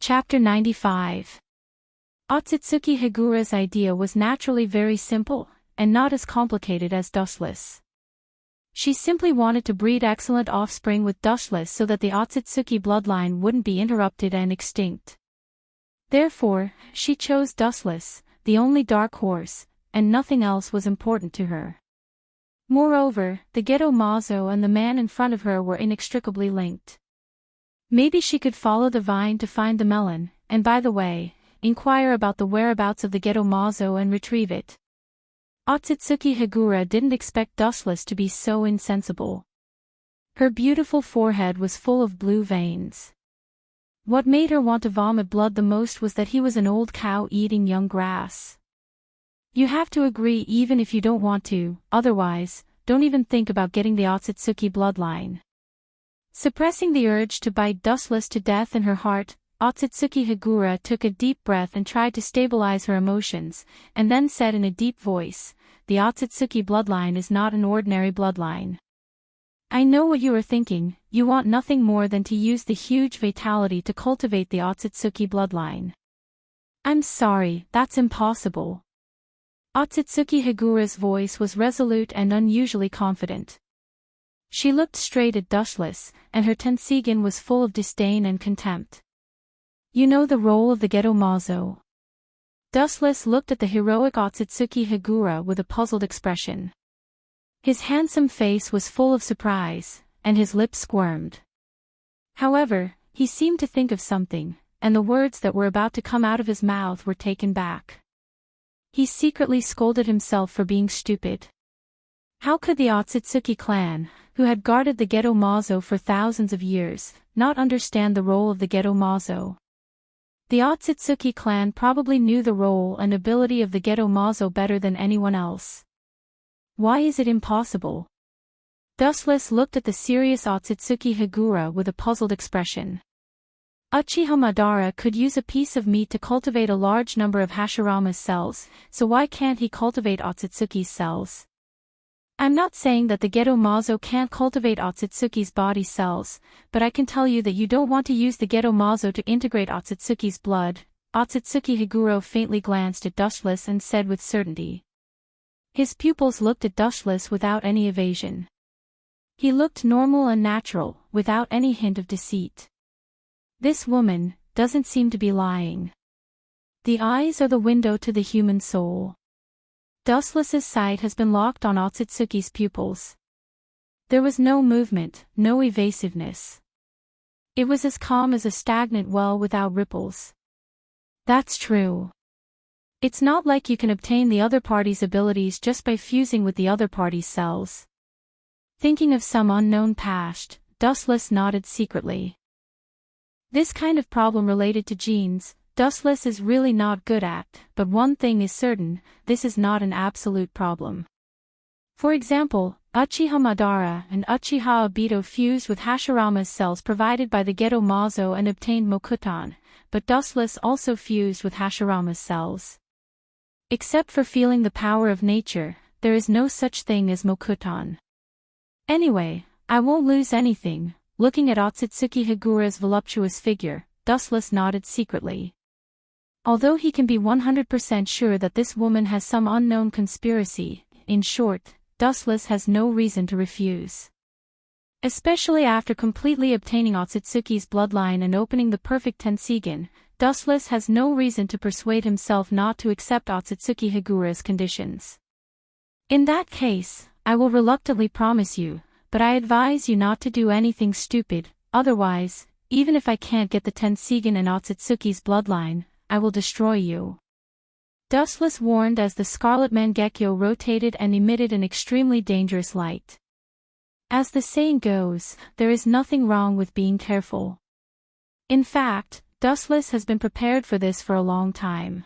Chapter 95. Otsutsuki Higura's idea was naturally very simple, and not as complicated as dustless. She simply wanted to breed excellent offspring with dustless so that the Otsutsuki bloodline wouldn't be interrupted and extinct. Therefore, she chose dustless, the only dark horse, and nothing else was important to her. Moreover, the Geto Mazo and the man in front of her were inextricably linked. Maybe she could follow the vine to find the melon, and by the way, inquire about the whereabouts of the Geto Mazo and retrieve it. Otsutsuki Higura didn't expect dustless to be so insensible. Her beautiful forehead was full of blue veins. What made her want to vomit blood the most was that he was an old cow eating young grass. You have to agree even if you don't want to, otherwise, don't even think about getting the Otsutsuki bloodline. Suppressing the urge to bite dustless to death in her heart, Otsutsuki Higura took a deep breath and tried to stabilize her emotions, and then said in a deep voice, "The Otsutsuki bloodline is not an ordinary bloodline. I know what you are thinking, you want nothing more than to use the huge vitality to cultivate the Otsutsuki bloodline. I'm sorry, that's impossible." Otsutsuki Higura's voice was resolute and unusually confident. She looked straight at dustless, and her tensigen was full of disdain and contempt. "You know the role of the Geto Mazo." Dustless looked at the heroic Otsutsuki Higura with a puzzled expression. His handsome face was full of surprise, and his lips squirmed. However, he seemed to think of something, and the words that were about to come out of his mouth were taken back. He secretly scolded himself for being stupid. How could the Otsutsuki clan, who had guarded the Geto Mazo for thousands of years, not understand the role of the Geto Mazo? The Otsutsuki clan probably knew the role and ability of the Geto Mazo better than anyone else. Why is it impossible? Dustless looked at the serious Otsutsuki Higura with a puzzled expression. Uchiha Madara could use a piece of meat to cultivate a large number of Hashirama's cells, so why can't he cultivate Otsutsuki's cells? I'm not saying that the Geto Mazo can't cultivate Otsutsuki's body cells, but I can tell you that you don't want to use the Geto Mazo to integrate Otsutsuki's blood. Otsutsuki Higuro faintly glanced at Dustless and said with certainty. His pupils looked at Dustless without any evasion. He looked normal and natural, without any hint of deceit. This woman doesn't seem to be lying. The eyes are the window to the human soul. Dustless's sight has been locked on Otsutsuki's pupils. There was no movement, no evasiveness. It was as calm as a stagnant well without ripples. That's true. It's not like you can obtain the other party's abilities just by fusing with the other party's cells. Thinking of some unknown past, Dustless nodded secretly. This kind of problem related to genes, Dustless is really not good at, but one thing is certain, this is not an absolute problem. For example, Uchiha Madara and Uchiha Obito fused with Hashirama's cells provided by the Geto Mazo and obtained Mokuton, but Dustless also fused with Hashirama's cells. Except for feeling the power of nature, there is no such thing as Mokuton. Anyway, I won't lose anything. Looking at Otsutsuki Higura's voluptuous figure, Dustless nodded secretly. Although he can be 100% sure that this woman has some unknown conspiracy, in short, Dustless has no reason to refuse. Especially after completely obtaining Otsutsuki's bloodline and opening the perfect tensigen, Dustless has no reason to persuade himself not to accept Otsutsuki Higura's conditions. In that case, I will reluctantly promise you, but I advise you not to do anything stupid, otherwise, even if I can't get the tensigen and Otsutsuki's bloodline, I will destroy you. Dustless warned as the scarlet Mangekyo rotated and emitted an extremely dangerous light. As the saying goes, there is nothing wrong with being careful. In fact, Dustless has been prepared for this for a long time.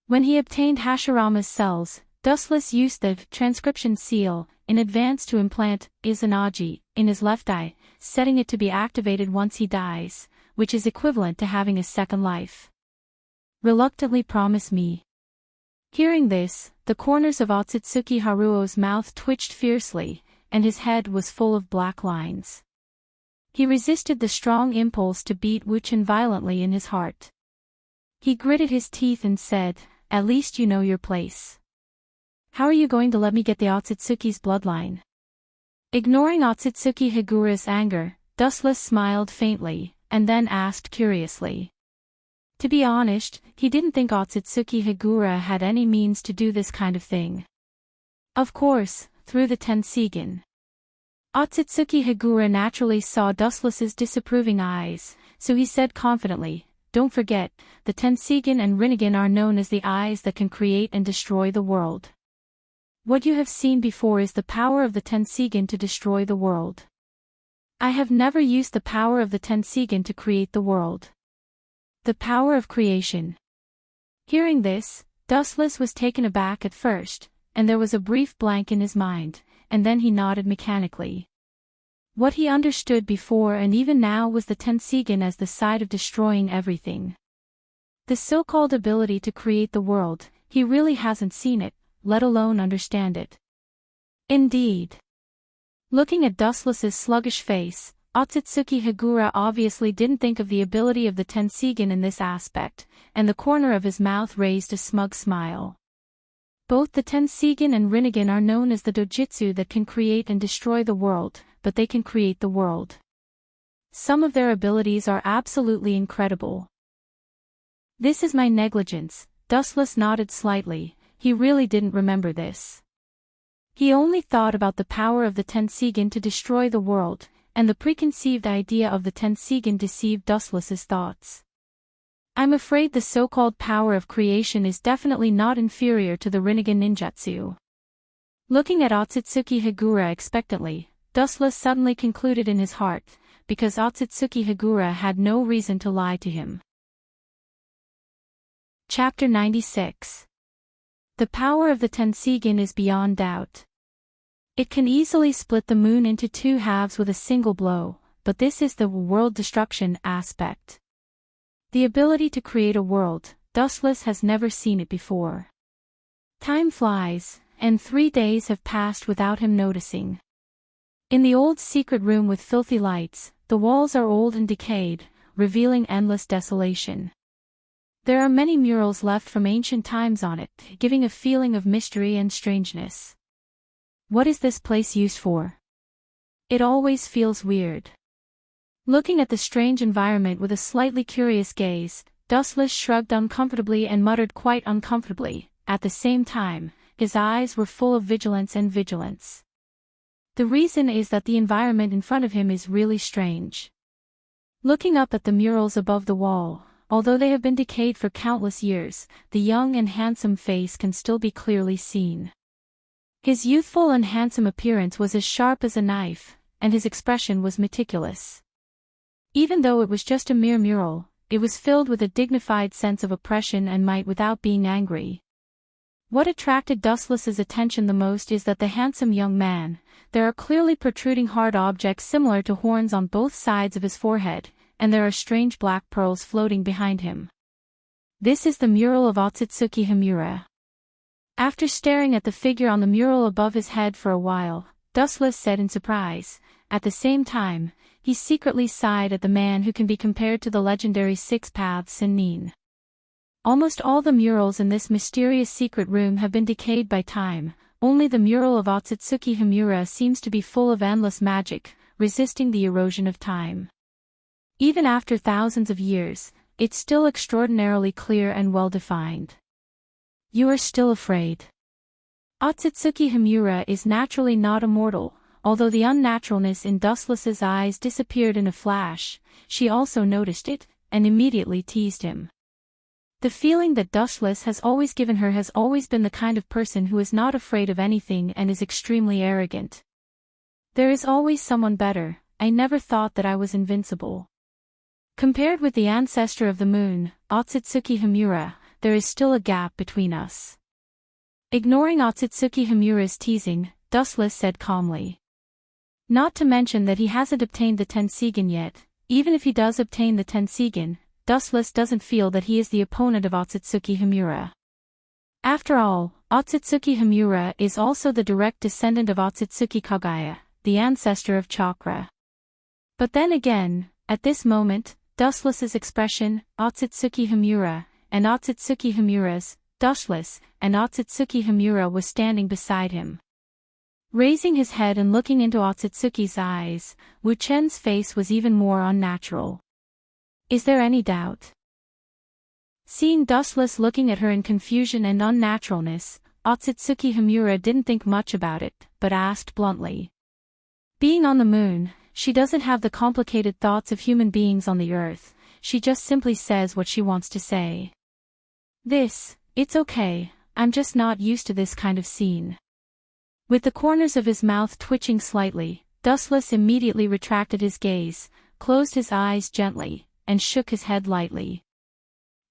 When he obtained Hashirama's cells, Dustless used the transcription seal in advance to implant Izanagi in his left eye, setting it to be activated once he dies, which is equivalent to having a second life. Reluctantly promise me. Hearing this, the corners of Otsutsuki Haruo's mouth twitched fiercely, and his head was full of black lines. He resisted the strong impulse to beat Wuchen violently in his heart. He gritted his teeth and said, "At least you know your place. How are you going to let me get the Otsutsuki's bloodline?" Ignoring Otsutsuki Higura's anger, Dustless smiled faintly, and then asked curiously. To be honest, he didn't think Otsutsuki Higura had any means to do this kind of thing. Of course, through the Tensigen. Otsutsuki Higura naturally saw Dustless's disapproving eyes, so he said confidently, "Don't forget, the Tensigen and Rinnegan are known as the eyes that can create and destroy the world. What you have seen before is the power of the Tensigen to destroy the world. I have never used the power of the Tensigen to create the world. The power of creation." Hearing this, Dustless was taken aback at first, and there was a brief blank in his mind, and then he nodded mechanically. What he understood before and even now was the Tensigen as the side of destroying everything. The so-called ability to create the world, he really hasn't seen it, let alone understand it. Indeed. Looking at Dustless's sluggish face, Otsutsuki Higura obviously didn't think of the ability of the Tensigen in this aspect, and the corner of his mouth raised a smug smile. Both the Tensigen and Rinnegan are known as the dojutsu that can create and destroy the world, but they can create the world. Some of their abilities are absolutely incredible. This is my negligence, Dustless nodded slightly, he really didn't remember this. He only thought about the power of the Tensigen to destroy the world, and the preconceived idea of the Tensigen deceived Dustless's thoughts. I'm afraid the so-called power of creation is definitely not inferior to the Rinnegan ninjutsu. Looking at Otsutsuki Higura expectantly, Dustless suddenly concluded in his heart, because Otsutsuki Higura had no reason to lie to him. Chapter 96. The power of the Tensigen is beyond doubt. It can easily split the moon into two halves with a single blow, but this is the world destruction aspect. The ability to create a world, Dustless has never seen it before. Time flies, and 3 days have passed without him noticing. In the old secret room with filthy lights, the walls are old and decayed, revealing endless desolation. There are many murals left from ancient times on it, giving a feeling of mystery and strangeness. What is this place used for? It always feels weird. Looking at the strange environment with a slightly curious gaze, Dustless shrugged uncomfortably and muttered quite uncomfortably. At the same time, his eyes were full of vigilance. The reason is that the environment in front of him is really strange. Looking up at the murals above the wall, although they have been decayed for countless years, the young and handsome face can still be clearly seen. His youthful and handsome appearance was as sharp as a knife, and his expression was meticulous. Even though it was just a mere mural, it was filled with a dignified sense of oppression and might without being angry. What attracted Dustless's attention the most is that the handsome young man, there are clearly protruding hard objects similar to horns on both sides of his forehead, and there are strange black pearls floating behind him. This is the mural of Otsutsuki Himura. After staring at the figure on the mural above his head for a while, Dustless said in surprise. At the same time, he secretly sighed at the man who can be compared to the legendary Six Paths Sennin. Almost all the murals in this mysterious secret room have been decayed by time, only the mural of Otsutsuki Himura seems to be full of endless magic, resisting the erosion of time. Even after thousands of years, it's still extraordinarily clear and well-defined. You are still afraid. Otsutsuki Himura is naturally not immortal, although the unnaturalness in Dustless's eyes disappeared in a flash. She also noticed it, and immediately teased him. The feeling that Dustless has always given her has always been the kind of person who is not afraid of anything and is extremely arrogant. There is always someone better, I never thought that I was invincible. Compared with the ancestor of the moon, Otsutsuki Himura, there is still a gap between us. Ignoring Otsutsuki Himura's teasing, Dustless said calmly. Not to mention that he hasn't obtained the Tensigen yet. Even if he does obtain the Tensigen, Dustless doesn't feel that he is the opponent of Otsutsuki Himura. After all, Otsutsuki Himura is also the direct descendant of Otsutsuki Kagaya, the ancestor of chakra. But then again, at this moment, Dustless's expression, Otsutsuki Himura, and Otsutsuki Himura's, Dustless, and Otsutsuki Himura was standing beside him. Raising his head and looking into Otsutsuki's eyes, Wu Chen's face was even more unnatural. Is there any doubt? Seeing Dustless looking at her in confusion and unnaturalness, Otsutsuki Himura didn't think much about it, but asked bluntly. Being on the moon, she doesn't have the complicated thoughts of human beings on the earth, she just simply says what she wants to say. It's okay, I'm just not used to this kind of scene. With the corners of his mouth twitching slightly, Dustless immediately retracted his gaze, closed his eyes gently, and shook his head lightly.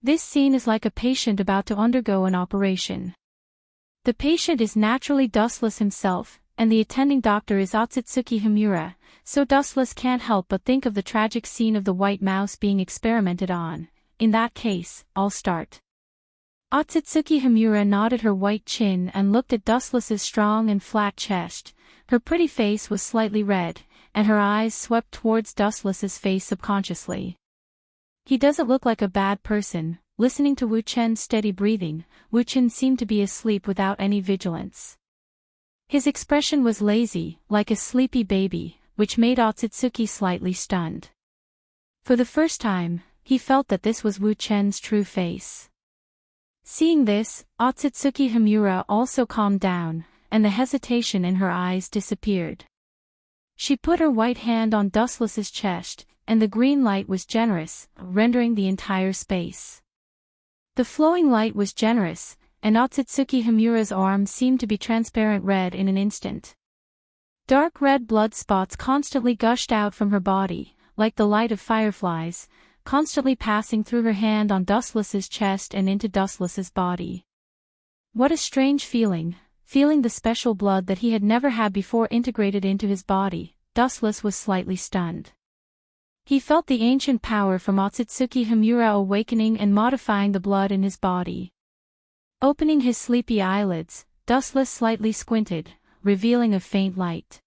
This scene is like a patient about to undergo an operation. The patient is naturally Dustless himself, and the attending doctor is Otsutsuki Himura, so Dustless can't help but think of the tragic scene of the white mouse being experimented on. In that case, I'll start. Otsutsuki Himura nodded her white chin and looked at Dustless's strong and flat chest. Her pretty face was slightly red, and her eyes swept towards Dustless's face subconsciously. He doesn't look like a bad person. Listening to Wu Chen's steady breathing, Wu Chen seemed to be asleep without any vigilance. His expression was lazy, like a sleepy baby, which made Otsutsuki slightly stunned. For the first time, he felt that this was Wu Chen's true face. Seeing this, Otsutsuki Himura also calmed down, and the hesitation in her eyes disappeared. She put her white hand on Dustless's chest, and the green light was generous, rendering the entire space. The flowing light was generous, and Otsutsuki Himura's arm seemed to be transparent red in an instant. Dark red blood spots constantly gushed out from her body, like the light of fireflies, constantly passing through her hand on Dustless's chest and into Dustless's body. What a strange feeling, feeling the special blood that he had never had before integrated into his body. Dustless was slightly stunned. He felt the ancient power from Otsutsuki Himura awakening and modifying the blood in his body. Opening his sleepy eyelids, Dustless slightly squinted, revealing a faint light.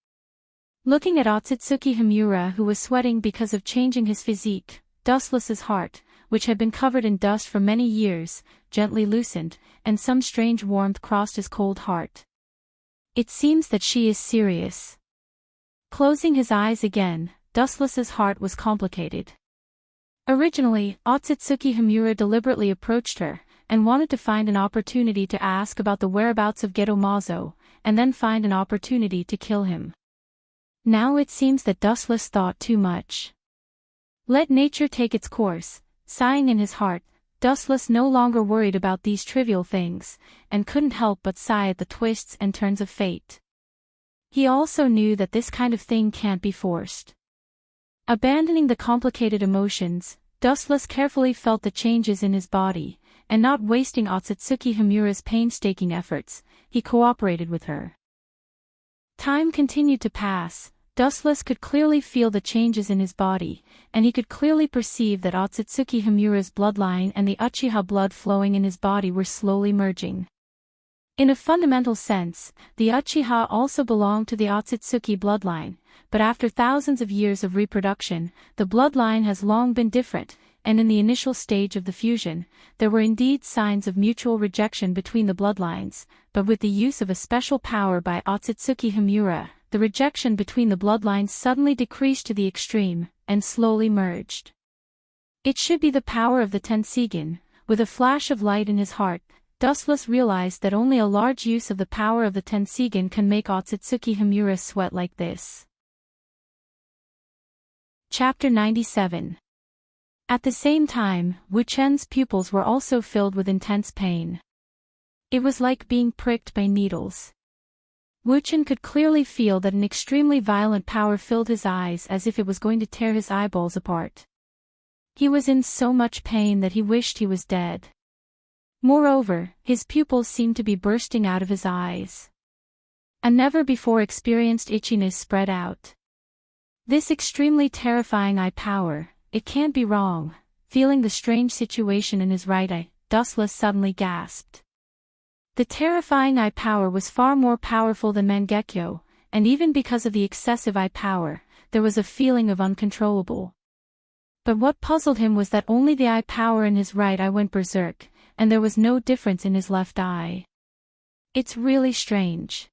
Looking at Otsutsuki Himura, who was sweating because of changing his physique, Dustless's heart, which had been covered in dust for many years, gently loosened, and some strange warmth crossed his cold heart. It seems that she is serious. Closing his eyes again, Dustless's heart was complicated. Originally, Otsutsuki Himura deliberately approached her, and wanted to find an opportunity to ask about the whereabouts of Geto Mazo, and then find an opportunity to kill him. Now it seems that Dustless thought too much. Let nature take its course. Sighing in his heart, Dustless no longer worried about these trivial things, and couldn't help but sigh at the twists and turns of fate. He also knew that this kind of thing can't be forced. Abandoning the complicated emotions, Dustless carefully felt the changes in his body, and not wasting Otsutsuki Himura's painstaking efforts, he cooperated with her. Time continued to pass. Dustless could clearly feel the changes in his body, and he could clearly perceive that Otsutsuki Himura's bloodline and the Uchiha blood flowing in his body were slowly merging. In a fundamental sense, the Uchiha also belonged to the Otsutsuki bloodline, but after thousands of years of reproduction, the bloodline has long been different, and in the initial stage of the fusion, there were indeed signs of mutual rejection between the bloodlines, but with the use of a special power by Otsutsuki Himura, the rejection between the bloodlines suddenly decreased to the extreme, and slowly merged. It should be the power of the Tensigen. With a flash of light in his heart, Dustless realized that only a large use of the power of the Tensigen can make Otsutsuki Himura sweat like this. Chapter 97. At the same time, Wu Chen's pupils were also filled with intense pain. It was like being pricked by needles. Wu Chen could clearly feel that an extremely violent power filled his eyes as if it was going to tear his eyeballs apart. He was in so much pain that he wished he was dead. Moreover, his pupils seemed to be bursting out of his eyes. A never-before-experienced itchiness spread out. This extremely terrifying eye power, it can't be wrong. Feeling the strange situation in his right eye, Dustless suddenly gasped. The terrifying eye power was far more powerful than Mangekyo, and even because of the excessive eye power, there was a feeling of uncontrollable. But what puzzled him was that only the eye power in his right eye went berserk, and there was no difference in his left eye. It's really strange.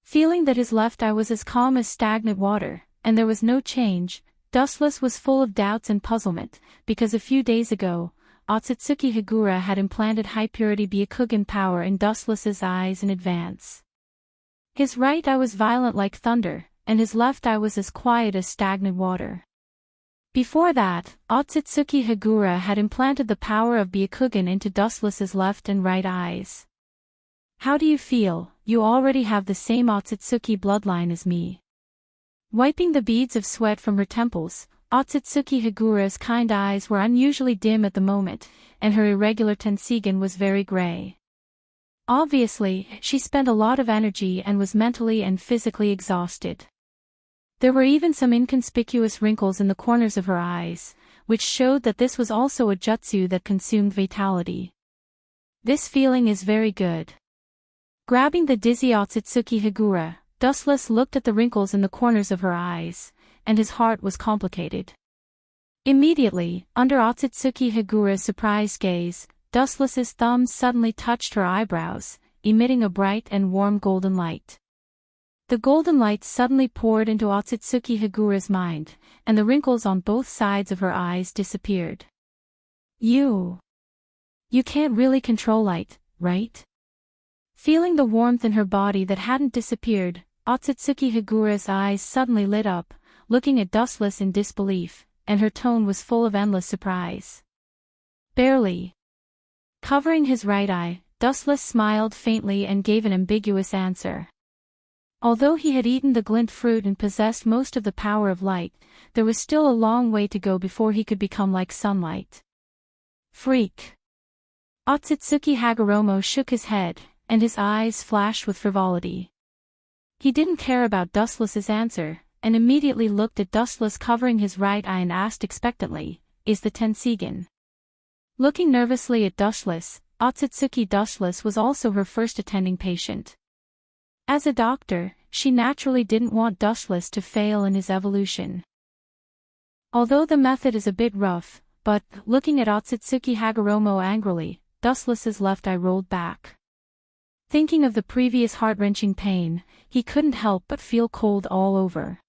Feeling that his left eye was as calm as stagnant water, and there was no change, Dustless was full of doubts and puzzlement, because a few days ago, Otsutsuki Higura had implanted high-purity Byakugan power in Dustless's eyes in advance. His right eye was violent like thunder, and his left eye was as quiet as stagnant water. Before that, Otsutsuki Higura had implanted the power of Byakugan into Dustless's left and right eyes. How do you feel? You already have the same Otsutsuki bloodline as me. Wiping the beads of sweat from her temples, Otsutsuki Higura's kind eyes were unusually dim at the moment, and her irregular tensigen was very gray. Obviously, she spent a lot of energy and was mentally and physically exhausted. There were even some inconspicuous wrinkles in the corners of her eyes, which showed that this was also a jutsu that consumed vitality. This feeling is very good. Grabbing the dizzy Otsutsuki Higura, Dustless looked at the wrinkles in the corners of her eyes, and his heart was complicated. Immediately, under Otsutsuki Higura's surprised gaze, Dustless's thumbs suddenly touched her eyebrows, emitting a bright and warm golden light. The golden light suddenly poured into Otsutsuki Higura's mind, and the wrinkles on both sides of her eyes disappeared. You can't really control light, right? Feeling the warmth in her body that hadn't disappeared, Otsutsuki Higura's eyes suddenly lit up, looking at Dustless in disbelief, and her tone was full of endless surprise. Barely. Covering his right eye, Dustless smiled faintly and gave an ambiguous answer. Although he had eaten the glint fruit and possessed most of the power of light, there was still a long way to go before he could become like sunlight. Freak. Otsutsuki Hagoromo shook his head, and his eyes flashed with frivolity. He didn't care about Dustless's answer, and immediately looked at Dustless covering his right eye and asked expectantly, "Is the tensigen?" Looking nervously at Dustless, Otsutsuki Dustless was also her first attending patient. As a doctor, she naturally didn't want Dustless to fail in his evolution. Although the method is a bit rough, but, looking at Otsutsuki Hagoromo angrily, Dustless's left eye rolled back. Thinking of the previous heart-wrenching pain, he couldn't help but feel cold all over.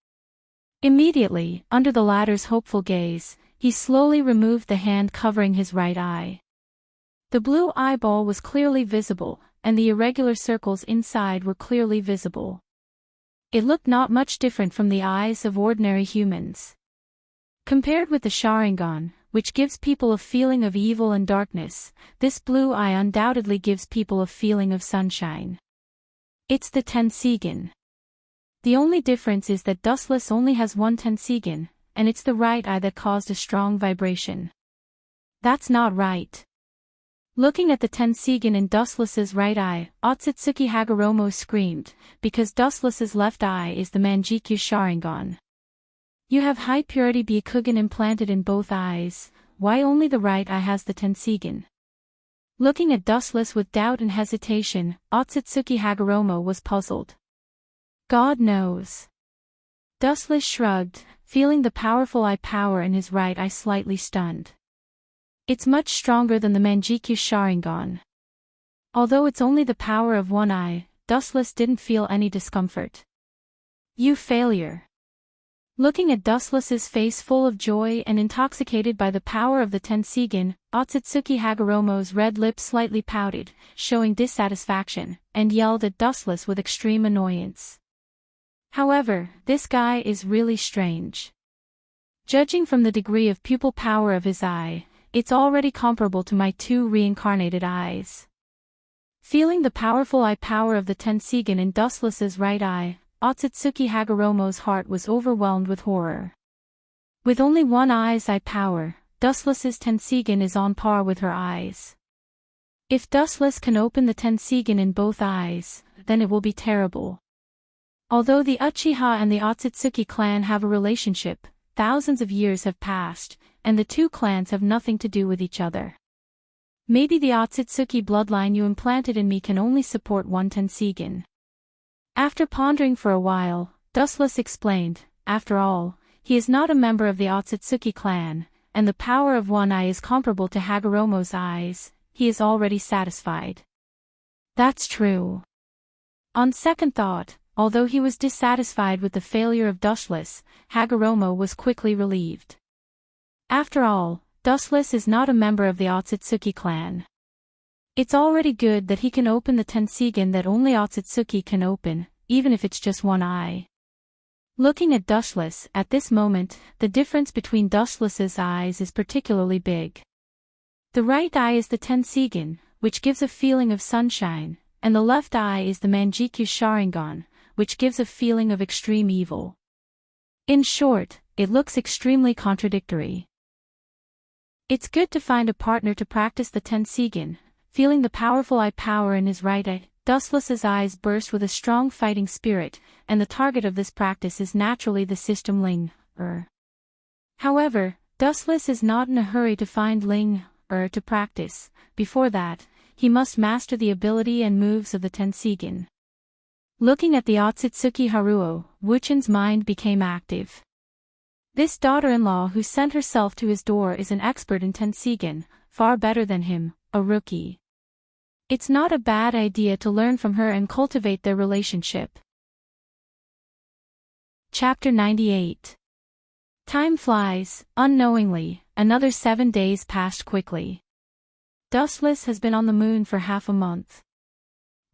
Immediately, under the latter's hopeful gaze, he slowly removed the hand covering his right eye. The blue eyeball was clearly visible, and the irregular circles inside were clearly visible. It looked not much different from the eyes of ordinary humans. Compared with the Sharingan, which gives people a feeling of evil and darkness, this blue eye undoubtedly gives people a feeling of sunshine. It's the tensigen. The only difference is that Dustless only has one tensigen, and it's the right eye that caused a strong vibration. That's not right. Looking at the tensigen in Dustless's right eye, Otsutsuki Hagoromo screamed, because Dustless's left eye is the Manjikyu Sharingan. You have high-purity Byakugan implanted in both eyes, why only the right eye has the tensigen? Looking at Dustless with doubt and hesitation, Otsutsuki Hagoromo was puzzled. God knows. Dustless shrugged, feeling the powerful eye power in his right eye slightly stunned. It's much stronger than the Manjikyu Sharingan. Although it's only the power of one eye, Dustless didn't feel any discomfort. You failure. Looking at Dustless's face full of joy and intoxicated by the power of the tensigen, Otsutsuki Hagoromo's red lips slightly pouted, showing dissatisfaction, and yelled at Dustless with extreme annoyance. However, this guy is really strange. Judging from the degree of pupil power of his eye, it's already comparable to my two reincarnated eyes. Feeling the powerful eye power of the tensigen in Dustless's right eye, Otsutsuki Hagoromo's heart was overwhelmed with horror. With only one eye's eye power, Dustless's tensigen is on par with her eyes. If Dustless can open the tensigen in both eyes, then it will be terrible. Although the Uchiha and the Otsutsuki clan have a relationship, thousands of years have passed, and the two clans have nothing to do with each other. Maybe the Otsutsuki bloodline you implanted in me can only support one tensigen. After pondering for a while, Dustless explained, After all, he is not a member of the Otsutsuki clan, and the power of one eye is comparable to Hagoromo's eyes. He is already satisfied. That's true. On second thought, although he was dissatisfied with the failure of Dustless, Hagoromo was quickly relieved. After all, Dustless is not a member of the Otsutsuki clan. It's already good that he can open the Tensigen that only Otsutsuki can open, even if it's just one eye. Looking at Dustless, at this moment, the difference between Dustless's eyes is particularly big. The right eye is the Tensigen, which gives a feeling of sunshine, and the left eye is the Manjikyu Sharingan, which gives a feeling of extreme evil. In short, it looks extremely contradictory. It's good to find a partner to practice the Tensigen. Feeling the powerful eye power in his right eye, Dustless's eyes burst with a strong fighting spirit, and the target of this practice is naturally the system Ling, However, Dustless is not in a hurry to find Ling, to practice. Before that, he must master the ability and moves of the Tensigen. Looking at the Otsutsuki Haruo, Wuchen's mind became active. This daughter-in-law who sent herself to his door is an expert in Tensigen, far better than him, a rookie. It's not a bad idea to learn from her and cultivate their relationship. Chapter 98. Time flies, unknowingly, another 7 days passed quickly. Dustless has been on the moon for half a month.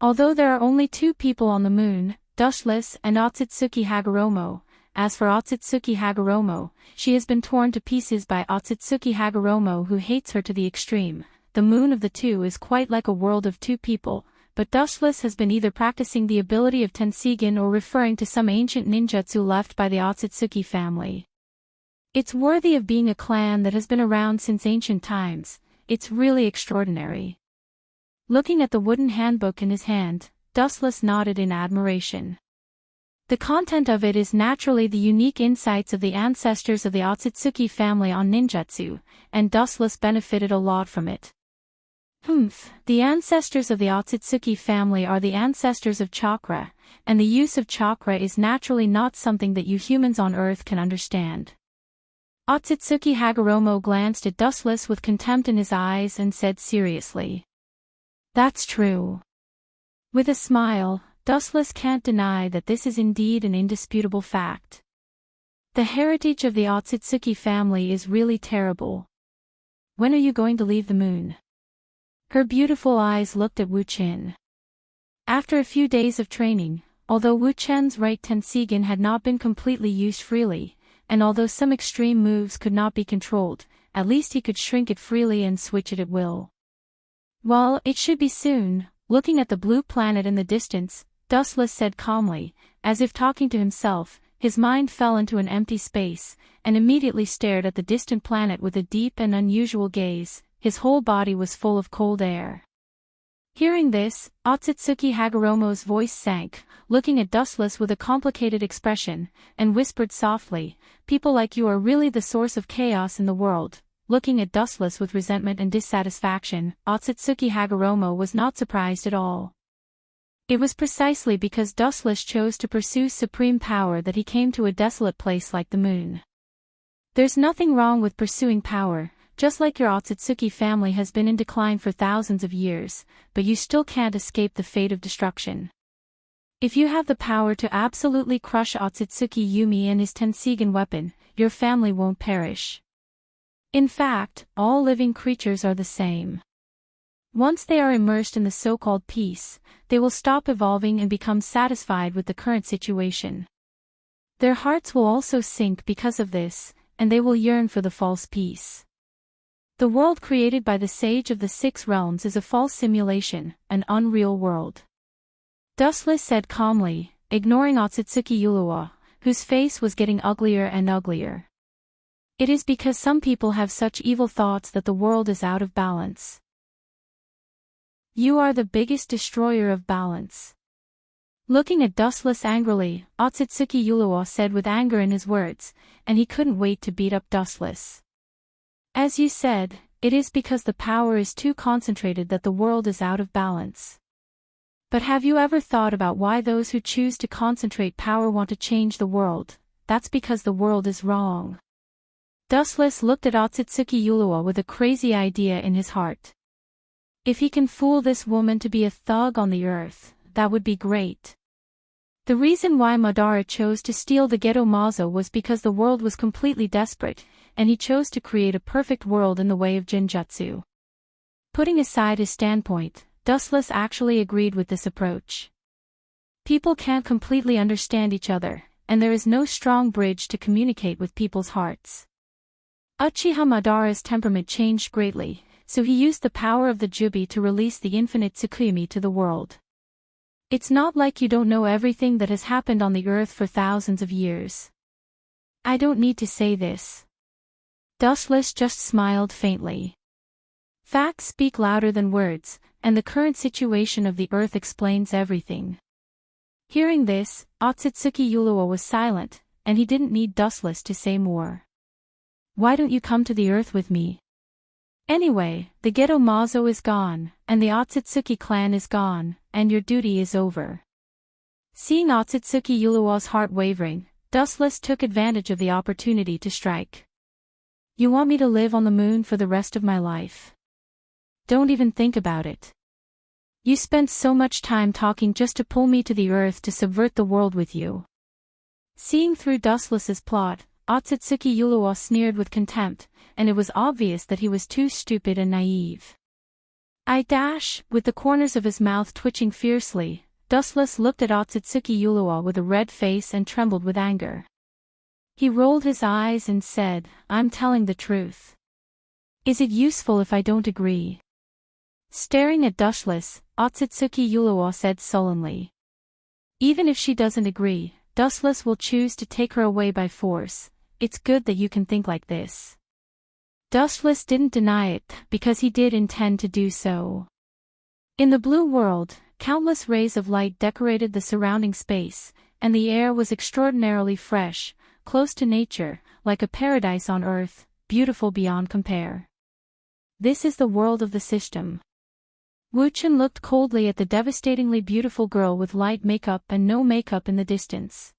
Although there are only 2 people on the moon, Dustless and Otsutsuki Hagoromo. As for Otsutsuki Hagoromo, she has been torn to pieces by Otsutsuki Hagoromo who hates her to the extreme. The moon of the 2 is quite like a world of 2 people, but Dustless has been either practicing the ability of Tensigen or referring to some ancient ninjutsu left by the Otsutsuki family. It's worthy of being a clan that has been around since ancient times. It's really extraordinary. Looking at the wooden handbook in his hand, Dustless nodded in admiration. The content of it is naturally the unique insights of the ancestors of the Otsutsuki family on ninjutsu, and Dustless benefited a lot from it. The ancestors of the Otsutsuki family are the ancestors of chakra, and the use of chakra is naturally not something that you humans on Earth can understand. Otsutsuki Hagoromo glanced at Dustless with contempt in his eyes and said seriously, "That's true." With a smile, Dustless can't deny that this is indeed an indisputable fact. The heritage of the Otsutsuki family is really terrible. When are you going to leave the moon? Her beautiful eyes looked at Wuchen. After a few days of training, although Wuchen's right Tensigen had not been completely used freely, and although some extreme moves could not be controlled, at least he could shrink it freely and switch it at will. Well, it should be soon. Looking at the blue planet in the distance, Dustless said calmly, as if talking to himself. His mind fell into an empty space, and immediately stared at the distant planet with a deep and unusual gaze. His whole body was full of cold air. Hearing this, Otsutsuki Hagoromo's voice sank, looking at Dustless with a complicated expression, and whispered softly, "People like you are really the source of chaos in the world." Looking at Dustless with resentment and dissatisfaction, Otsutsuki Hagoromo was not surprised at all. It was precisely because Dustless chose to pursue supreme power that he came to a desolate place like the moon. There's nothing wrong with pursuing power, just like your Otsutsuki family has been in decline for thousands of years, but you still can't escape the fate of destruction. If you have the power to absolutely crush Otsutsuki Yumi and his Tensigen weapon, your family won't perish. In fact, all living creatures are the same. Once they are immersed in the so-called peace, they will stop evolving and become satisfied with the current situation. Their hearts will also sink because of this, and they will yearn for the false peace. The world created by the Sage of the Six Realms is a false simulation, an unreal world. Dustless said calmly, ignoring Otsutsuki Uluwa, whose face was getting uglier and uglier. It is because some people have such evil thoughts that the world is out of balance. You are the biggest destroyer of balance. Looking at Dustless angrily, Otsutsuki Uluwa said with anger in his words, and he couldn't wait to beat up Dustless. As you said, it is because the power is too concentrated that the world is out of balance. But have you ever thought about why those who choose to concentrate power want to change the world? that's because the world is wrong. Dustless looked at Otsutsuki Yulua with a crazy idea in his heart. If he can fool this woman to be a thug on the earth, that would be great. The reason why Madara chose to steal the Geto Mazo was because the world was completely desperate, and he chose to create a perfect world in the way of Jinjutsu. Putting aside his standpoint, Dustless actually agreed with this approach. People can't completely understand each other, and there is no strong bridge to communicate with people's hearts. Uchiha Madara's temperament changed greatly, so he used the power of the Jubi to release the infinite Tsukuyomi to the world. It's not like you don't know everything that has happened on the earth for thousands of years. I don't need to say this. Dustless just smiled faintly. Facts speak louder than words, and the current situation of the earth explains everything. Hearing this, Otsutsuki Yulua was silent, and he didn't need Dustless to say more. Why don't you come to the earth with me? Anyway, the Geto Mazo is gone, and the Otsutsuki clan is gone, and your duty is over. Seeing Otsutsuki Yulua's heart wavering, Dustless took advantage of the opportunity to strike. You want me to live on the moon for the rest of my life? Don't even think about it. You spent so much time talking just to pull me to the earth to subvert the world with you. Seeing through Dustless's plot, Otsutsuki Yulua sneered with contempt, and it was obvious that he was too stupid and naive. With the corners of his mouth twitching fiercely, Dustless looked at Otsutsuki Yulua with a red face and trembled with anger. He rolled his eyes and said, I'm telling the truth. Is it useful if I don't agree? Staring at Dustless, Otsutsuki Yulua said sullenly. Even if she doesn't agree, Dustless will choose to take her away by force. It's good that you can think like this. Dustless didn't deny it, because he did intend to do so. In the blue world, countless rays of light decorated the surrounding space, and the air was extraordinarily fresh, close to nature, like a paradise on earth, beautiful beyond compare. This is the world of the system. Wuchen looked coldly at the devastatingly beautiful girl with light makeup and no makeup in the distance.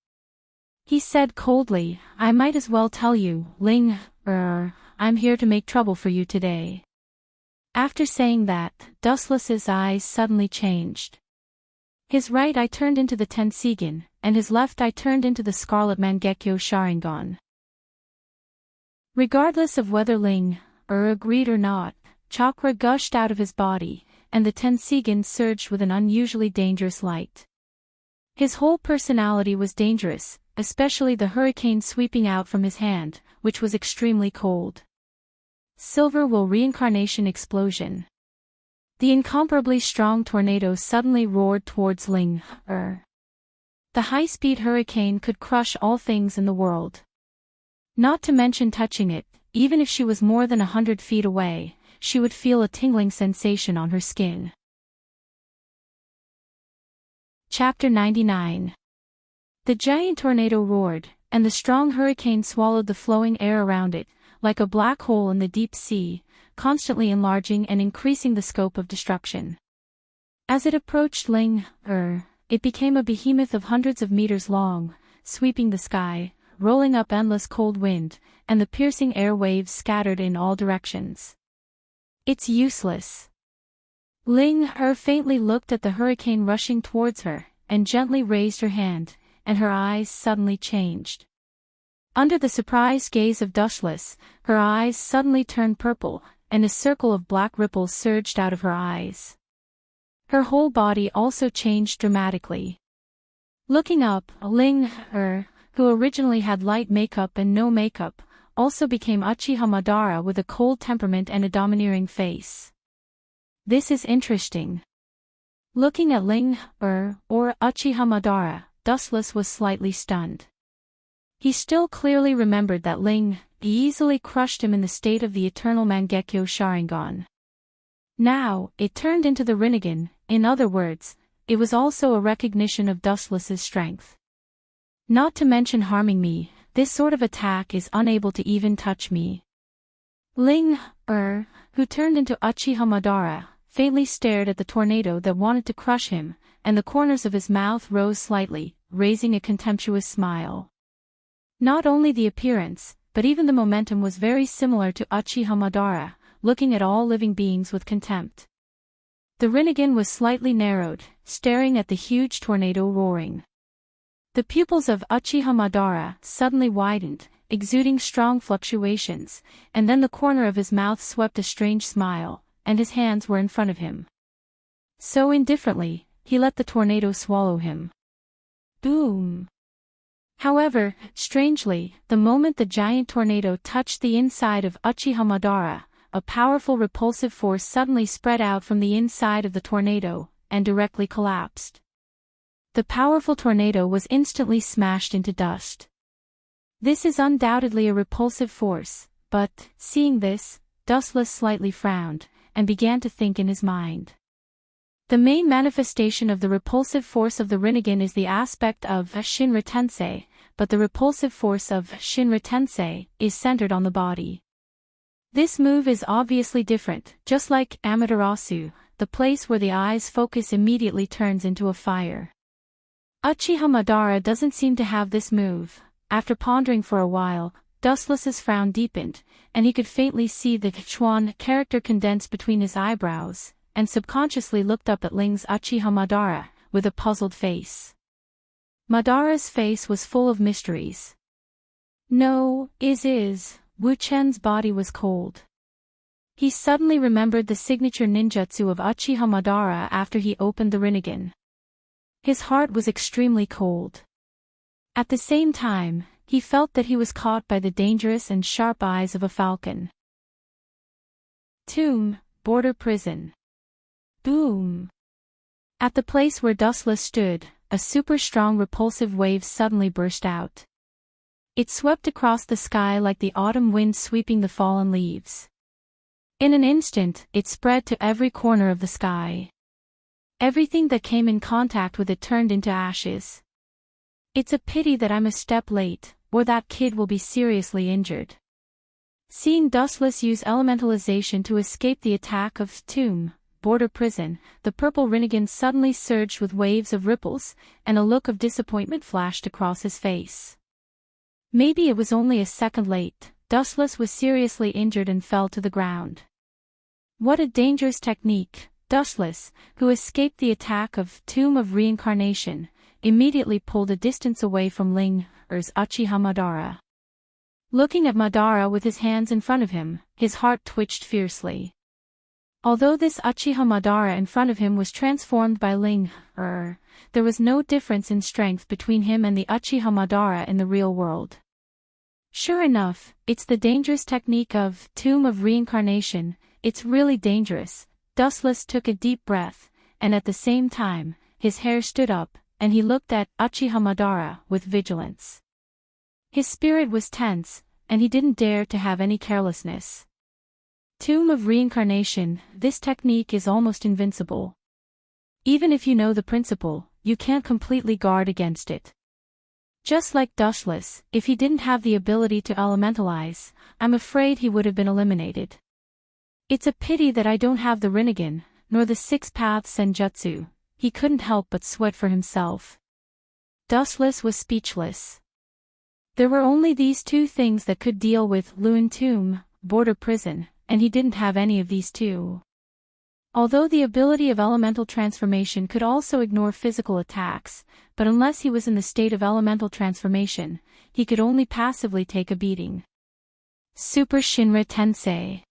He said coldly, I might as well tell you, Ling, I'm here to make trouble for you today. After saying that, Dustless's eyes suddenly changed. His right eye turned into the Tensigen, and his left eye turned into the Scarlet Mangekyo Sharingan. Regardless of whether Ling, agreed or not, chakra gushed out of his body, and the Tensigen surged with an unusually dangerous light. His whole personality was dangerous, especially the hurricane sweeping out from his hand, which was extremely cold. Silver Will Reincarnation Explosion. The incomparably strong tornado suddenly roared towards Ling. The high-speed hurricane could crush all things in the world. Not to mention touching it, even if she was more than 100 feet away, she would feel a tingling sensation on her skin. Chapter 99. The giant tornado roared, and the strong hurricane swallowed the flowing air around it, like a black hole in the deep sea, constantly enlarging and increasing the scope of destruction. As it approached Ling, it became a behemoth of hundreds of meters long, sweeping the sky, rolling up endless cold wind, and the piercing air waves scattered in all directions. It's useless. Ling faintly looked at the hurricane rushing towards her, and gently raised her hand, and her eyes suddenly changed. Under the surprised gaze of Dustless, her eyes suddenly turned purple, and a circle of black ripples surged out of her eyes. Her whole body also changed dramatically. Looking up, Ling, who originally had light makeup and no makeup, also became Uchiha Madara with a cold temperament and a domineering face. This is interesting. Looking at Ling, or Uchiha Madara, Dustless was slightly stunned. He still clearly remembered that Ling easily crushed him in the state of the eternal Mangekyo Sharingan. Now, it turned into the Rinnegan. In other words, it was also a recognition of Dustless's strength. Not to mention harming me, this sort of attack is unable to even touch me. Ling, who turned into Uchiha Madara, faintly stared at the tornado that wanted to crush him, and the corners of his mouth rose slightly, raising a contemptuous smile. Not only the appearance, but even the momentum was very similar to Uchiha Madara, looking at all living beings with contempt. The Rinnegan was slightly narrowed, staring at the huge tornado roaring. The pupils of Uchiha Madara suddenly widened, exuding strong fluctuations, and then the corner of his mouth swept a strange smile, and his hands were in front of him. So indifferently, he let the tornado swallow him. Boom! However, strangely, the moment the giant tornado touched the inside of Uchiha Madara, a powerful repulsive force suddenly spread out from the inside of the tornado, and directly collapsed. The powerful tornado was instantly smashed into dust. This is undoubtedly a repulsive force, but, seeing this, Dustless slightly frowned, and began to think in his mind. The main manifestation of the repulsive force of the Rinnegan is the aspect of Shinra Tensei, but the repulsive force of Shinra Tensei is centered on the body. This move is obviously different, just like Amaterasu, the place where the eye's focus immediately turns into a fire. Uchiha Madara doesn't seem to have this move. After pondering for a while, Dustless's frown deepened, and he could faintly see the Chuan character condensed between his eyebrows, and subconsciously looked up at Ling's Uchiha Madara, with a puzzled face. Madara's face was full of mysteries. No, Wu Chen's body was cold. He suddenly remembered the signature ninjutsu of Uchiha Madara after he opened the Rinnegan. His heart was extremely cold. At the same time, he felt that he was caught by the dangerous and sharp eyes of a falcon. Tomb, border prison. Boom! At the place where Dustless stood, a super strong repulsive wave suddenly burst out. It swept across the sky like the autumn wind sweeping the fallen leaves. In an instant, it spread to every corner of the sky. Everything that came in contact with it turned into ashes. It's a pity that I'm a step late, or that kid will be seriously injured. Seeing Dustless use elementalization to escape the attack of Tomb, border prison, the purple Rinnegan suddenly surged with waves of ripples, and a look of disappointment flashed across his face. Maybe it was only a second late. Dustless was seriously injured and fell to the ground. What a dangerous technique! Dustless, who escaped the attack of Tomb of Reincarnation, immediately pulled a distance away from Ling's Uchiha Madara. Looking at Madara with his hands in front of him, his heart twitched fiercely. Although this Uchiha Madara in front of him was transformed by Ling, there was no difference in strength between him and the Uchiha Madara in the real world. Sure enough, it's the dangerous technique of Tomb of Reincarnation. It's really dangerous. Dustless took a deep breath, and at the same time, his hair stood up, and he looked at Uchiha Madara with vigilance. His spirit was tense, and he didn't dare to have any carelessness. Tomb of Reincarnation, this technique is almost invincible. Even if you know the principle, you can't completely guard against it. Just like Dustless, if he didn't have the ability to elementalize, I'm afraid he would have been eliminated. It's a pity that I don't have the Rinnegan, nor the six-path Senjutsu. He couldn't help but sweat for himself. Dustless was speechless. There were only these two things that could deal with Lun Tomb, border prison, and he didn't have any of these two. Although the ability of elemental transformation could also ignore physical attacks, but unless he was in the state of elemental transformation, he could only passively take a beating. Super Shinra Tensei.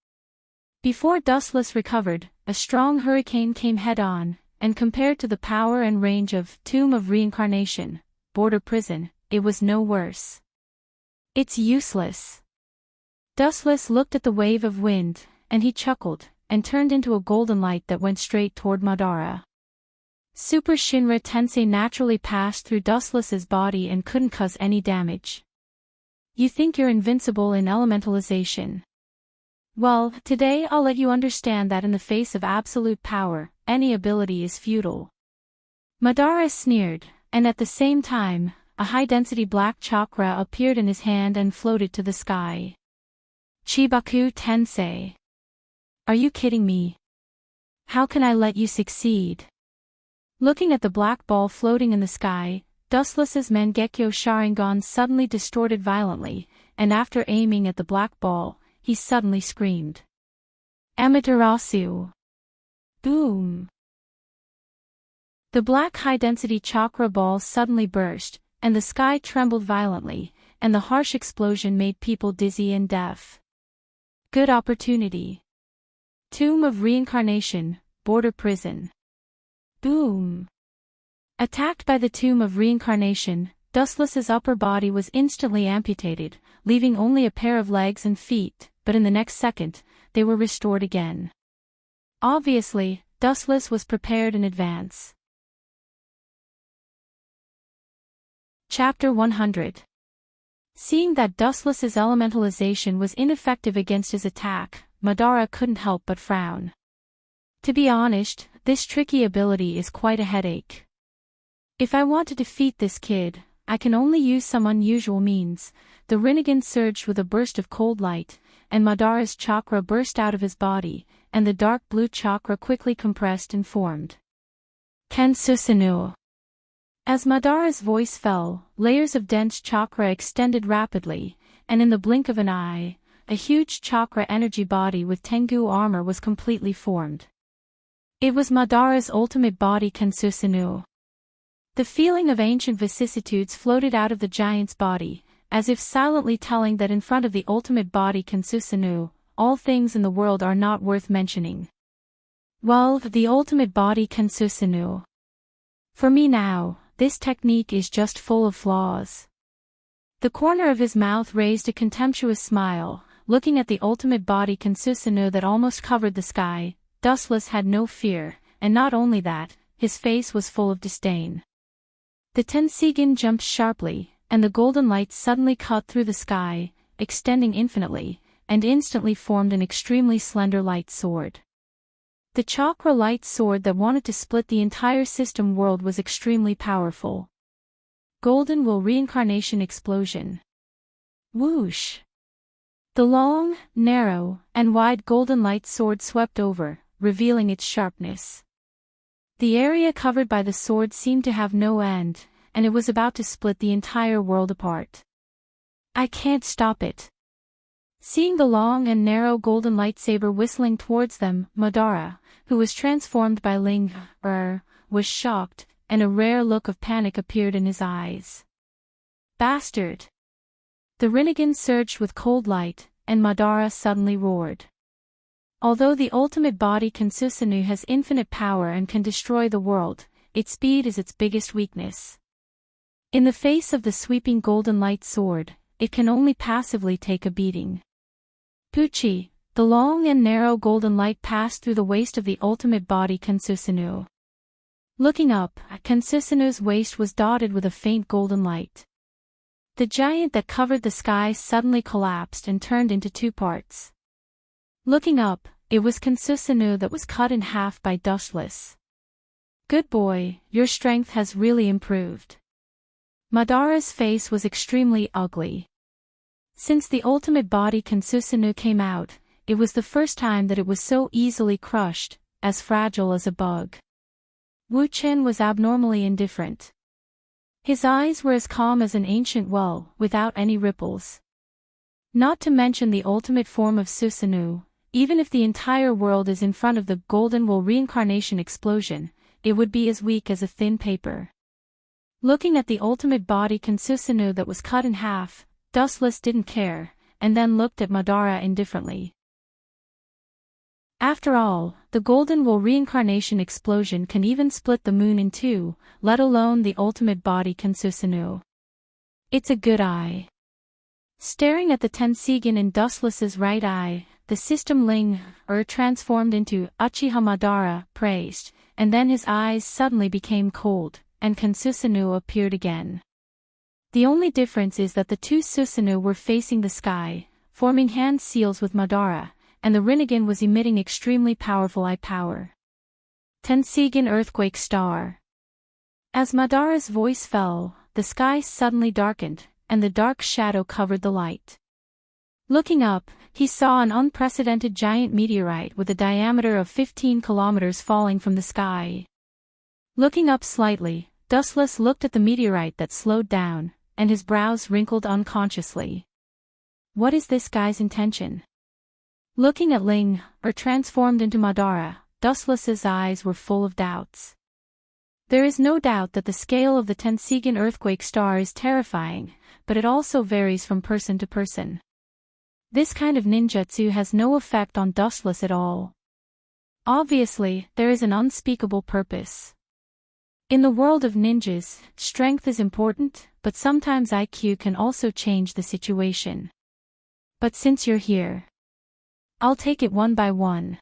Before Dustless recovered, a strong hurricane came head-on, and compared to the power and range of Tomb of Reincarnation, border prison, it was no worse. It's useless. Dustless looked at the wave of wind, and he chuckled, and turned into a golden light that went straight toward Madara. Super Shinra Tensei naturally passed through Dustless's body and couldn't cause any damage. You think you're invincible in elementalization? Well, today I'll let you understand that in the face of absolute power, any ability is futile. Madara sneered, and at the same time, a high-density black chakra appeared in his hand and floated to the sky. Chibaku Tensei. Are you kidding me? How can I let you succeed? Looking at the black ball floating in the sky, Dustless's Mangekyo Sharingan suddenly distorted violently, and after aiming at the black ball, he suddenly screamed. Amaterasu! Boom! The black high-density chakra ball suddenly burst, and the sky trembled violently, and the harsh explosion made people dizzy and deaf. Good opportunity. Tomb of Reincarnation, Border Prison. Boom! Attacked by the Tomb of Reincarnation, Dustless's upper body was instantly amputated, leaving only a pair of legs and feet, but in the next second, they were restored again. Obviously, Dustless was prepared in advance. Chapter 100. Seeing that Dustless's elementalization was ineffective against his attack, Madara couldn't help but frown. To be honest, this tricky ability is quite a headache. If I want to defeat this kid, I can only use some unusual means. The Rinnegan surged with a burst of cold light, and Madara's chakra burst out of his body, and the dark blue chakra quickly compressed and formed. Kensusunu. As Madara's voice fell, layers of dense chakra extended rapidly, and in the blink of an eye, a huge chakra energy body with Tengu armor was completely formed. It was Madara's ultimate body Kensusunu. The feeling of ancient vicissitudes floated out of the giant's body, as if silently telling that in front of the ultimate body Kensusunu, all things in the world are not worth mentioning. Well, the ultimate body Kensusunu. For me now, this technique is just full of flaws. The corner of his mouth raised a contemptuous smile, looking at the ultimate body Kensusunu that almost covered the sky. Dustless had no fear, and not only that, his face was full of disdain. The Tenseigan jumped sharply, and the golden light suddenly cut through the sky, extending infinitely, and instantly formed an extremely slender light sword. The chakra light sword that wanted to split the entire system world was extremely powerful. Golden Will Reincarnation Explosion. Whoosh! The long, narrow, and wide golden light sword swept over, revealing its sharpness. The area covered by the sword seemed to have no end, and it was about to split the entire world apart. I can't stop it. Seeing the long and narrow golden lightsaber whistling towards them, Madara, who was transformed by Ling, was shocked, and a rare look of panic appeared in his eyes. Bastard! The Rinnegan surged with cold light, and Madara suddenly roared. Although the ultimate body Kensusunu has infinite power and can destroy the world, its speed is its biggest weakness. In the face of the sweeping golden light sword, it can only passively take a beating. Pucci, the long and narrow golden light passed through the waist of the ultimate body Kensusunu. Looking up, Kensusunu's waist was dotted with a faint golden light. The giant that covered the sky suddenly collapsed and turned into two parts. Looking up, it was Kensusunu that was cut in half by Dustless. Good boy, your strength has really improved. Madara's face was extremely ugly. Since the ultimate body Kensusunu came out, it was the first time that it was so easily crushed, as fragile as a bug. Wu Chen was abnormally indifferent. His eyes were as calm as an ancient well, without any ripples. Not to mention the ultimate form of Susanoo, even if the entire world is in front of the Golden Will Reincarnation Explosion, it would be as weak as a thin paper. Looking at the ultimate body Kensusunu that was cut in half, Dustless didn't care, and then looked at Madara indifferently. After all, the Golden Will Reincarnation Explosion can even split the moon in two, let alone the ultimate body Kensusunu. It's a good eye. Staring at the Tenseigan in Dustless's right eye, the system Ling, transformed into Uchiha Madara, praised, and then his eyes suddenly became cold, and Kensusunu appeared again. The only difference is that the two Susanoo were facing the sky, forming hand seals with Madara, and the Rinnegan was emitting extremely powerful eye power. Tenseigan Earthquake Star. As Madara's voice fell, the sky suddenly darkened, and the dark shadow covered the light. Looking up, he saw an unprecedented giant meteorite with a diameter of 15 kilometers falling from the sky. Looking up slightly, Dustless looked at the meteorite that slowed down, and his brows wrinkled unconsciously. What is this guy's intention? Looking at Ling, transformed into Madara, Dustless's eyes were full of doubts. There is no doubt that the scale of the Tensigan earthquake star is terrifying, but it also varies from person to person. This kind of ninjutsu has no effect on Dustless at all. Obviously, there is an unspeakable purpose. In the world of ninjas, strength is important, but sometimes IQ can also change the situation. But since you're here, I'll take it one by one.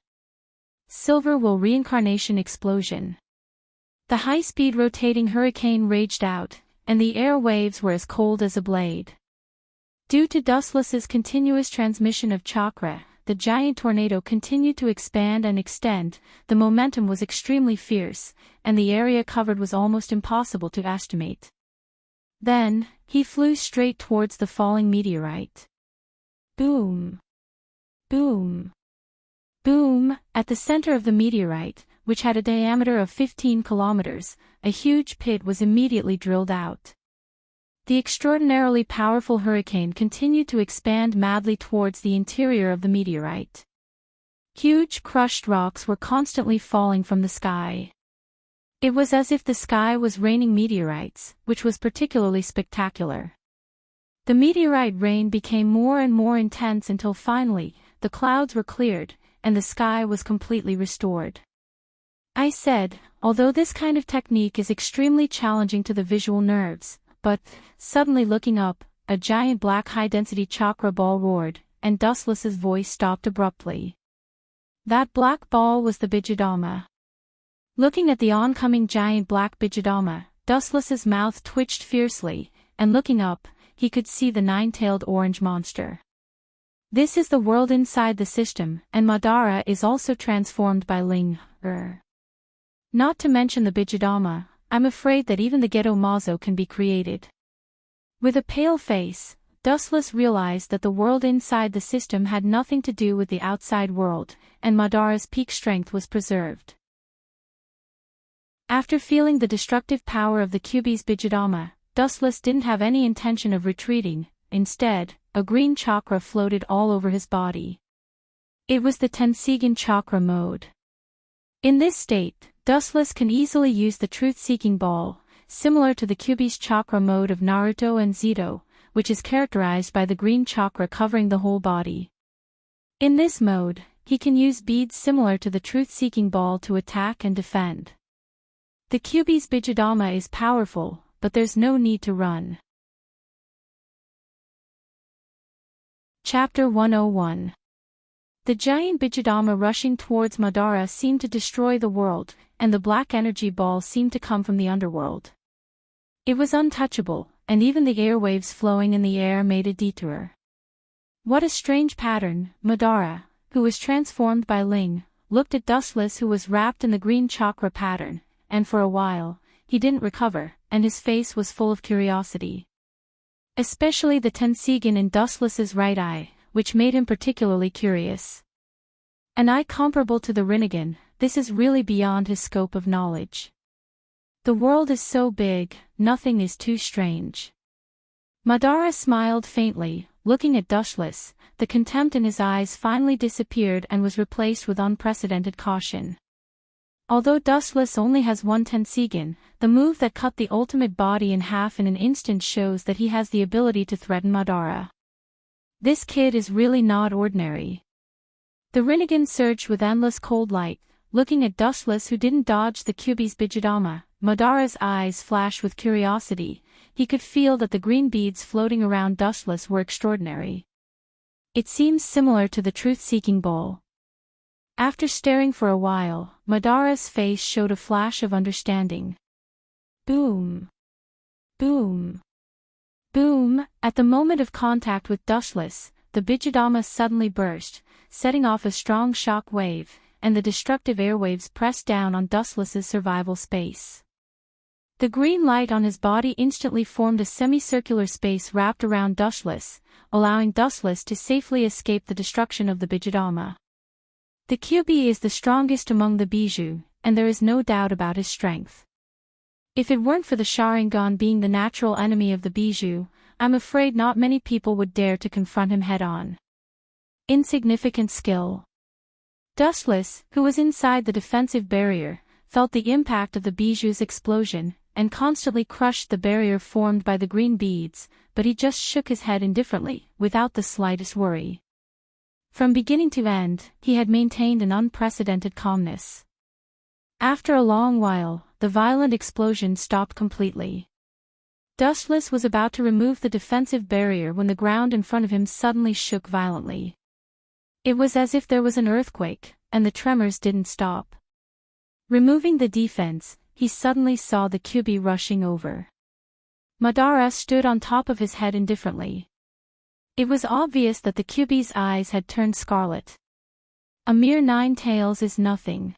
Silver will reincarnation explosion. The high-speed rotating hurricane raged out, and the air waves were as cold as a blade. Due to Dustless's continuous transmission of chakra, the giant tornado continued to expand and extend. The momentum was extremely fierce, and the area covered was almost impossible to estimate. Then, he flew straight towards the falling meteorite. Boom! Boom! Boom! At the center of the meteorite, which had a diameter of 15 kilometers, a huge pit was immediately drilled out. The extraordinarily powerful hurricane continued to expand madly towards the interior of the meteorite. Huge crushed rocks were constantly falling from the sky. It was as if the sky was raining meteorites, which was particularly spectacular. The meteorite rain became more and more intense until finally, the clouds were cleared, and the sky was completely restored. I said, although this kind of technique is extremely challenging to the visual nerves, but, suddenly looking up, a giant black high-density chakra ball roared, and Dustless's voice stopped abruptly. That black ball was the Bijadama. Looking at the oncoming giant black Bijadama, Dustless's mouth twitched fiercely, and looking up, he could see the nine-tailed orange monster. This is the world inside the system, and Madara is also transformed by Ling. Not to mention the Bijadama, I'm afraid that even the Geto Mazo can be created. With a pale face, Dustless realized that the world inside the system had nothing to do with the outside world, and Madara's peak strength was preserved. After feeling the destructive power of the Kyuubi's Bijadama, Dustless didn't have any intention of retreating. Instead, a green chakra floated all over his body. It was the Tensigan chakra mode. In this state, Dustless can easily use the truth-seeking ball, similar to the Kyuubi's chakra mode of Naruto and Zito, which is characterized by the green chakra covering the whole body. In this mode, he can use beads similar to the truth-seeking ball to attack and defend. The Kyuubi's Bijadama is powerful, but there's no need to run. Chapter 101. The giant Bijadama rushing towards Madara seemed to destroy the world, and the black energy ball seemed to come from the underworld. It was untouchable, and even the airwaves flowing in the air made a detour. What a strange pattern. Madara, who was transformed by Ling, looked at Dustless, who was wrapped in the green chakra pattern, and for a while, he didn't recover, and his face was full of curiosity. Especially the Tensigan in Dustless's right eye, which made him particularly curious. An eye comparable to the Rinnegan, this is really beyond his scope of knowledge. The world is so big, nothing is too strange. Madara smiled faintly, looking at Dustless. The contempt in his eyes finally disappeared and was replaced with unprecedented caution. Although Dustless only has one Tensigan, the move that cut the ultimate body in half in an instant shows that he has the ability to threaten Madara. This kid is really not ordinary. The Rinnegan surged with endless cold light, looking at Dustless, who didn't dodge the Kyuubi's Bijadama. Madara's eyes flashed with curiosity. He could feel that the green beads floating around Dustless were extraordinary. It seems similar to the truth-seeking ball. After staring for a while, Madara's face showed a flash of understanding. Boom! Boom! Boom! At the moment of contact with Dustless, the Bijadama suddenly burst, setting off a strong shock wave, and the destructive airwaves pressed down on Dustless's survival space. The green light on his body instantly formed a semicircular space wrapped around Dustless, allowing Dustless to safely escape the destruction of the Bijadama. The Kyuubi is the strongest among the Bijou, and there is no doubt about his strength. If it weren't for the Sharingan being the natural enemy of the Bijou, I'm afraid not many people would dare to confront him head-on. Insignificant skill. Dustless, who was inside the defensive barrier, felt the impact of the Bijou's explosion, and constantly crushed the barrier formed by the green beads, but he just shook his head indifferently, without the slightest worry. From beginning to end, he had maintained an unprecedented calmness. After a long while, the violent explosion stopped completely. Dustless was about to remove the defensive barrier when the ground in front of him suddenly shook violently. It was as if there was an earthquake, and the tremors didn't stop. Removing the defense, he suddenly saw the Kyubi rushing over. Madara stood on top of his head indifferently. It was obvious that the Kyubi's eyes had turned scarlet. A mere 9 tails is nothing.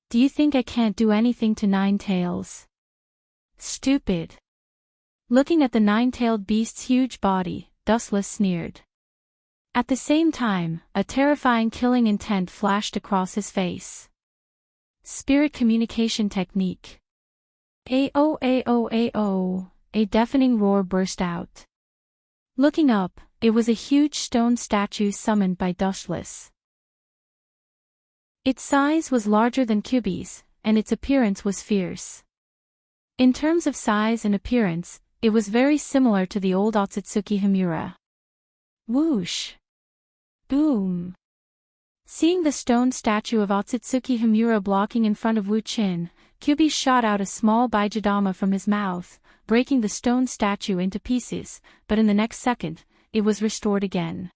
Do you think I can't do anything to 9 tails? Stupid. Looking at the 9-tailed beast's huge body, Dustless sneered. At the same time, a terrifying killing intent flashed across his face. Spirit communication technique. Ao ao ao, a deafening roar burst out. Looking up, it was a huge stone statue summoned by Dustless. Its size was larger than Kyubi's, and its appearance was fierce. In terms of size and appearance, it was very similar to the old Otsutsuki Himura. Whoosh! Boom! Seeing the stone statue of Otsutsuki Himura blocking in front of Wu Qin, Kyubi shot out a small Baijidama from his mouth, breaking the stone statue into pieces, but in the next second, it was restored again.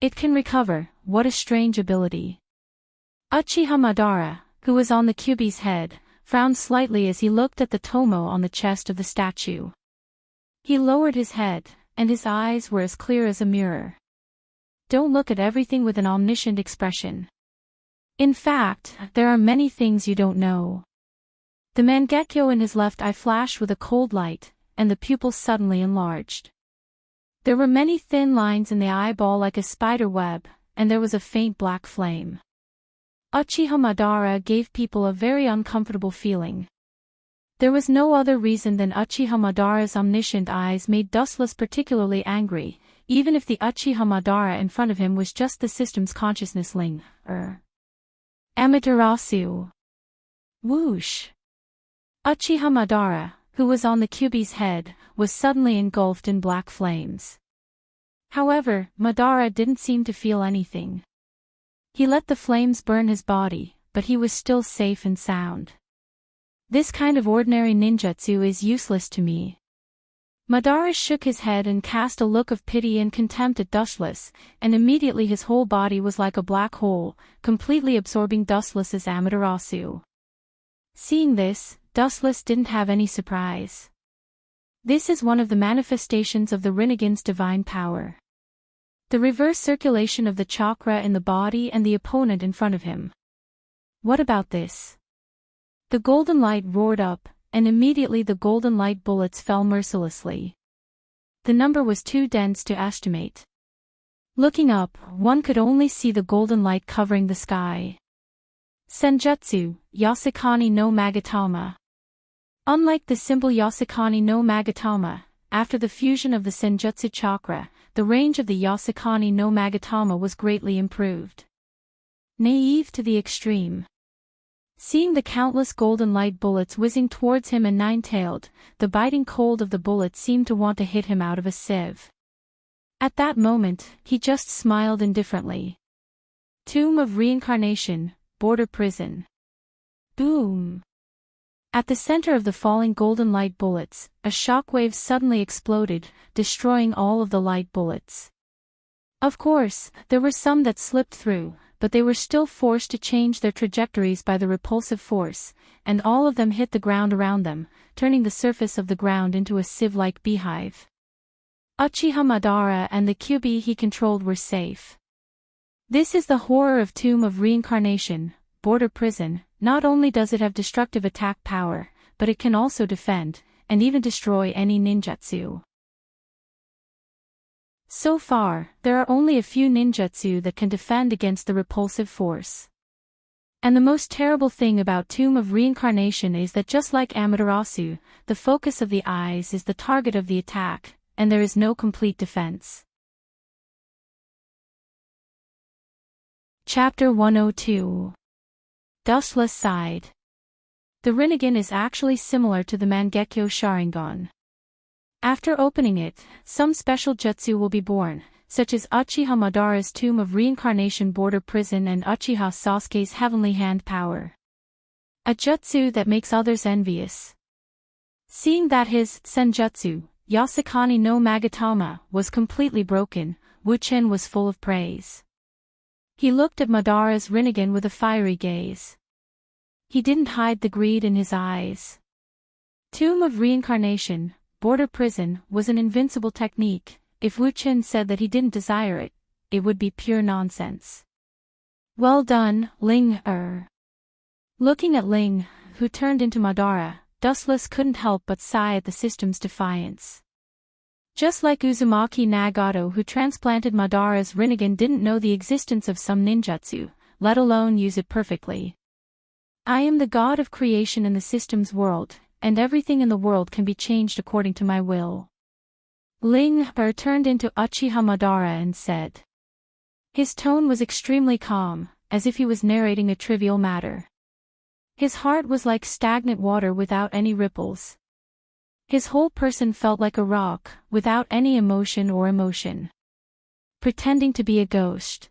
It can recover, what a strange ability. Uchiha Madara, who was on the Kyubi's head, frowned slightly as he looked at the tomo on the chest of the statue. He lowered his head, and his eyes were as clear as a mirror. Don't look at everything with an omniscient expression. In fact, there are many things you don't know. The Mangekyo in his left eye flashed with a cold light, and the pupils suddenly enlarged. There were many thin lines in the eyeball like a spider web, and there was a faint black flame. Uchiha Madara gave people a very uncomfortable feeling. There was no other reason than Uchiha Madara's omniscient eyes made Dustless particularly angry, even if the Uchiha Madara in front of him was just the system's consciousness ling, Amaterasu. Whoosh! Uchiha Madara, who was on the Kyubi's head, was suddenly engulfed in black flames. However, Madara didn't seem to feel anything. He let the flames burn his body, but he was still safe and sound. This kind of ordinary ninjutsu is useless to me. Madara shook his head and cast a look of pity and contempt at Dustless, and immediately his whole body was like a black hole, completely absorbing Dustless's Amaterasu. Seeing this, Dustless didn't have any surprise. This is one of the manifestations of the Rinnegan's divine power. The reverse circulation of the chakra in the body and the opponent in front of him. What about this? The golden light roared up, and immediately the golden light bullets fell mercilessly. The number was too dense to estimate. Looking up, one could only see the golden light covering the sky. Senjutsu, Yasukani no Magatama. Unlike the simple Yasukani no Magatama, after the fusion of the Senjutsu chakra, the range of the Yasukani no Magatama was greatly improved. Naive to the extreme. Seeing the countless golden light bullets whizzing towards him and nine-tailed, the biting cold of the bullets seemed to want to hit him out of a sieve. At that moment, he just smiled indifferently. Tomb of Reincarnation, Border Prison. Boom! At the center of the falling golden light bullets, a shockwave suddenly exploded, destroying all of the light bullets. Of course, there were some that slipped through, but they were still forced to change their trajectories by the repulsive force, and all of them hit the ground around them, turning the surface of the ground into a sieve-like beehive. Uchiha Madara and the Kyubi he controlled were safe. This is the horror of Tomb of Reincarnation, Border Prison. Not only does it have destructive attack power, but it can also defend, and even destroy any ninjutsu. So far, there are only a few ninjutsu that can defend against the repulsive force. And the most terrible thing about Tomb of Reincarnation is that just like Amaterasu, the focus of the eyes is the target of the attack, and there is no complete defense. Chapter 102. Dustless Side. The Rinnegan is actually similar to the Mangekyo Sharingan. After opening it, some special jutsu will be born, such as Uchiha Madara's Tomb of Reincarnation Border Prison and Uchiha Sasuke's Heavenly Hand Power. A jutsu that makes others envious. Seeing that his senjutsu, Yasukani no Magatama, was completely broken, Wu-Chen was full of praise. He looked at Madara's Rinnegan with a fiery gaze. He didn't hide the greed in his eyes. Tomb of Reincarnation, Border Prison, was an invincible technique. If Wu-Chen said that he didn't desire it, it would be pure nonsense. Well done, Ling. Looking at Ling, who turned into Madara, Dustless couldn't help but sigh at the system's defiance. Just like Uzumaki Nagato, who transplanted Madara's Rinnegan, didn't know the existence of some ninjutsu, let alone use it perfectly. I am the god of creation in the system's world, and everything in the world can be changed according to my will. Ling turned into Uchiha Madara and said. His tone was extremely calm, as if he was narrating a trivial matter. His heart was like stagnant water without any ripples. His whole person felt like a rock, without any emotion or emotion. Pretending to be a ghost.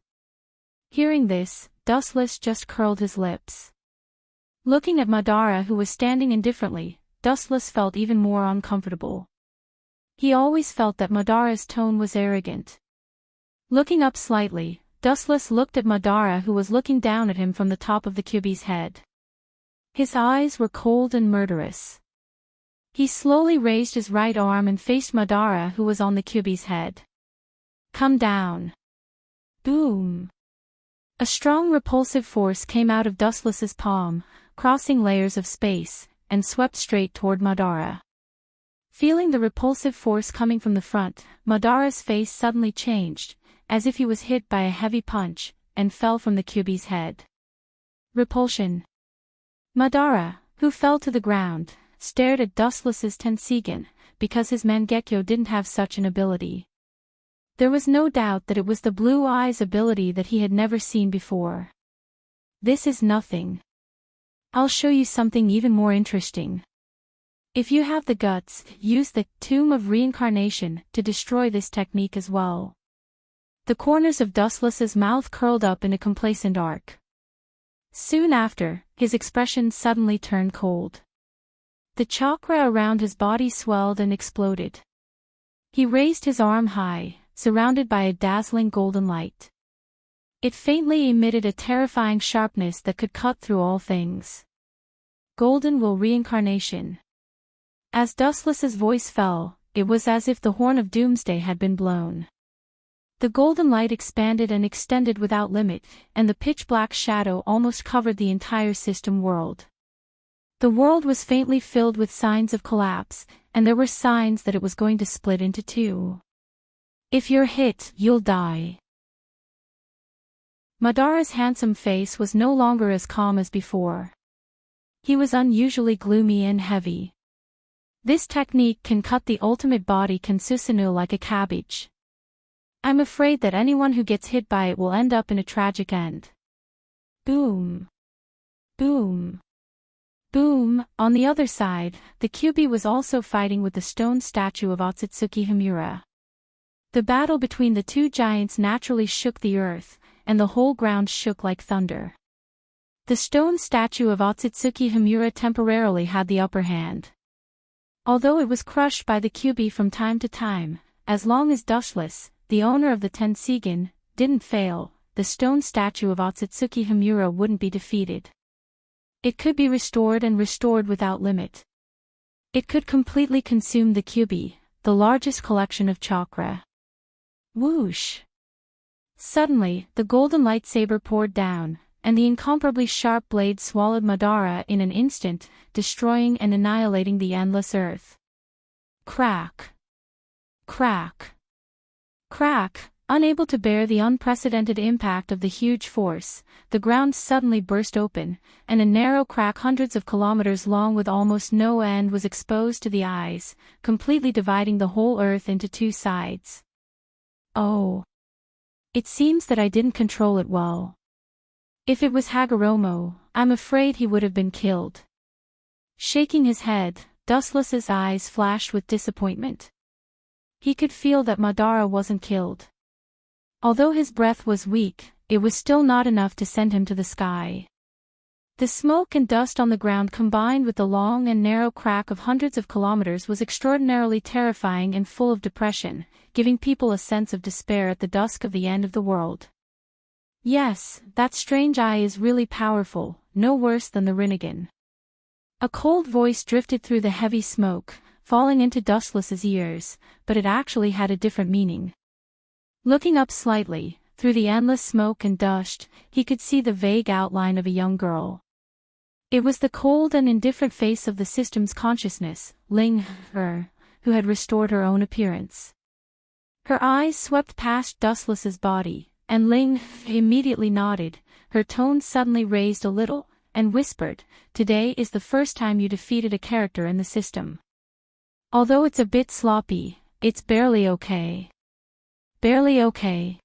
Hearing this, Dustless just curled his lips. Looking at Madara, who was standing indifferently, Dustless felt even more uncomfortable. He always felt that Madara's tone was arrogant. Looking up slightly, Dustless looked at Madara, who was looking down at him from the top of the Kyuubi's head. His eyes were cold and murderous. He slowly raised his right arm and faced Madara, who was on the Kyuubi's head. Come down. Boom. A strong repulsive force came out of Dustless's palm, crossing layers of space, and swept straight toward Madara. Feeling the repulsive force coming from the front, Madara's face suddenly changed, as if he was hit by a heavy punch, and fell from the Kyuubi's head. Repulsion. Madara, who fell to the ground, stared at Dustless's Tensigen, because his Mangekyo didn't have such an ability. There was no doubt that it was the blue eyes ability that he had never seen before. This is nothing. I'll show you something even more interesting. If you have the guts, use the Tomb of Reincarnation to destroy this technique as well. The corners of Dustless's mouth curled up in a complacent arc. Soon after, his expression suddenly turned cold. The chakra around his body swelled and exploded. He raised his arm high, surrounded by a dazzling golden light. It faintly emitted a terrifying sharpness that could cut through all things. Golden Will Reincarnation. As Dustless's voice fell, it was as if the horn of doomsday had been blown. The golden light expanded and extended without limit, and the pitch-black shadow almost covered the entire system world. The world was faintly filled with signs of collapse, and there were signs that it was going to split into two. If you're hit, you'll die. Madara's handsome face was no longer as calm as before. He was unusually gloomy and heavy. This technique can cut the ultimate body Kansusunu like a cabbage. I'm afraid that anyone who gets hit by it will end up in a tragic end. Boom. Boom. Boom. On the other side, the Kyuubi was also fighting with the stone statue of Otsutsuki Himura. The battle between the two giants naturally shook the earth, and the whole ground shook like thunder. The stone statue of Otsutsuki Himura temporarily had the upper hand. Although it was crushed by the Kyuubi from time to time, as long as Dustless, the owner of the Tensigen, didn't fail, the stone statue of Otsutsuki Himura wouldn't be defeated. It could be restored and restored without limit. It could completely consume the Kyuubi, the largest collection of chakra. Whoosh! Suddenly, the golden lightsaber poured down, and the incomparably sharp blade swallowed Madara in an instant, destroying and annihilating the endless earth. Crack! Crack! Crack! Unable to bear the unprecedented impact of the huge force, the ground suddenly burst open, and a narrow crack hundreds of kilometers long with almost no end was exposed to the eyes, completely dividing the whole earth into two sides. Oh. It seems that I didn't control it well. If it was Hagoromo, I'm afraid he would have been killed. Shaking his head, Dustless's eyes flashed with disappointment. He could feel that Madara wasn't killed. Although his breath was weak, it was still not enough to send him to the sky. The smoke and dust on the ground combined with the long and narrow crack of hundreds of kilometers was extraordinarily terrifying and full of depression, giving people a sense of despair at the dusk of the end of the world. Yes, that strange eye is really powerful, no worse than the Rinnegan. A cold voice drifted through the heavy smoke, falling into Dustless's ears, but it actually had a different meaning. Looking up slightly, through the endless smoke and dust, he could see the vague outline of a young girl. It was the cold and indifferent face of the system's consciousness, Ling Er, who had restored her own appearance. Her eyes swept past Dustless's body, and Ling immediately nodded, her tone suddenly raised a little, and whispered, "Today is the first time you defeated a character in the system. Although it's a bit sloppy, it's barely okay." Barely okay.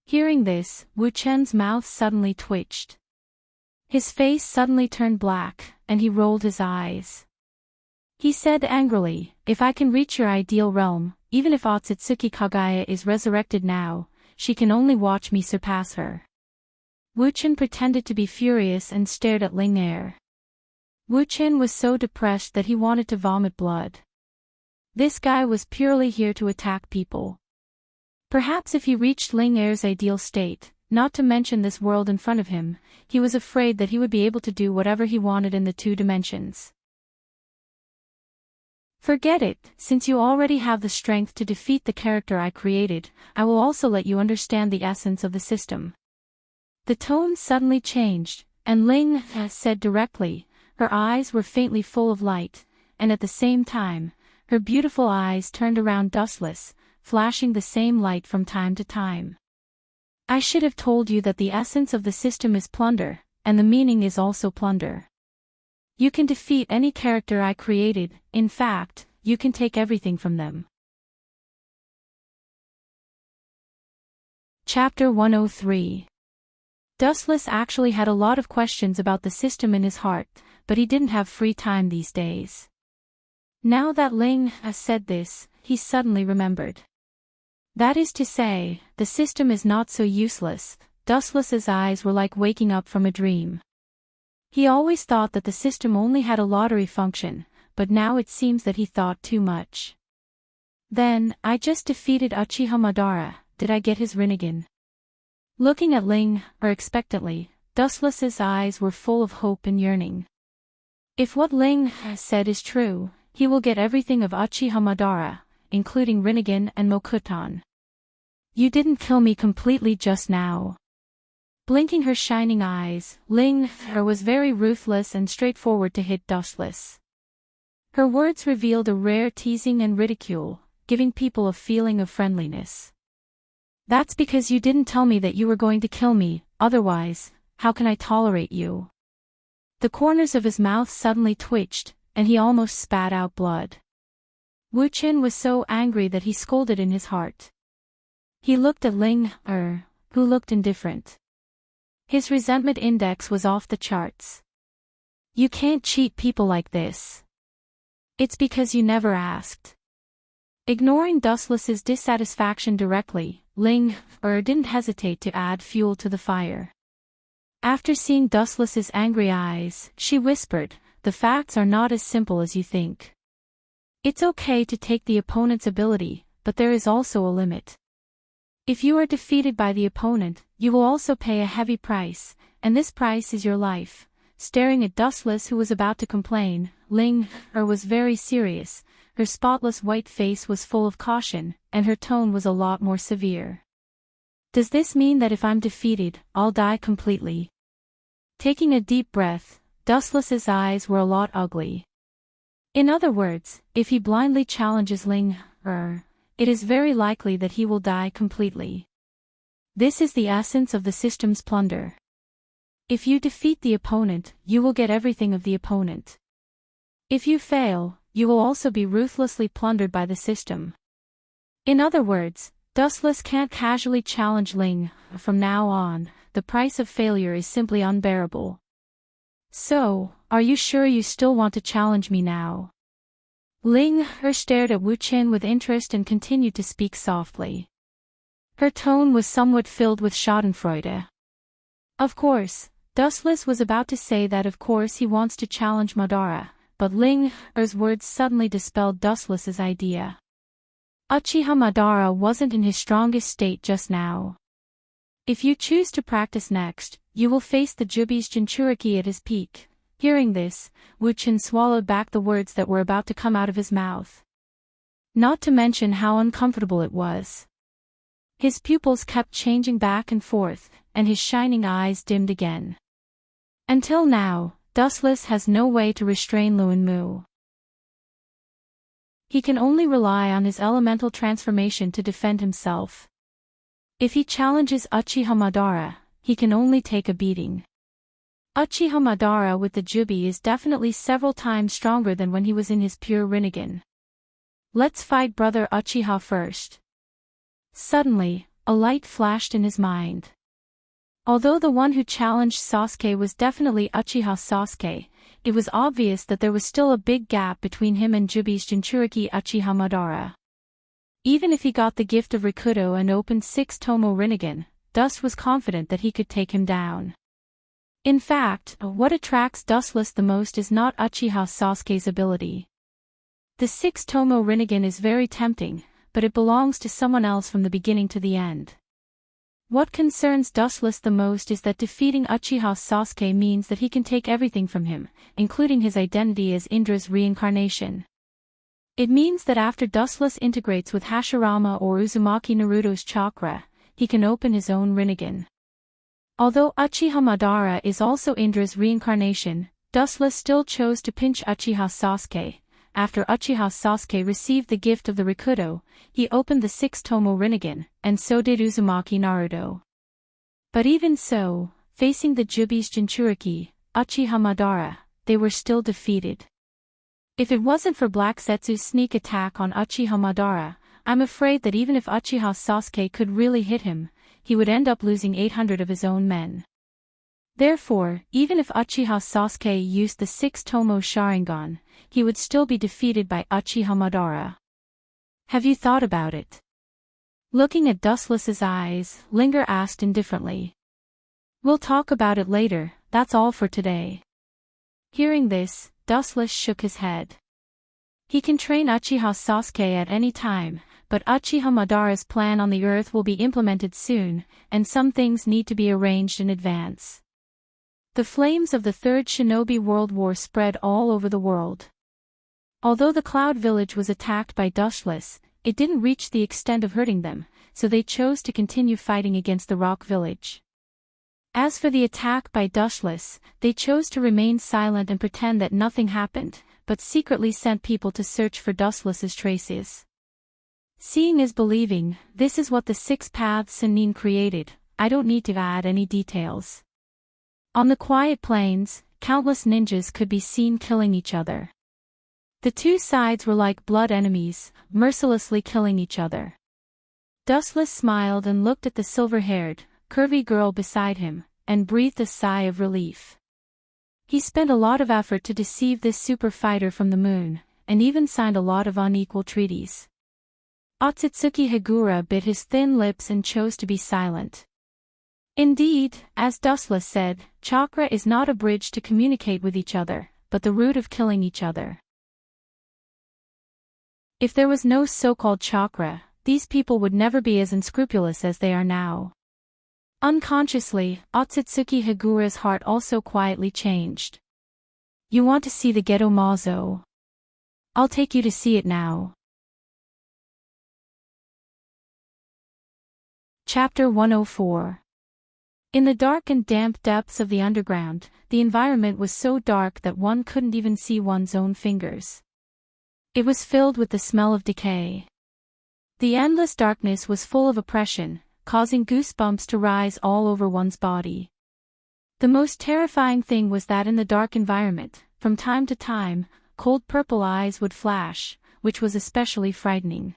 Hearing this, Wu Chen's mouth suddenly twitched. His face suddenly turned black, and he rolled his eyes. He said angrily, "If I can reach your ideal realm, even if Otsutsuki Kagaya is resurrected now, she can only watch me surpass her." Wu Chen pretended to be furious and stared at Ling Er. Wu Chen was so depressed that he wanted to vomit blood. This guy was purely here to attack people. Perhaps if he reached Ling Er's ideal state, not to mention this world in front of him, he was afraid that he would be able to do whatever he wanted in the two dimensions. "Forget it, since you already have the strength to defeat the character I created, I will also let you understand the essence of the system." The tone suddenly changed, and Ling said directly, her eyes were faintly full of light, and at the same time, her beautiful eyes turned around Dustless, flashing the same light from time to time. "I should have told you that the essence of the system is plunder, and the meaning is also plunder. You can defeat any character I created, in fact, you can take everything from them." Chapter 103. Dustless actually had a lot of questions about the system in his heart, but he didn't have free time these days. Now that Ling said this, he suddenly remembered. That is to say, the system is not so useless. Dustless's eyes were like waking up from a dream. He always thought that the system only had a lottery function, but now it seems that he thought too much. "Then, I just defeated Uchiha Madara, did I get his Rinnegan?" Looking at Ling expectantly, Dustless's eyes were full of hope and yearning. If what Ling said is true, he will get everything of Uchiha Madara, including Rinnegan and Mokuton. "You didn't kill me completely just now." Blinking her shining eyes, Ling was very ruthless and straightforward to hit Dustless. Her words revealed a rare teasing and ridicule, giving people a feeling of friendliness. "That's because you didn't tell me that you were going to kill me, otherwise, how can I tolerate you?" The corners of his mouth suddenly twitched, and he almost spat out blood. Wu Chen was so angry that he scolded in his heart. He looked at Ling who looked indifferent. His resentment index was off the charts. "You can't cheat people like this. It's because you never asked." Ignoring Dustless's dissatisfaction directly, Ling didn't hesitate to add fuel to the fire. After seeing Dustless's angry eyes, she whispered, "The facts are not as simple as you think. It's okay to take the opponent's ability, but there is also a limit. If you are defeated by the opponent, you will also pay a heavy price, and this price is your life." Staring at Dustless, who was about to complain, Ling was very serious. Her spotless white face was full of caution, and her tone was a lot more severe. "Does this mean that if I'm defeated, I'll die completely?" Taking a deep breath, Dustless's eyes were a lot ugly. In other words, if he blindly challenges Ling it is very likely that he will die completely. This is the essence of the system's plunder. If you defeat the opponent, you will get everything of the opponent. If you fail, you will also be ruthlessly plundered by the system. In other words, Dustless can't casually challenge Ling. From now on, the price of failure is simply unbearable. So, are you sure you still want to challenge me now? Ling stared at Wu Qin with interest and continued to speak softly. Her tone was somewhat filled with schadenfreude. Of course, Dustless was about to say that of course he wants to challenge Madara, but Ling's words suddenly dispelled Dustless's idea. Uchiha Madara wasn't in his strongest state just now. If you choose to practice next, you will face the Jubi's Jinchuriki at his peak. Hearing this, Wu Qin swallowed back the words that were about to come out of his mouth. Not to mention how uncomfortable it was. His pupils kept changing back and forth, and his shining eyes dimmed again. Until now, Dustless has no way to restrain Luan Mu. He can only rely on his elemental transformation to defend himself. If he challenges Uchiha Madara, he can only take a beating. Uchiha Madara with the Jubi is definitely several times stronger than when he was in his pure Rinnegan. Let's fight brother Uchiha first. Suddenly, a light flashed in his mind. Although the one who challenged Sasuke was definitely Uchiha Sasuke, it was obvious that there was still a big gap between him and Jubi's Jinchuriki Uchiha Madara. Even if he got the gift of Rikudo and opened 6 Tomo Rinnegan, Dust was confident that he could take him down. In fact, what attracts Dustless the most is not Uchiha Sasuke's ability. The 6 Tomo Rinnegan is very tempting, but it belongs to someone else from the beginning to the end. What concerns Dustless the most is that defeating Uchiha Sasuke means that he can take everything from him, including his identity as Indra's reincarnation. It means that after Dustless integrates with Hashirama or Uzumaki Naruto's chakra, he can open his own Rinnegan. Although Uchiha Madara is also Indra's reincarnation, Dustless still chose to pinch Uchiha Sasuke. After Uchiha Sasuke received the gift of the Rikudo, he opened the 6 Tomo Rinnegan, and so did Uzumaki Naruto. But even so, facing the Jubi's Jinchuriki, Uchiha Madara, they were still defeated. If it wasn't for Black Setsu's sneak attack on Uchiha Madara, I'm afraid that even if Uchiha Sasuke could really hit him, he would end up losing 800 of his own men. Therefore, even if Uchiha Sasuke used the 6 Tomo Sharingan, he would still be defeated by Uchiha Madara. Have you thought about it? Looking at Dustless's eyes, Linger asked indifferently. We'll talk about it later, that's all for today. Hearing this, Dustless shook his head. He can train Uchiha Sasuke at any time, but Uchiha Madara's plan on the earth will be implemented soon, and some things need to be arranged in advance. The flames of the Third Shinobi World War spread all over the world. Although the Cloud Village was attacked by Dustless, it didn't reach the extent of hurting them, so they chose to continue fighting against the Rock Village. As for the attack by Dustless, they chose to remain silent and pretend that nothing happened, but secretly sent people to search for Dustless's traces. Seeing is believing, this is what the 6 Paths Sannin created, I don't need to add any details. On the quiet plains, countless ninjas could be seen killing each other. The two sides were like blood enemies, mercilessly killing each other. Dustless smiled and looked at the silver-haired, curvy girl beside him, and breathed a sigh of relief. He spent a lot of effort to deceive this super fighter from the moon, and even signed a lot of unequal treaties. Otsutsuki Higura bit his thin lips and chose to be silent. Indeed, as Dustless said, chakra is not a bridge to communicate with each other, but the root of killing each other. If there was no so-called chakra, these people would never be as unscrupulous as they are now. Unconsciously, Otsutsuki Higura's heart also quietly changed. You want to see the Geto Mazo? I'll take you to see it now. Chapter 104. In the dark and damp depths of the underground, the environment was so dark that one couldn't even see one's own fingers. It was filled with the smell of decay. The endless darkness was full of oppression, causing goosebumps to rise all over one's body. The most terrifying thing was that in the dark environment, from time to time, cold purple eyes would flash, which was especially frightening.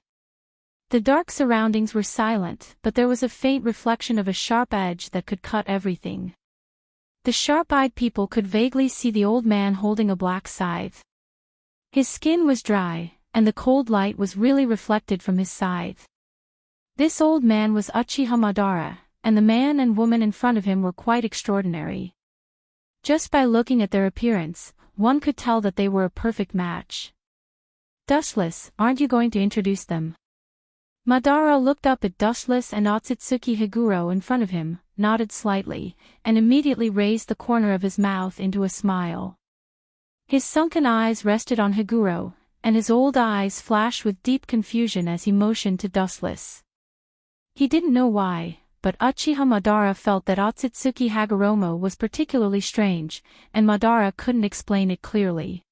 The dark surroundings were silent, but there was a faint reflection of a sharp edge that could cut everything. The sharp-eyed people could vaguely see the old man holding a black scythe. His skin was dry, and the cold light was really reflected from his scythe. This old man was Uchiha Madara, and the man and woman in front of him were quite extraordinary. Just by looking at their appearance, one could tell that they were a perfect match. "Dustless, aren't you going to introduce them?" Madara looked up at Dustless and Otsutsuki Higuro in front of him, nodded slightly, and immediately raised the corner of his mouth into a smile. His sunken eyes rested on Higuro, and his old eyes flashed with deep confusion as he motioned to Dustless. He didn't know why, but Uchiha Madara felt that Otsutsuki Hagoromo was particularly strange, and Madara couldn't explain it clearly.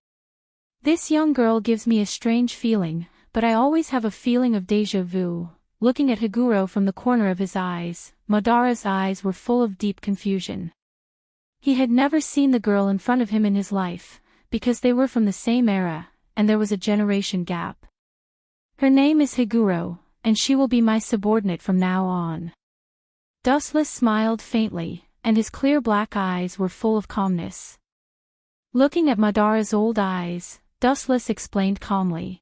"This young girl gives me a strange feeling, but I always have a feeling of déjà vu." Looking at Higuro from the corner of his eyes, Madara's eyes were full of deep confusion. He had never seen the girl in front of him in his life, because they were from the same era, and there was a generation gap. "Her name is Higuro, and she will be my subordinate from now on." Dustless smiled faintly, and his clear black eyes were full of calmness. Looking at Madara's old eyes, Dustless explained calmly.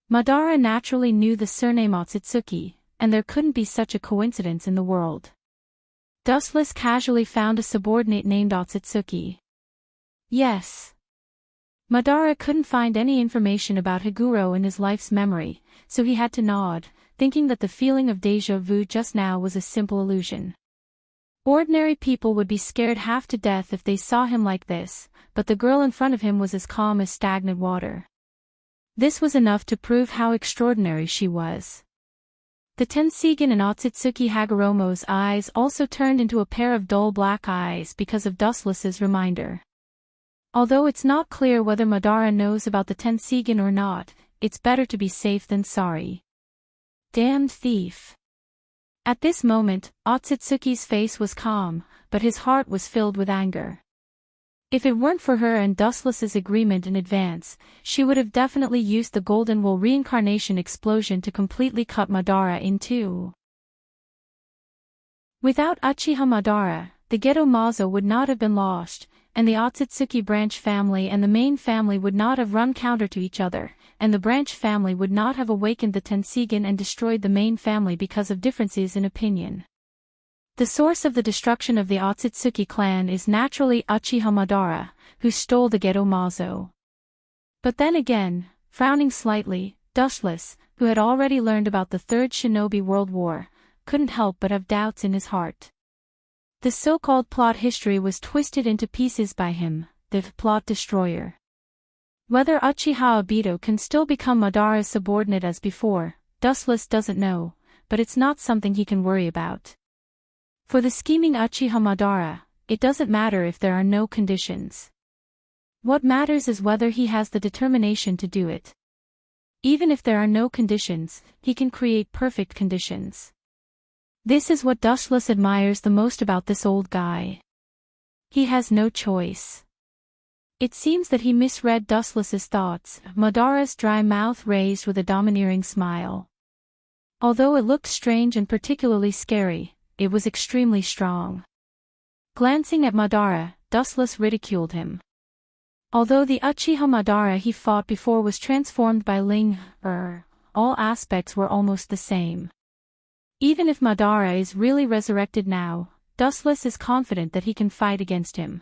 Madara naturally knew the surname Otsutsuki, and there couldn't be such a coincidence in the world. Dustless casually found a subordinate named Otsutsuki. Yes. Madara couldn't find any information about Higuro in his life's memory, so he had to nod, thinking that the feeling of déjà vu just now was a simple illusion. Ordinary people would be scared half to death if they saw him like this, but the girl in front of him was as calm as stagnant water. This was enough to prove how extraordinary she was. The Tenseigan in Otsutsuki Hagoromo's eyes also turned into a pair of dull black eyes because of Dustless's reminder. Although it's not clear whether Madara knows about the Tenseigan or not, it's better to be safe than sorry. Damned thief. At this moment, Otsutsuki's face was calm, but his heart was filled with anger. If it weren't for her and Dustless's agreement in advance, she would have definitely used the Golden Wool reincarnation explosion to completely cut Madara in two. Without Uchiha Madara, the Geto Mazo would not have been lost, and the Otsutsuki branch family and the main family would not have run counter to each other, and the branch family would not have awakened the Tenseigan and destroyed the main family because of differences in opinion. The source of the destruction of the Otsutsuki clan is naturally Uchiha Madara, who stole the Geto Mazo. But then again, frowning slightly, Dustless, who had already learned about the Third Shinobi World War, couldn't help but have doubts in his heart. The so-called plot history was twisted into pieces by him, the plot destroyer. Whether Uchiha Obito can still become Madara's subordinate as before, Dustless doesn't know, but it's not something he can worry about. For the scheming Uchiha Madara, it doesn't matter if there are no conditions. What matters is whether he has the determination to do it. Even if there are no conditions, he can create perfect conditions. This is what Dustless admires the most about this old guy. He has no choice. It seems that he misread Dustless's thoughts. Madara's dry mouth raised with a domineering smile. Although it looked strange and particularly scary, it was extremely strong. Glancing at Madara, Dustless ridiculed him. Although the Uchiha Madara he fought before was transformed by Ling, all aspects were almost the same. Even if Madara is really resurrected now, Dustless is confident that he can fight against him.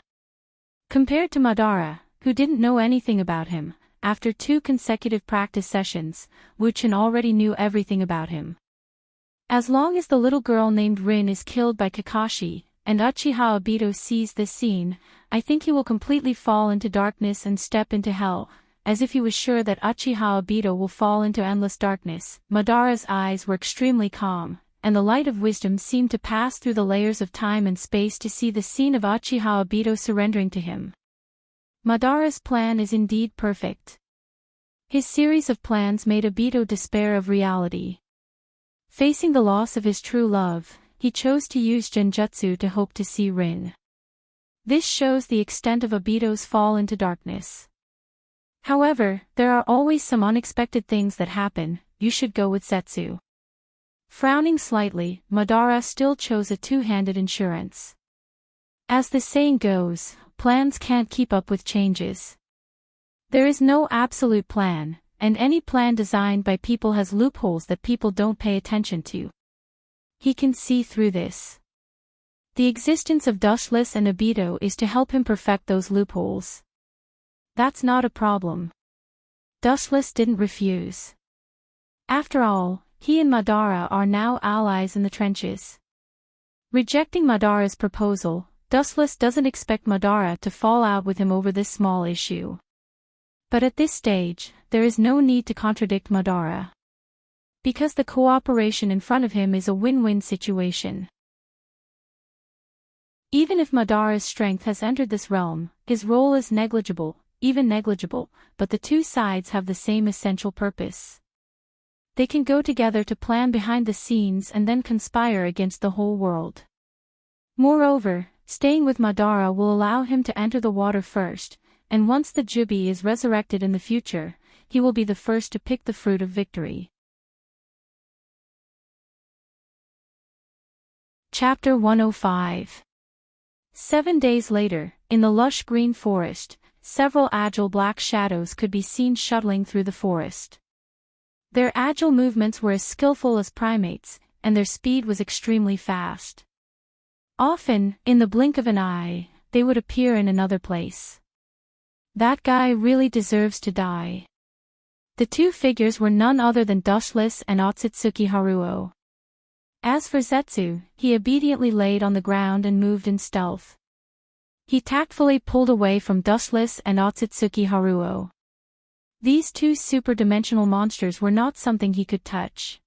Compared to Madara, who didn't know anything about him, after 2 consecutive practice sessions, Wu-chan already knew everything about him. As long as the little girl named Rin is killed by Kakashi, and Uchiha Obito sees this scene, I think he will completely fall into darkness and step into hell, as if he was sure that Uchiha Obito will fall into endless darkness. Madara's eyes were extremely calm, and the light of wisdom seemed to pass through the layers of time and space to see the scene of Uchiha Obito surrendering to him. Madara's plan is indeed perfect. His series of plans made Obito despair of reality. Facing the loss of his true love, he chose to use genjutsu to hope to see Rin. This shows the extent of Obito's fall into darkness. However, there are always some unexpected things that happen. You should go with Zetsu. Frowning slightly, Madara still chose a two-handed insurance. As the saying goes, plans can't keep up with changes. There is no absolute plan, and any plan designed by people has loopholes that people don't pay attention to. He can see through this. The existence of Dustless and Obito is to help him perfect those loopholes. That's not a problem. Dustless didn't refuse. After all, he and Madara are now allies in the trenches. Rejecting Madara's proposal, Dustless doesn't expect Madara to fall out with him over this small issue. But at this stage, there is no need to contradict Madara. Because the cooperation in front of him is a win-win situation. Even if Madara's strength has entered this realm, his role is negligible, even negligible, but the two sides have the same essential purpose. They can go together to plan behind the scenes and then conspire against the whole world. Moreover, staying with Madara will allow him to enter the water first, and once the Jubi is resurrected in the future, he will be the first to pick the fruit of victory. Chapter 105. 7 days later, in the lush green forest, several agile black shadows could be seen shuttling through the forest. Their agile movements were as skillful as primates, and their speed was extremely fast. Often, in the blink of an eye, they would appear in another place. That guy really deserves to die. The two figures were none other than Dustless and Otsutsuki Haruo. As for Zetsu, he obediently laid on the ground and moved in stealth. He tactfully pulled away from Dustless and Otsutsuki Haruo. These two super-dimensional monsters were not something he could touch.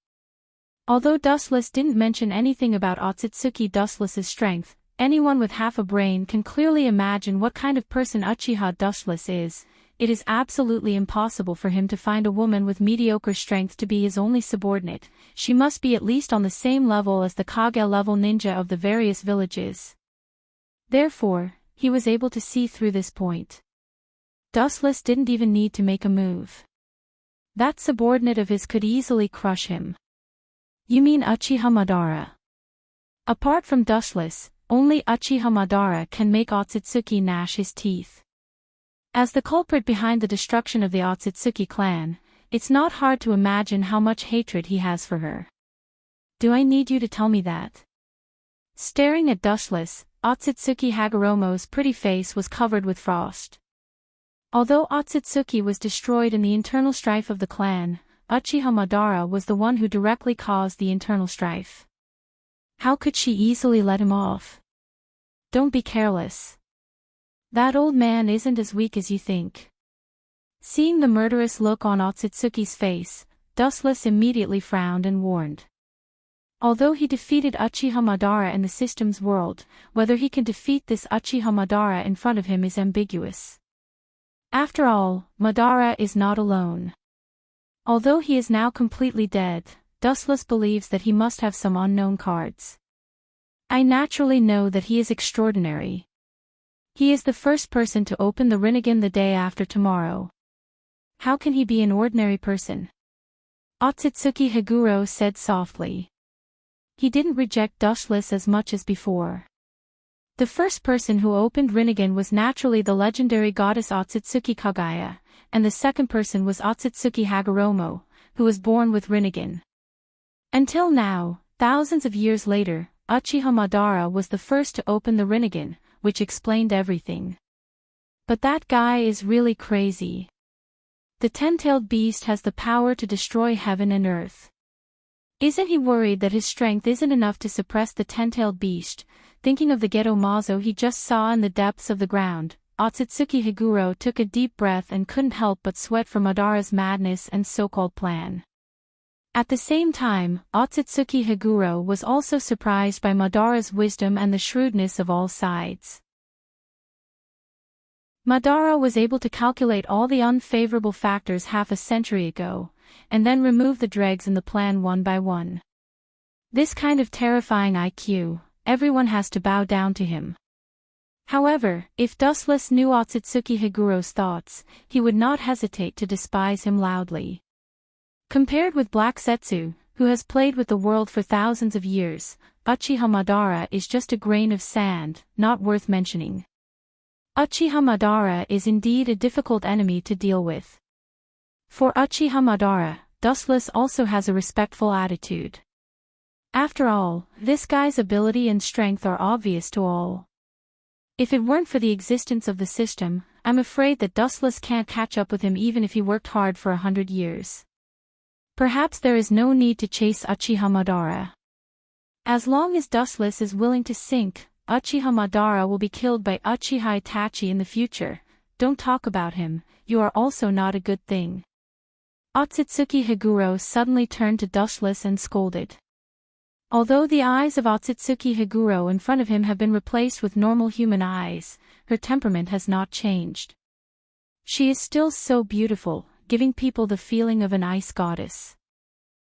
Although Dustless didn't mention anything about Otsutsuki Dustless's strength, anyone with half a brain can clearly imagine what kind of person Uchiha Dustless is. It is absolutely impossible for him to find a woman with mediocre strength to be his only subordinate. She must be at least on the same level as the Kage-level ninja of the various villages. Therefore, he was able to see through this point. Dustless didn't even need to make a move. That subordinate of his could easily crush him. You mean Uchiha Madara? Apart from Dustless, only Uchiha Madara can make Otsutsuki gnash his teeth. As the culprit behind the destruction of the Otsutsuki clan, it's not hard to imagine how much hatred he has for her. Do I need you to tell me that? Staring at Dustless, Otsutsuki Hagoromo's pretty face was covered with frost. Although Otsutsuki was destroyed in the internal strife of the clan, Uchiha Madara was the one who directly caused the internal strife. How could she easily let him off? Don't be careless. That old man isn't as weak as you think. Seeing the murderous look on Otsutsuki's face, Dustless immediately frowned and warned. Although he defeated Uchiha Madara in the system's world, whether he can defeat this Uchiha Madara in front of him is ambiguous. After all, Madara is not alone. Although he is now completely dead, Dustless believes that he must have some unknown cards. I naturally know that he is extraordinary. He is the first person to open the Rinnegan the day after tomorrow. How can he be an ordinary person? Otsutsuki Higuro said softly. He didn't reject Dustless as much as before. The first person who opened Rinnegan was naturally the legendary goddess Otsutsuki Kagaya, and the second person was Otsutsuki Hagoromo, who was born with Rinnegan. Until now, thousands of years later, Uchiha Madara was the first to open the Rinnegan, which explained everything. But that guy is really crazy. The ten-tailed beast has the power to destroy heaven and earth. Isn't he worried that his strength isn't enough to suppress the ten-tailed beast? Thinking of the Geto Mazo he just saw in the depths of the ground, Otsutsuki Higuro took a deep breath and couldn't help but sweat for Madara's madness and so-called plan. At the same time, Otsutsuki Higuro was also surprised by Madara's wisdom and the shrewdness of all sides. Madara was able to calculate all the unfavorable factors half a century ago, and then remove the dregs in the plan one by one. This kind of terrifying IQ, everyone has to bow down to him. However, if Dustless knew Otsutsuki Higuro's thoughts, he would not hesitate to despise him loudly. Compared with Black Setsu, who has played with the world for thousands of years, Uchiha Madara is just a grain of sand, not worth mentioning. Uchiha Madara is indeed a difficult enemy to deal with. For Uchiha Madara, Dustless also has a respectful attitude. After all, this guy's ability and strength are obvious to all. If it weren't for the existence of the system, I'm afraid that Dustless can't catch up with him even if he worked hard for 100 years. Perhaps there is no need to chase Uchiha Madara. As long as Dustless is willing to sink, Uchiha Madara will be killed by Uchiha Itachi in the future. Don't talk about him, you are also not a good thing. Otsutsuki Higuro suddenly turned to Dustless and scolded. Although the eyes of Otsutsuki Higuro in front of him have been replaced with normal human eyes, her temperament has not changed. She is still so beautiful, giving people the feeling of an ice goddess.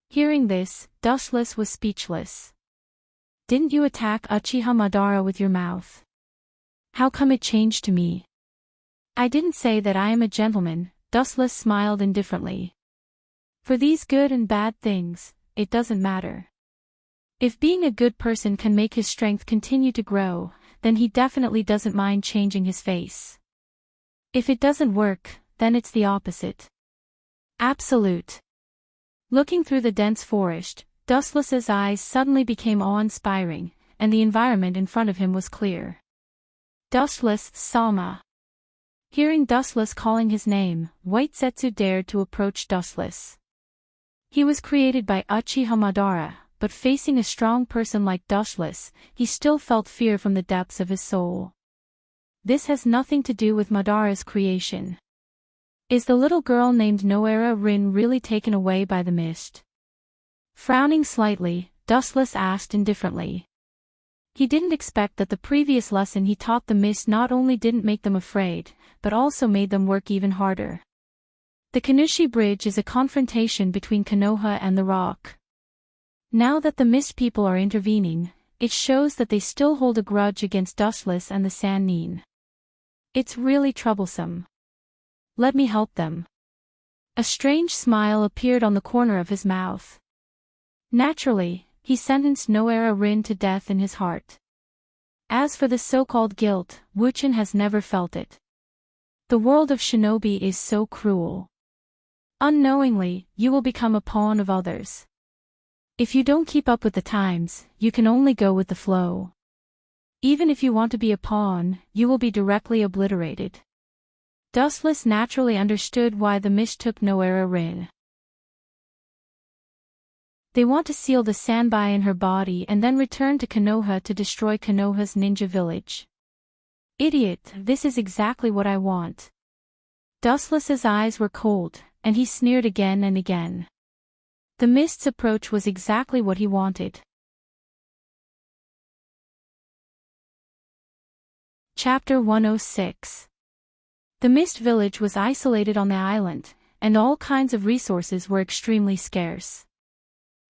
Hearing this, Dustless was speechless. Didn't you attack Uchiha Madara with your mouth? How come it changed to me? I didn't say that I am a gentleman, Dustless smiled indifferently. For these good and bad things, it doesn't matter. If being a good person can make his strength continue to grow, then he definitely doesn't mind changing his face. If it doesn't work, then it's the opposite. Absolute. Looking through the dense forest, Dustless's eyes suddenly became awe-inspiring, and the environment in front of him was clear. Dustless Sama. Hearing Dustless calling his name, White Setsu dared to approach Dustless. He was created by Uchiha Madara, but facing a strong person like Dustless, he still felt fear from the depths of his soul. This has nothing to do with Madara's creation. Is the little girl named Noera Rin really taken away by the mist? Frowning slightly, Dustless asked indifferently. He didn't expect that the previous lesson he taught the mist not only didn't make them afraid, but also made them work even harder. The Kanushi Bridge is a confrontation between Konoha and the rock. Now that the Mist People are intervening, it shows that they still hold a grudge against Dustless and the Sannin. It's really troublesome. Let me help them. A strange smile appeared on the corner of his mouth. Naturally, he sentenced Noera Rin to death in his heart. As for the so-called guilt, Wuchen has never felt it. The world of Shinobi is so cruel. Unknowingly, you will become a pawn of others. If you don't keep up with the times, you can only go with the flow. Even if you want to be a pawn, you will be directly obliterated. Dustless naturally understood why the mist took Noera Rin. They want to seal the Sanbai in her body and then return to Konoha to destroy Konoha's ninja village. Idiot, this is exactly what I want. Dustless's eyes were cold, and he sneered again and again. The mist's approach was exactly what he wanted. Chapter 106. The Mist Village was isolated on the island, and all kinds of resources were extremely scarce.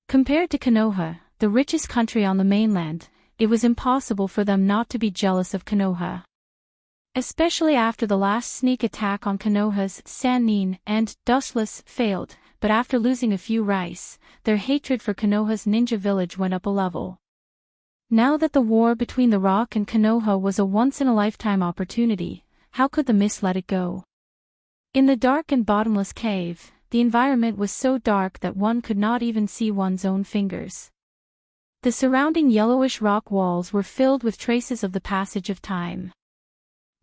Compared to Konoha, the richest country on the mainland, it was impossible for them not to be jealous of Konoha. Especially after the last sneak attack on Konoha's Sannin and Dustless failed, but after losing a few rice, their hatred for Konoha's ninja village went up a level. Now that the war between the Rock and Konoha was a once-in-a-lifetime opportunity, how could the mist let it go? In the dark and bottomless cave, the environment was so dark that one could not even see one's own fingers. The surrounding yellowish rock walls were filled with traces of the passage of time.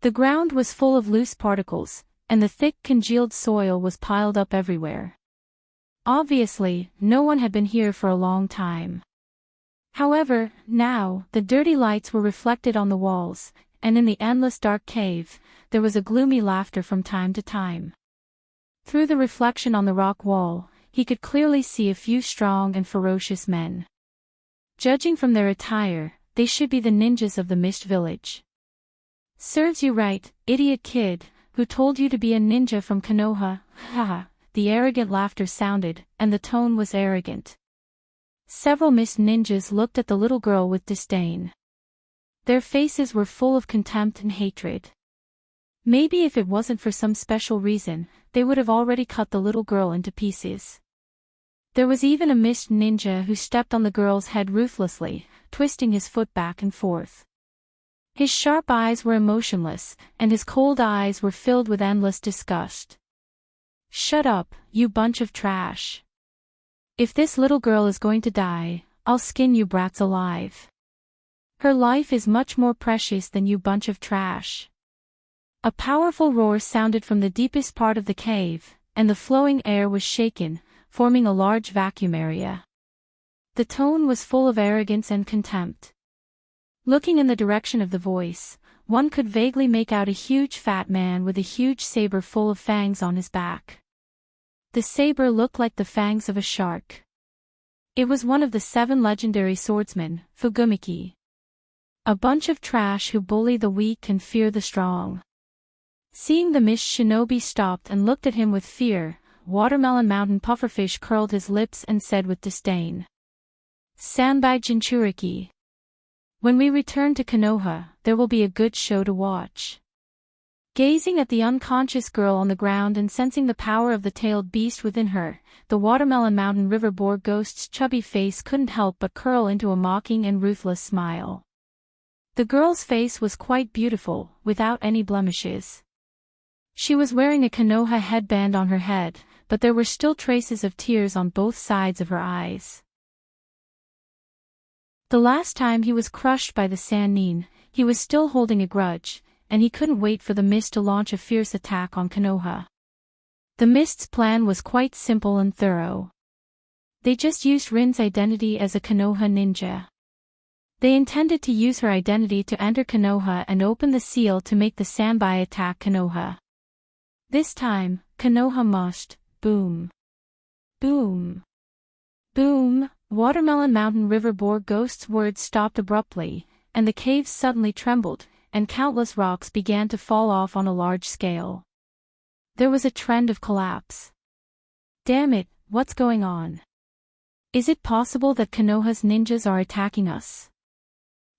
The ground was full of loose particles, and the thick congealed soil was piled up everywhere. Obviously, no one had been here for a long time. However, now, the dirty lights were reflected on the walls, and in the endless dark cave, there was a gloomy laughter from time to time. Through the reflection on the rock wall, he could clearly see a few strong and ferocious men. Judging from their attire, they should be the ninjas of the Mist Village. Serves you right, idiot kid, who told you to be a ninja from Konoha, haha. The arrogant laughter sounded, and the tone was arrogant. Several mist ninjas looked at the little girl with disdain. Their faces were full of contempt and hatred. Maybe if it wasn't for some special reason, they would have already cut the little girl into pieces. There was even a mist ninja who stepped on the girl's head ruthlessly, twisting his foot back and forth. His sharp eyes were emotionless, and his cold eyes were filled with endless disgust. "Shut up, you bunch of trash. If this little girl is going to die, I'll skin you brats alive. Her life is much more precious than you bunch of trash." A powerful roar sounded from the deepest part of the cave, and the flowing air was shaken, forming a large vacuum area. The tone was full of arrogance and contempt. Looking in the direction of the voice, one could vaguely make out a huge fat man with a huge saber full of fangs on his back. The saber looked like the fangs of a shark. It was one of the 7 legendary swordsmen, Fugumiki. A bunch of trash who bully the weak and fear the strong. Seeing the mist shinobi stopped and looked at him with fear, Watermelon Mountain Pufferfish curled his lips and said with disdain, "Sanbai Jinchuriki. When we return to Konoha, there will be a good show to watch." Gazing at the unconscious girl on the ground and sensing the power of the tailed beast within her, the Watermelon Mountain River Boar Ghost's chubby face couldn't help but curl into a mocking and ruthless smile. The girl's face was quite beautiful, without any blemishes. She was wearing a Konoha headband on her head, but there were still traces of tears on both sides of her eyes. The last time he was crushed by the Sannin, he was still holding a grudge, and he couldn't wait for the mist to launch a fierce attack on Konoha. The mist's plan was quite simple and thorough. They just used Rin's identity as a Konoha ninja. They intended to use her identity to enter Konoha and open the seal to make the Sanbai attack Konoha. This time, Konoha must, boom. Boom. Boom. Watermelon Mountain River Boar Ghost's words stopped abruptly, and the cave suddenly trembled, and countless rocks began to fall off on a large scale. There was a trend of collapse. Damn it, what's going on? Is it possible that Konoha's ninjas are attacking us?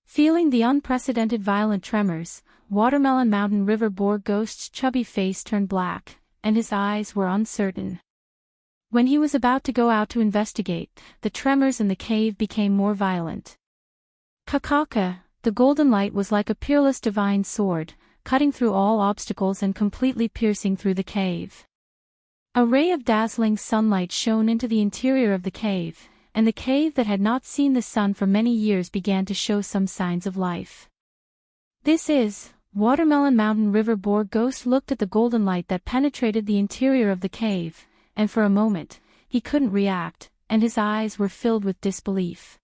Feeling the unprecedented violent tremors, Watermelon Mountain River Boar Ghost's chubby face turned black, and his eyes were uncertain. When he was about to go out to investigate, the tremors in the cave became more violent. Kakaka, the golden light was like a peerless divine sword, cutting through all obstacles and completely piercing through the cave. A ray of dazzling sunlight shone into the interior of the cave, and the cave that had not seen the sun for many years began to show some signs of life. "This is..." Watermelon Mountain River Boar Ghost looked at the golden light that penetrated the interior of the cave, and for a moment, he couldn't react, and his eyes were filled with disbelief.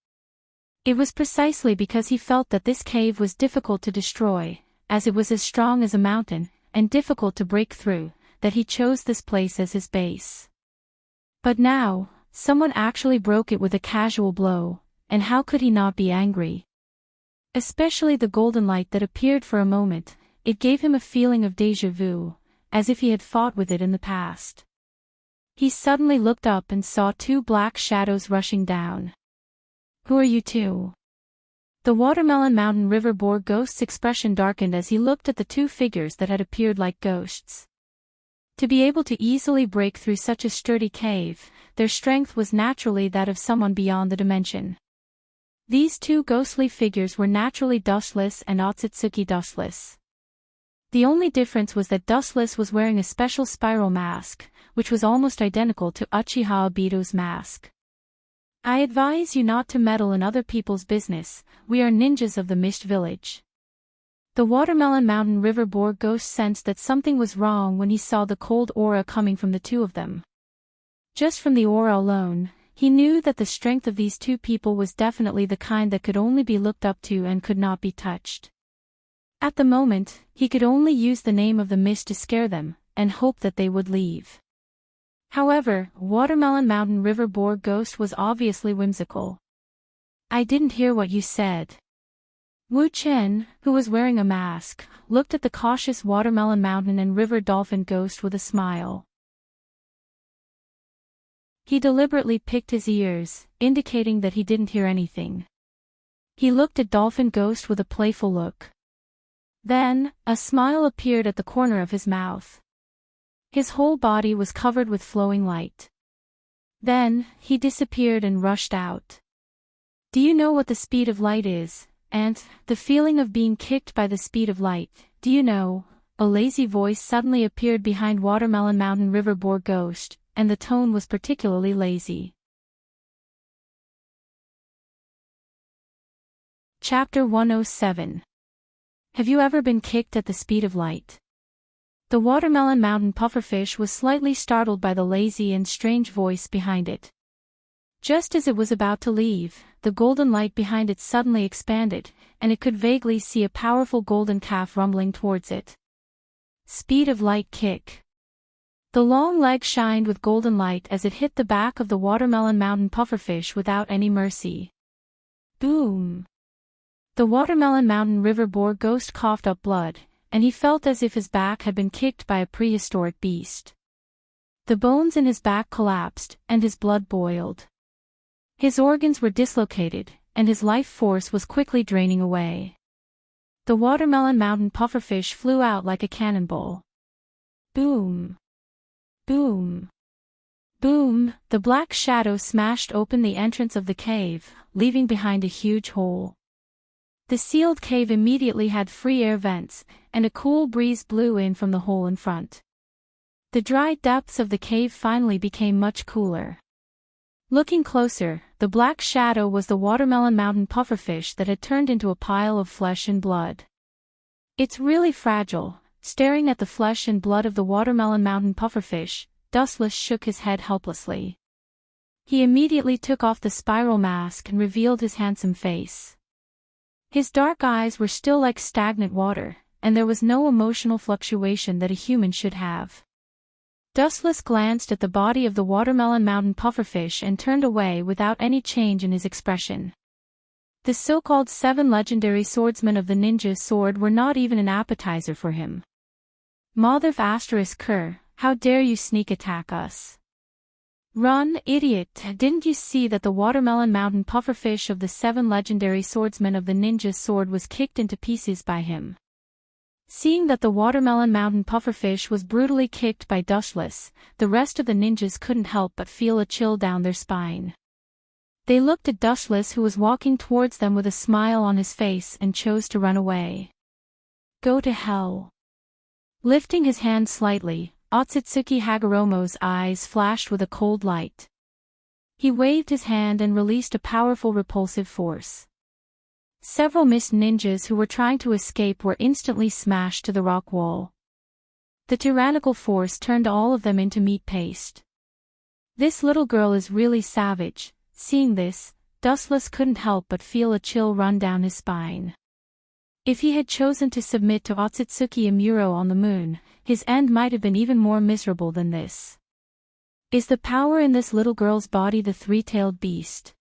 It was precisely because he felt that this cave was difficult to destroy, as it was as strong as a mountain, and difficult to break through, that he chose this place as his base. But now, someone actually broke it with a casual blow, and how could he not be angry? Especially the golden light that appeared for a moment, it gave him a feeling of déjà vu, as if he had fought with it in the past. He suddenly looked up and saw 2 black shadows rushing down. "Who are you two?" The Watermelon Mountain River Boar Ghost's expression darkened as he looked at the 2 figures that had appeared like ghosts. To be able to easily break through such a sturdy cave, their strength was naturally that of someone beyond the dimension. These 2 ghostly figures were naturally Dustless and Otsutsuki Dustless. The only difference was that Dustless was wearing a special spiral mask, which was almost identical to Uchiha Obito's mask. "I advise you not to meddle in other people's business, we are ninjas of the Mist Village." The Watermelon Mountain River Boar Ghost sensed that something was wrong when he saw the cold aura coming from the 2 of them. Just from the aura alone, he knew that the strength of these 2 people was definitely the kind that could only be looked up to and could not be touched. At the moment, he could only use the name of the mist to scare them, and hope that they would leave. However, Watermelon Mountain River Boar Ghost was obviously whimsical. "I didn't hear what you said." Wu Chen, who was wearing a mask, looked at the cautious Watermelon Mountain and River Dolphin Ghost with a smile. He deliberately picked his ears, indicating that he didn't hear anything. He looked at Dolphin Ghost with a playful look. Then, a smile appeared at the corner of his mouth. His whole body was covered with flowing light. Then, he disappeared and rushed out. Do you know what the speed of light is, and the feeling of being kicked by the speed of light? Do you know? A lazy voice suddenly appeared behind Watermelon Mountain River Boar Ghost, and the tone was particularly lazy. Chapter 107. Have you ever been kicked at the speed of light? The Watermelon Mountain pufferfish was slightly startled by the lazy and strange voice behind it. Just as it was about to leave, the golden light behind it suddenly expanded, and it could vaguely see a powerful golden calf rumbling towards it. Speed of light kick. The long leg shined with golden light as it hit the back of the Watermelon Mountain pufferfish without any mercy. Boom! The Watermelon Mountain River Boar Ghost coughed up blood, and he felt as if his back had been kicked by a prehistoric beast. The bones in his back collapsed, and his blood boiled. His organs were dislocated, and his life force was quickly draining away. The Watermelon Mountain pufferfish flew out like a cannonball. Boom! Boom! Boom! The black shadow smashed open the entrance of the cave, leaving behind a huge hole. The sealed cave immediately had free air vents, and a cool breeze blew in from the hole in front. The dry depths of the cave finally became much cooler. Looking closer, the black shadow was the Watermelon Mountain pufferfish that had turned into a pile of flesh and blood. It's really fragile. Staring at the flesh and blood of the Watermelon Mountain pufferfish, Dustless shook his head helplessly. He immediately took off the spiral mask and revealed his handsome face. His dark eyes were still like stagnant water, and there was no emotional fluctuation that a human should have. Dustless glanced at the body of the Watermelon Mountain pufferfish and turned away without any change in his expression. The so-called 7 legendary swordsmen of the ninja sword were not even an appetizer for him. Motherf asterisk Kerr, how dare you sneak attack us? Run, idiot! Didn't you see that the Watermelon Mountain pufferfish of the 7 legendary swordsmen of the ninja sword was kicked into pieces by him? Seeing that the Watermelon Mountain pufferfish was brutally kicked by Dustless, the rest of the ninjas couldn't help but feel a chill down their spine. They looked at Dustless, who was walking towards them with a smile on his face, and chose to run away. Go to hell. Lifting his hand slightly, Otsutsuki Hagoromo's eyes flashed with a cold light. He waved his hand and released a powerful repulsive force. Several mist ninjas who were trying to escape were instantly smashed to the rock wall. The tyrannical force turned all of them into meat paste. This little girl is really savage. Seeing this, Dustless couldn't help but feel a chill run down his spine. If he had chosen to submit to Otsutsuki Imuro on the moon, his end might have been even more miserable than this. Is the power in this little girl's body the 3-tailed beast?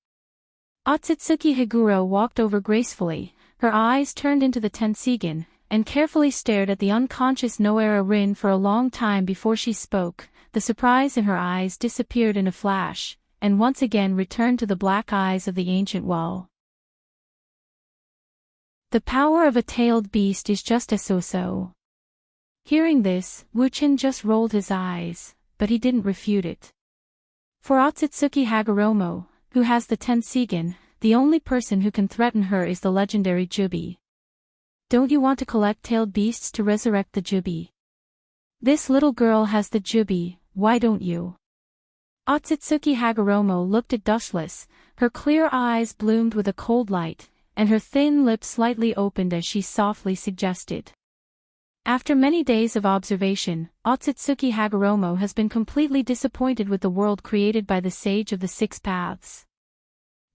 Otsutsuki Higuro walked over gracefully, her eyes turned into the Tensigen, and carefully stared at the unconscious Noera Rin for a long time before she spoke. The surprise in her eyes disappeared in a flash, and once again returned to the black eyes of the ancient well. The power of a tailed beast is just a so-so. Hearing this, Wuchen just rolled his eyes, but he didn't refute it. For Otsutsuki Hagoromo, who has the Tensigen, the only person who can threaten her is the legendary Jubi. Don't you want to collect tailed beasts to resurrect the Jubi? This little girl has the Jubi, why don't you? Otsutsuki Hagoromo looked at Dustless, her clear eyes bloomed with a cold light, and her thin lips slightly opened as she softly suggested. After many days of observation, Otsutsuki Hagoromo has been completely disappointed with the world created by the Sage of the 6 Paths.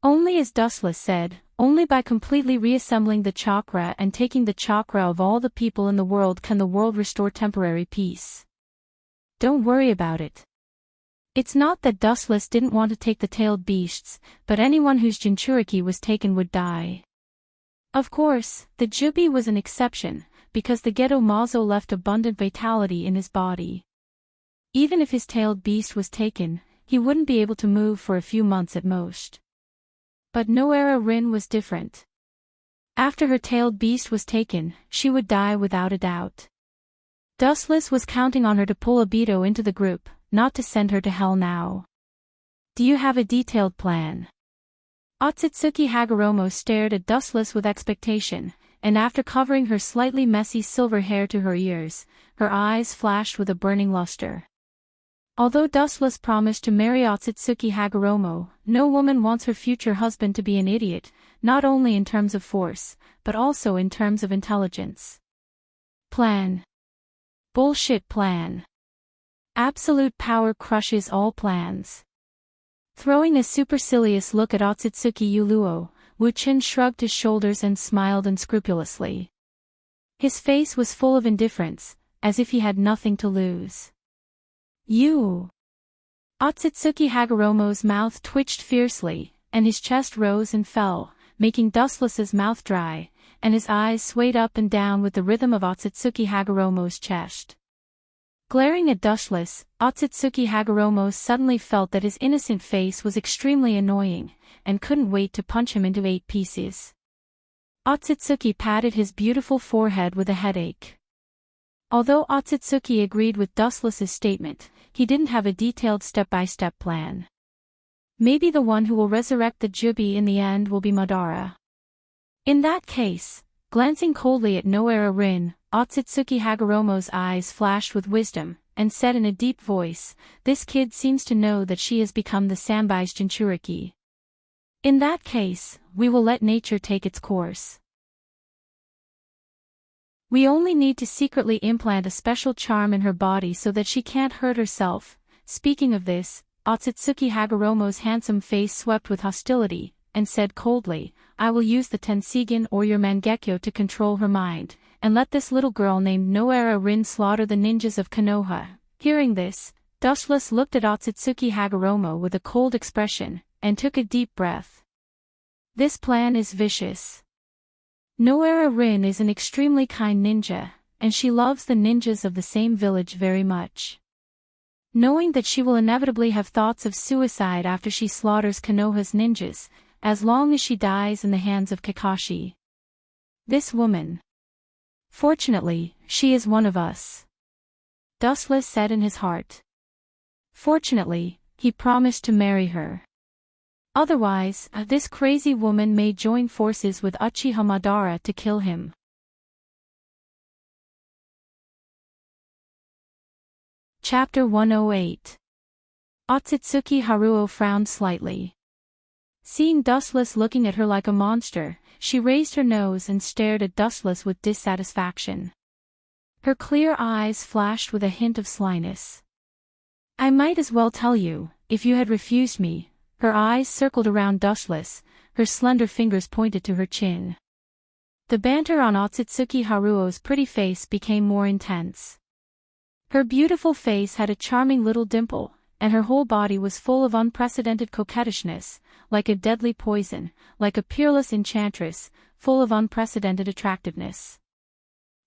Only, as Dustless said, only by completely reassembling the chakra and taking the chakra of all the people in the world can the world restore temporary peace. Don't worry about it. It's not that Dustless didn't want to take the tailed beasts, but anyone whose Jinchuriki was taken would die. Of course, the Jubi was an exception, because the Gedo Mazo left abundant vitality in his body. Even if his tailed beast was taken, he wouldn't be able to move for a few months at most. But Noera Rin was different. After her tailed beast was taken, she would die without a doubt. Dustless was counting on her to pull Obito into the group, not to send her to hell now. Do you have a detailed plan? Otsutsuki Hagoromo stared at Dustless with expectation, and after covering her slightly messy silver hair to her ears, her eyes flashed with a burning luster. Although Dustless promised to marry Otsutsuki Hagoromo, no woman wants her future husband to be an idiot, not only in terms of force, but also in terms of intelligence. Plan. Bullshit plan. Absolute power crushes all plans. Throwing a supercilious look at Otsutsuki Yuluo, Wu Qin shrugged his shoulders and smiled unscrupulously. His face was full of indifference, as if he had nothing to lose. You! Otsutsuki Hagoromo's mouth twitched fiercely, and his chest rose and fell, making Dustless's mouth dry, and his eyes swayed up and down with the rhythm of Otsutsuki Hagoromo's chest. Glaring at Dustless, Otsutsuki Hagoromo suddenly felt that his innocent face was extremely annoying, and couldn't wait to punch him into 8 pieces. Otsutsuki patted his beautiful forehead with a headache. Although Otsutsuki agreed with Dustless's statement, he didn't have a detailed step-by-step plan. Maybe the one who will resurrect the Jubi in the end will be Madara. In that case, glancing coldly at Noera Rin, Otsutsuki Hagoromo's eyes flashed with wisdom, and said in a deep voice, "This kid seems to know that she has become the Sanbai's Jinchuriki. In that case, we will let nature take its course. We only need to secretly implant a special charm in her body so that she can't hurt herself." Speaking of this, Otsutsuki Hagoromo's handsome face swept with hostility, and said coldly, "I will use the Tensigen or your Mangekyo to control her mind, and let this little girl named Noera Rin slaughter the ninjas of Konoha." Hearing this, Dustless looked at Otsutsuki Hagoromo with a cold expression, and took a deep breath. This plan is vicious. Noera Rin is an extremely kind ninja, and she loves the ninjas of the same village very much. Knowing that she will inevitably have thoughts of suicide after she slaughters Konoha's ninjas, as long as she dies in the hands of Kakashi. This woman. Fortunately, she is one of us. Dustless said in his heart. Fortunately, he promised to marry her. Otherwise, this crazy woman may join forces with Uchiha Madara to kill him. Chapter 108. Otsutsuki Haruo frowned slightly. Seeing Dustless looking at her like a monster, she raised her nose and stared at Dustless with dissatisfaction. Her clear eyes flashed with a hint of slyness. "I might as well tell you, if you had refused me." Her eyes circled around Dustless, her slender fingers pointed to her chin. The banter on Otsutsuki Haruo's pretty face became more intense. Her beautiful face had a charming little dimple, and her whole body was full of unprecedented coquettishness, like a deadly poison, like a peerless enchantress, full of unprecedented attractiveness.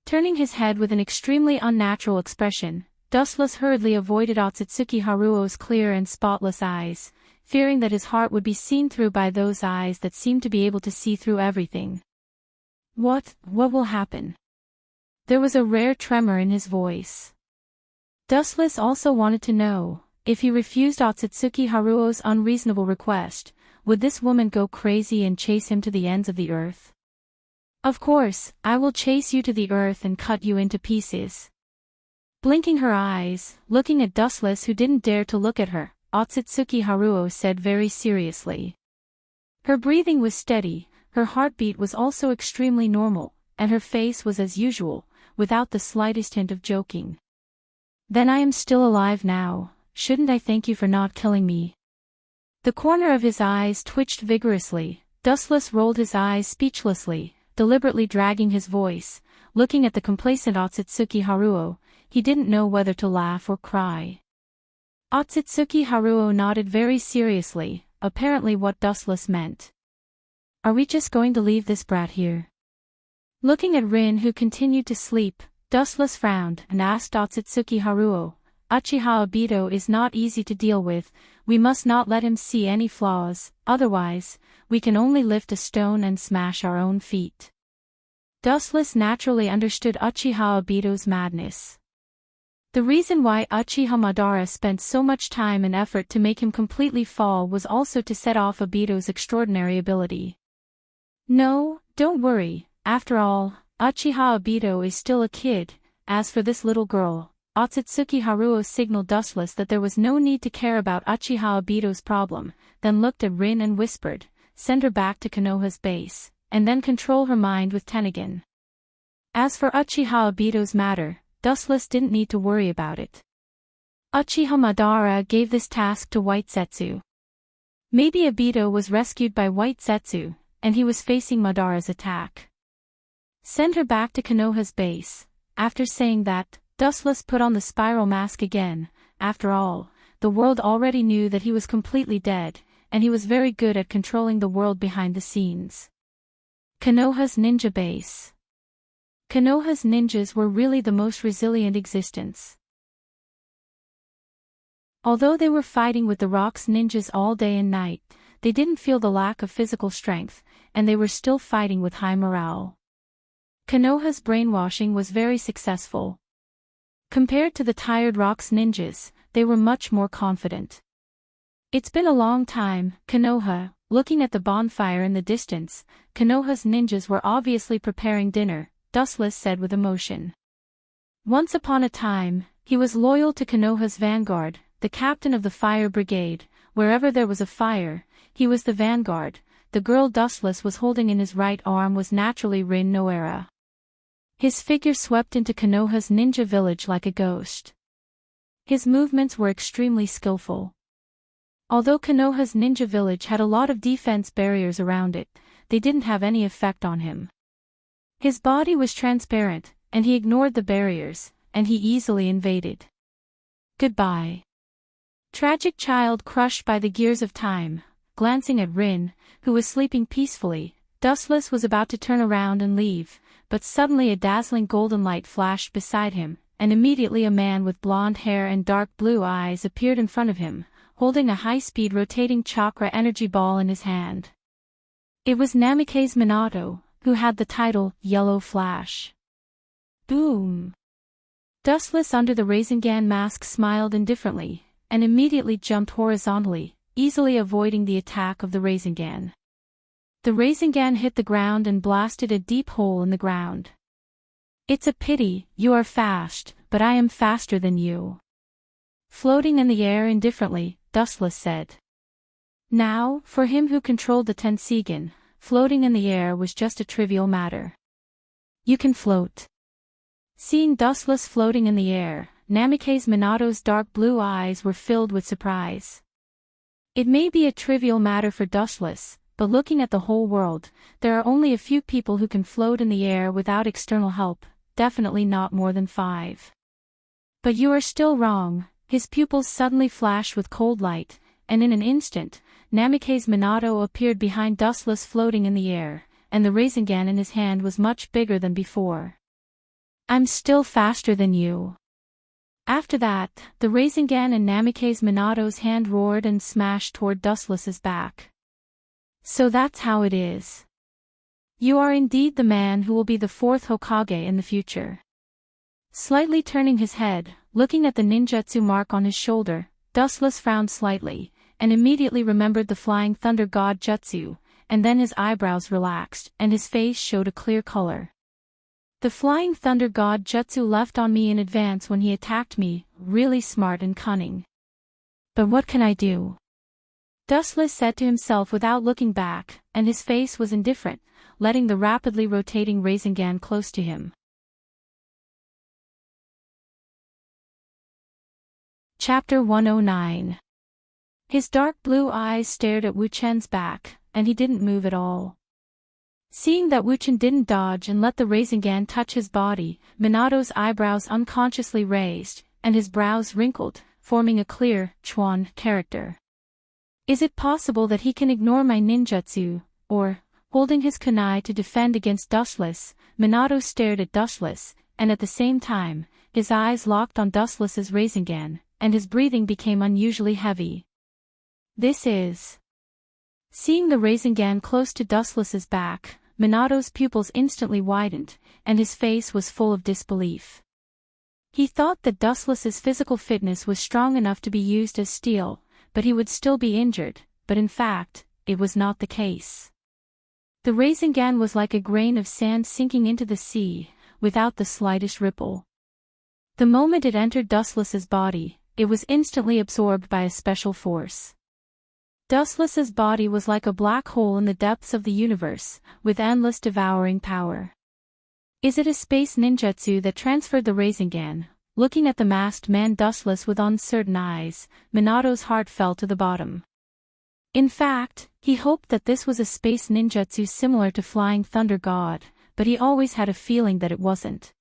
Turning his head with an extremely unnatural expression, Dustless hurriedly avoided Otsutsuki Haruo's clear and spotless eyes, fearing that his heart would be seen through by those eyes that seemed to be able to see through everything. What will happen?" There was a rare tremor in his voice. Dustless also wanted to know, if he refused Otsutsuki Haruo's unreasonable request, would this woman go crazy and chase him to the ends of the earth? "Of course, I will chase you to the earth and cut you into pieces." Blinking her eyes, looking at Dustless who didn't dare to look at her, Otsutsuki Haruo said very seriously. Her breathing was steady, her heartbeat was also extremely normal, and her face was as usual, without the slightest hint of joking. "Then I am still alive now, shouldn't I thank you for not killing me?" The corner of his eyes twitched vigorously, Dustless rolled his eyes speechlessly, deliberately dragging his voice, looking at the complacent Otsutsuki Haruo, he didn't know whether to laugh or cry. Otsutsuki Haruo nodded very seriously, apparently what Dustless meant. "Are we just going to leave this brat here?" Looking at Rin who continued to sleep, Dustless frowned and asked Otsutsuki Haruo, Uchiha Obito is not easy to deal with, we must not let him see any flaws, otherwise, we can only lift a stone and smash our own feet. Dustless naturally understood Uchiha Obito's madness. The reason why Uchiha Madara spent so much time and effort to make him completely fall was also to set off Obito's extraordinary ability. No, don't worry, after all, Uchiha Obito is still a kid. As for this little girl, Otsutsuki Haruo signaled Dustless that there was no need to care about Uchiha Obito's problem, then looked at Rin and whispered, "Send her back to Konoha's base, and then control her mind with Tennigan." As for Uchiha Obito's matter, Dustless didn't need to worry about it. Uchiha Madara gave this task to White Zetsu. Maybe Obito was rescued by White Zetsu, and he was facing Madara's attack. Send her back to Konoha's base. After saying that, Dustless put on the spiral mask again. After all, the world already knew that he was completely dead, and he was very good at controlling the world behind the scenes. Konoha's ninja base. Konoha's ninjas were really the most resilient existence. Although they were fighting with the Rock's ninjas all day and night, they didn't feel the lack of physical strength, and they were still fighting with high morale. Konoha's brainwashing was very successful. Compared to the tired Rock's ninjas, they were much more confident. It's been a long time, Konoha. Looking at the bonfire in the distance, Konoha's ninjas were obviously preparing dinner, Dustless said with emotion. Once upon a time, he was loyal to Konoha's vanguard, the captain of the fire brigade. Wherever there was a fire, he was the vanguard. The girl Dustless was holding in his right arm was naturally Rin Noera. His figure swept into Konoha's ninja village like a ghost. His movements were extremely skillful. Although Konoha's ninja village had a lot of defense barriers around it, they didn't have any effect on him. His body was transparent, and he ignored the barriers, and he easily invaded. Goodbye. Tragic child crushed by the gears of time, glancing at Rin, who was sleeping peacefully, Dustless was about to turn around and leave, but suddenly a dazzling golden light flashed beside him, and immediately a man with blonde hair and dark blue eyes appeared in front of him, holding a high-speed rotating chakra energy ball in his hand. It was Namikaze Minato, who had the title, Yellow Flash. Boom! Dustless under the Rasengan mask smiled indifferently, and immediately jumped horizontally, easily avoiding the attack of the Rasengan. The Rasengan hit the ground and blasted a deep hole in the ground. It's a pity, you are fast, but I am faster than you. Floating in the air indifferently, Dustless said. Now, for him who controlled the Tensigan, floating in the air was just a trivial matter. You can float. Seeing Dustless floating in the air, Namikaze Minato's dark blue eyes were filled with surprise. It may be a trivial matter for Dustless, but looking at the whole world, there are only a few people who can float in the air without external help, definitely not more than 5. But you are still wrong. His pupils suddenly flashed with cold light, and in an instant, Namikaze Minato appeared behind Dustless floating in the air, and the Rasengan in his hand was much bigger than before. I'm still faster than you. After that, the Rasengan in Namikaze Minato's hand roared and smashed toward Dustless's back. So that's how it is. You are indeed the man who will be the 4th Hokage in the future. Slightly turning his head, looking at the ninjutsu mark on his shoulder, Dustless frowned slightly, and immediately remembered the Flying Thunder God Jutsu, and then his eyebrows relaxed, and his face showed a clear color. The Flying Thunder God Jutsu left on me in advance when he attacked me, really smart and cunning. But what can I do? Dustless said to himself without looking back, and his face was indifferent, letting the rapidly rotating Rasengan close to him. Chapter 109. His dark blue eyes stared at Wu Chen's back, and he didn't move at all. Seeing that Wu Chen didn't dodge and let the Rasengan touch his body, Minato's eyebrows unconsciously raised, and his brows wrinkled, forming a clear, Chuan character. Is it possible that he can ignore my ninjutsu, or, holding his kunai to defend against Dustless, Minato stared at Dustless, and at the same time, his eyes locked on Dustless's Rasengan, and his breathing became unusually heavy. This is... Seeing the Rasengan close to Dustless's back, Minato's pupils instantly widened, and his face was full of disbelief. He thought that Dustless's physical fitness was strong enough to be used as steel, but he would still be injured, but in fact, it was not the case. The Rasengan was like a grain of sand sinking into the sea, without the slightest ripple. The moment it entered Dustless's body, it was instantly absorbed by a special force. Dustless's body was like a black hole in the depths of the universe, with endless devouring power. Is it a space ninjutsu that transferred the Rasengan? Looking at the masked man Dustless with uncertain eyes, Minato's heart fell to the bottom. In fact, he hoped that this was a space ninjutsu similar to Flying Thunder God, but he always had a feeling that it wasn't.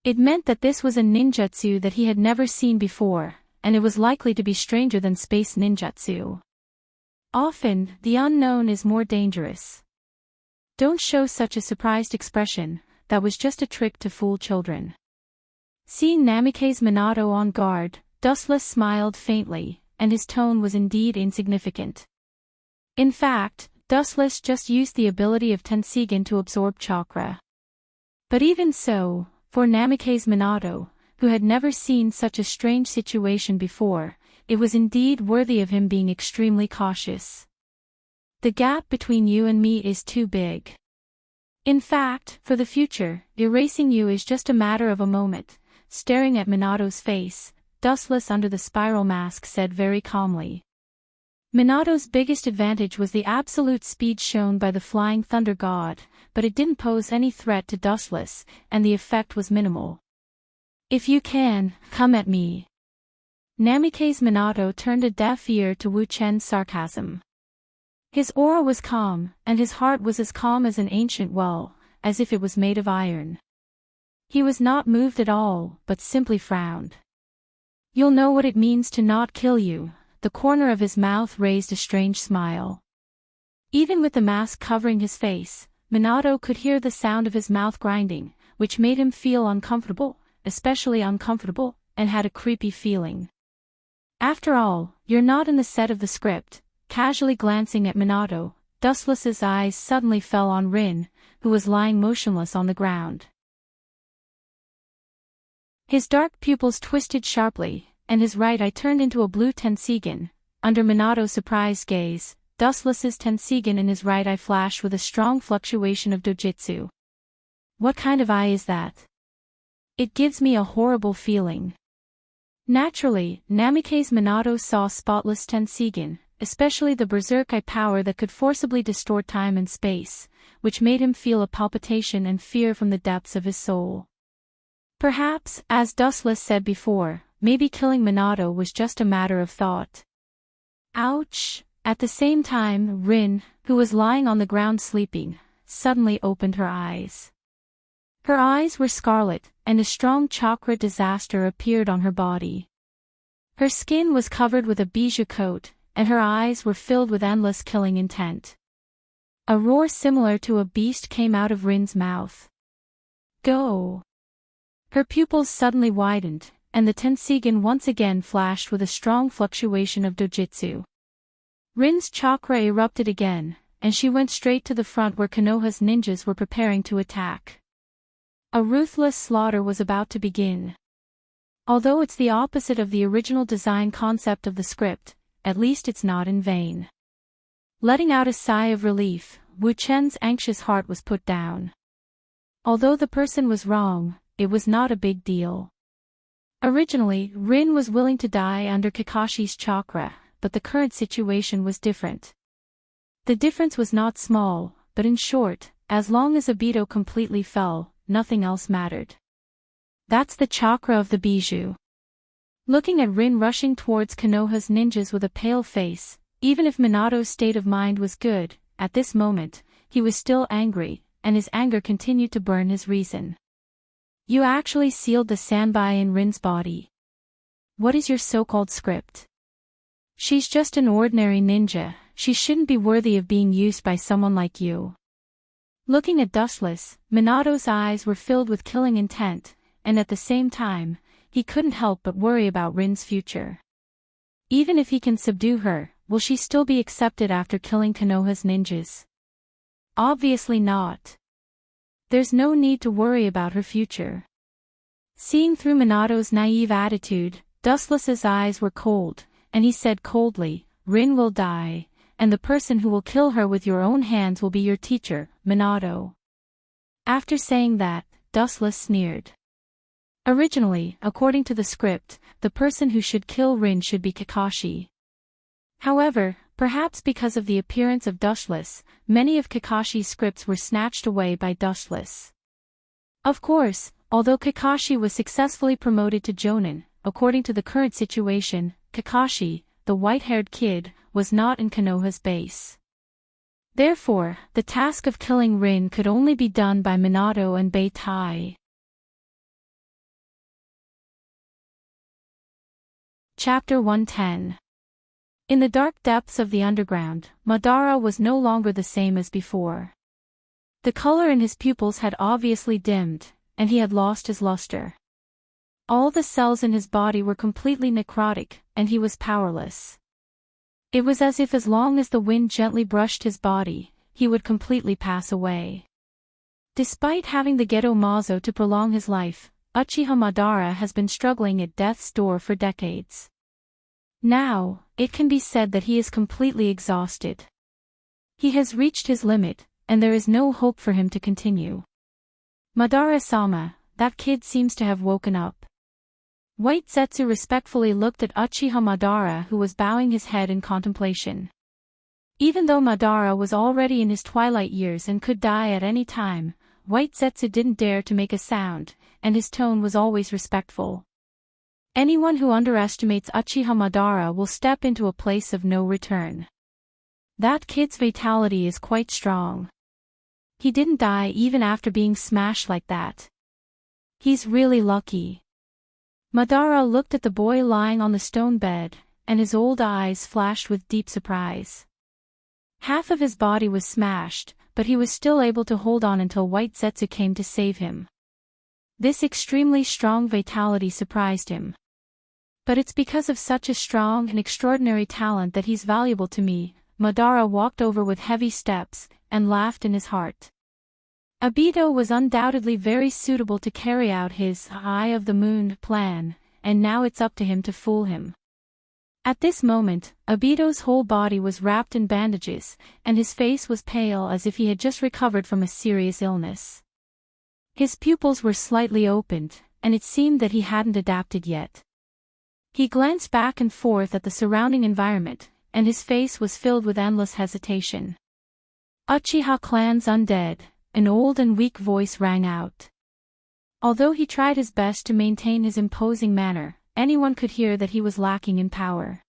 It meant that this was a ninjutsu that he had never seen before, and it was likely to be stranger than space ninjutsu. Often, the unknown is more dangerous. Don't show such a surprised expression, that was just a trick to fool children. Seeing Namikaze Minato on guard, Dustless smiled faintly, and his tone was indeed insignificant. In fact, Dustless just used the ability of Tensigen to absorb chakra. But even so, for Namikaze Minato, who had never seen such a strange situation before, it was indeed worthy of him being extremely cautious. The gap between you and me is too big. In fact, for the future, erasing you is just a matter of a moment. Staring at Minato's face, Dustless under the spiral mask said very calmly. Minato's biggest advantage was the absolute speed shown by the Flying Thunder God, but it didn't pose any threat to Dustless, and the effect was minimal. If you can, come at me. Namikaze Minato turned a deaf ear to Wu Chen's sarcasm. His aura was calm, and his heart was as calm as an ancient well, as if it was made of iron. He was not moved at all, but simply frowned. You'll know what it means to not kill you. The corner of his mouth raised a strange smile. Even with the mask covering his face, Minato could hear the sound of his mouth grinding, which made him feel uncomfortable, especially uncomfortable, and had a creepy feeling. After all, you're not in the set of the script. Casually glancing at Minato, Dustless's eyes suddenly fell on Rin, who was lying motionless on the ground. His dark pupils twisted sharply, and his right eye turned into a blue Tensigen. Under Minato's surprised gaze, Dustless's Tensigen in his right eye flashed with a strong fluctuation of dojutsu. What kind of eye is that? It gives me a horrible feeling. Naturally, Namikaze Minato saw spotless Tensigen, especially the berserk eye power that could forcibly distort time and space, which made him feel a palpitation and fear from the depths of his soul. Perhaps, as Dustless said before, maybe killing Minato was just a matter of thought. Ouch! At the same time, Rin, who was lying on the ground sleeping, suddenly opened her eyes. Her eyes were scarlet, and a strong chakra disaster appeared on her body. Her skin was covered with a bijou coat, and her eyes were filled with endless killing intent. A roar similar to a beast came out of Rin's mouth. Go! Her pupils suddenly widened, and the Tensigen once again flashed with a strong fluctuation of dojutsu. Rin's chakra erupted again, and she went straight to the front where Konoha's ninjas were preparing to attack. A ruthless slaughter was about to begin. Although it's the opposite of the original design concept of the script, at least it's not in vain. Letting out a sigh of relief, Wu Chen's anxious heart was put down. Although the person was wrong, it was not a big deal. Originally, Rin was willing to die under Kakashi's chakra, but the current situation was different. The difference was not small, but in short, as long as Obito completely fell, nothing else mattered. That's the chakra of the bijou. Looking at Rin rushing towards Konoha's ninjas with a pale face, even if Minato's state of mind was good, at this moment, he was still angry, and his anger continued to burn his reason. You actually sealed the Sanbai in Rin's body. What is your so-called script? She's just an ordinary ninja, she shouldn't be worthy of being used by someone like you. Looking at Dustless, Minato's eyes were filled with killing intent, and at the same time, he couldn't help but worry about Rin's future. Even if he can subdue her, will she still be accepted after killing Konoha's ninjas? Obviously not. There's no need to worry about her future. Seeing through Minato's naive attitude, Dustless's eyes were cold, and he said coldly, "Rin will die, and the person who will kill her with your own hands will be your teacher, Minato." After saying that, Dustless sneered. Originally, according to the script, the person who should kill Rin should be Kakashi. However, perhaps because of the appearance of Dustless, many of Kakashi's scripts were snatched away by Dustless. Of course, although Kakashi was successfully promoted to Jonin, according to the current situation, Kakashi, the white-haired kid, was not in Konoha's base. Therefore, the task of killing Rin could only be done by Minato and Beitai. Chapter 110. In the dark depths of the underground, Madara was no longer the same as before. The color in his pupils had obviously dimmed, and he had lost his luster. All the cells in his body were completely necrotic, and he was powerless. It was as if as long as the wind gently brushed his body, he would completely pass away. Despite having the Geto Mazo to prolong his life, Uchiha Madara has been struggling at death's door for decades. Now, it can be said that he is completely exhausted. He has reached his limit, and there is no hope for him to continue. Madara-sama, that kid seems to have woken up. White Zetsu respectfully looked at Uchiha Madara, who was bowing his head in contemplation. Even though Madara was already in his twilight years and could die at any time, White Zetsu didn't dare to make a sound, and his tone was always respectful. Anyone who underestimates Uchiha Madara will step into a place of no return. That kid's vitality is quite strong. He didn't die even after being smashed like that. He's really lucky. Madara looked at the boy lying on the stone bed, and his old eyes flashed with deep surprise. Half of his body was smashed, but he was still able to hold on until White Zetsu came to save him. This extremely strong vitality surprised him. But it's because of such a strong and extraordinary talent that he's valuable to me. Madara walked over with heavy steps, and laughed in his heart. Obito was undoubtedly very suitable to carry out his Eye of the Moon plan, and now it's up to him to fool him. At this moment, Obito's whole body was wrapped in bandages, and his face was pale as if he had just recovered from a serious illness. His pupils were slightly opened, and it seemed that he hadn't adapted yet. He glanced back and forth at the surrounding environment, and his face was filled with endless hesitation. "Uchiha clan's undead," an old and weak voice rang out. Although he tried his best to maintain his imposing manner, anyone could hear that he was lacking in power.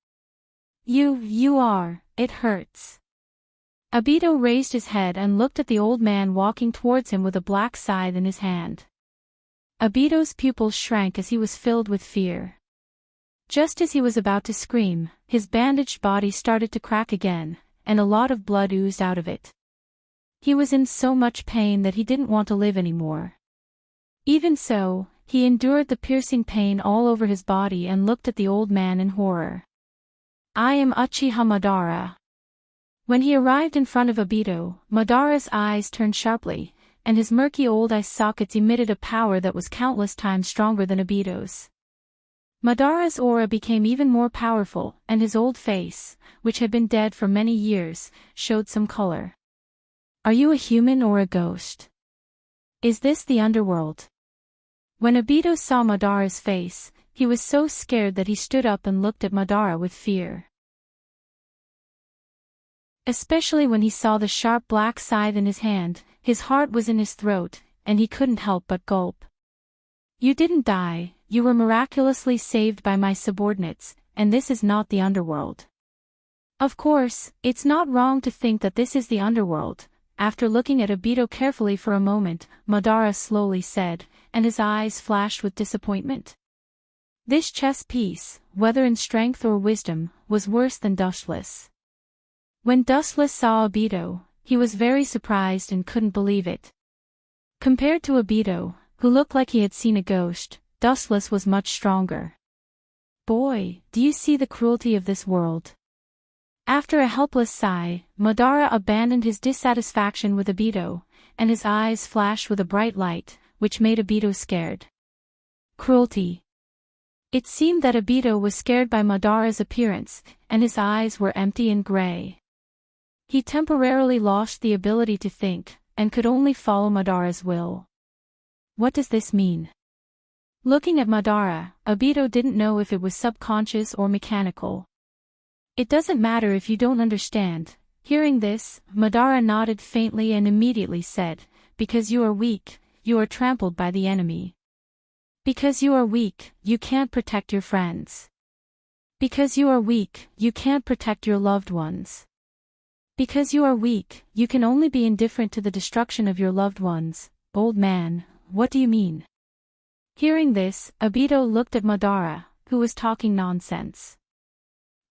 You are, it hurts." Obito raised his head and looked at the old man walking towards him with a black scythe in his hand. Obito's pupils shrank as he was filled with fear. Just as he was about to scream, his bandaged body started to crack again, and a lot of blood oozed out of it. He was in so much pain that he didn't want to live anymore. Even so, he endured the piercing pain all over his body and looked at the old man in horror. "I am Uchiha Madara." When he arrived in front of Obito, Madara's eyes turned sharply, and his murky old eye sockets emitted a power that was countless times stronger than Obito's. Madara's aura became even more powerful, and his old face, which had been dead for many years, showed some color. "Are you a human or a ghost? Is this the underworld?" When Obito saw Madara's face, he was so scared that he stood up and looked at Madara with fear. Especially when he saw the sharp black scythe in his hand, his heart was in his throat, and he couldn't help but gulp. "You didn't die, you were miraculously saved by my subordinates, and this is not the underworld." Of course, it's not wrong to think that this is the underworld. After looking at Obito carefully for a moment, Madara slowly said, and his eyes flashed with disappointment. This chess piece, whether in strength or wisdom, was worse than Dustless. When Dustless saw Obito, he was very surprised and couldn't believe it. Compared to Obito, who looked like he had seen a ghost, Dustless was much stronger. Boy, do you see the cruelty of this world? After a helpless sigh, Madara abandoned his dissatisfaction with Obito, and his eyes flashed with a bright light, which made Obito scared. Cruelty. It seemed that Obito was scared by Madara's appearance, and his eyes were empty and gray. He temporarily lost the ability to think, and could only follow Madara's will. What does this mean? Looking at Madara, Obito didn't know if it was subconscious or mechanical. It doesn't matter if you don't understand. Hearing this, Madara nodded faintly and immediately said, "Because you are weak, you are trampled by the enemy. Because you are weak, you can't protect your friends. Because you are weak, you can't protect your loved ones. Because you are weak, you can only be indifferent to the destruction of your loved ones. Old man, what do you mean?" Hearing this, Obito looked at Madara, who was talking nonsense.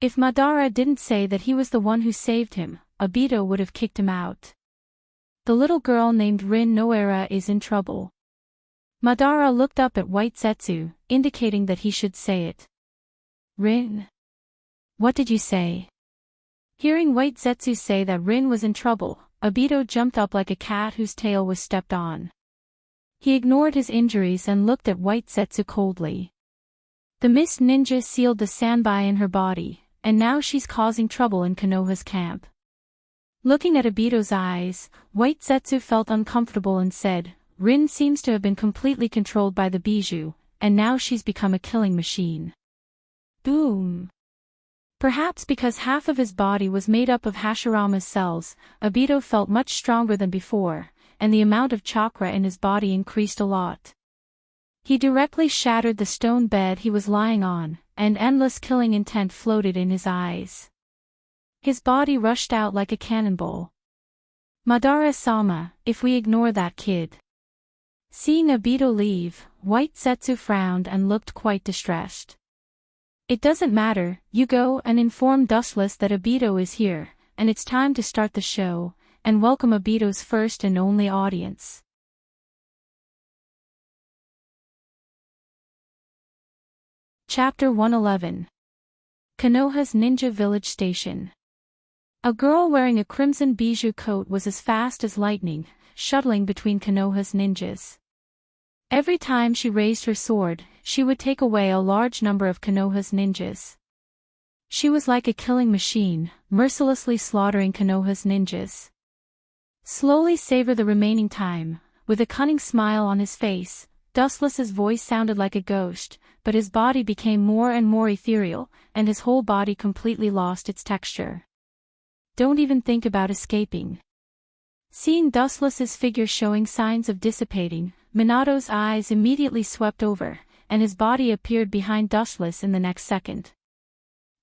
If Madara didn't say that he was the one who saved him, Obito would have kicked him out. The little girl named Rin Noara is in trouble. Madara looked up at White Zetsu, indicating that he should say it. Rin? What did you say? Hearing White Zetsu say that Rin was in trouble, Obito jumped up like a cat whose tail was stepped on. He ignored his injuries and looked at White Zetsu coldly. The Mist Ninja sealed the Sanbai in her body, and now she's causing trouble in Konoha's camp. Looking at Obito's eyes, White Zetsu felt uncomfortable and said, "Rin seems to have been completely controlled by the Bijou, and now she's become a killing machine." Boom! Perhaps because half of his body was made up of Hashirama's cells, Obito felt much stronger than before, and the amount of chakra in his body increased a lot. He directly shattered the stone bed he was lying on, and endless killing intent floated in his eyes. His body rushed out like a cannonball. "Madara-sama, if we ignore that kid." Seeing Obito leave, White Zetsu frowned and looked quite distressed. "It doesn't matter, you go and inform Dustless that Obito is here, and it's time to start the show, and welcome Obito's first and only audience." Chapter 111. Konoha's Ninja Village Station. A girl wearing a crimson bijou coat was as fast as lightning, shuttling between Konoha's ninjas. Every time she raised her sword, she would take away a large number of Konoha's ninjas. She was like a killing machine, mercilessly slaughtering Konoha's ninjas. "Slowly savor the remaining time." With a cunning smile on his face, Dustless's voice sounded like a ghost, but his body became more and more ethereal, and his whole body completely lost its texture. "Don't even think about escaping." Seeing Dustless's figure showing signs of dissipating, Minato's eyes immediately swept over, and his body appeared behind Dustless in the next second.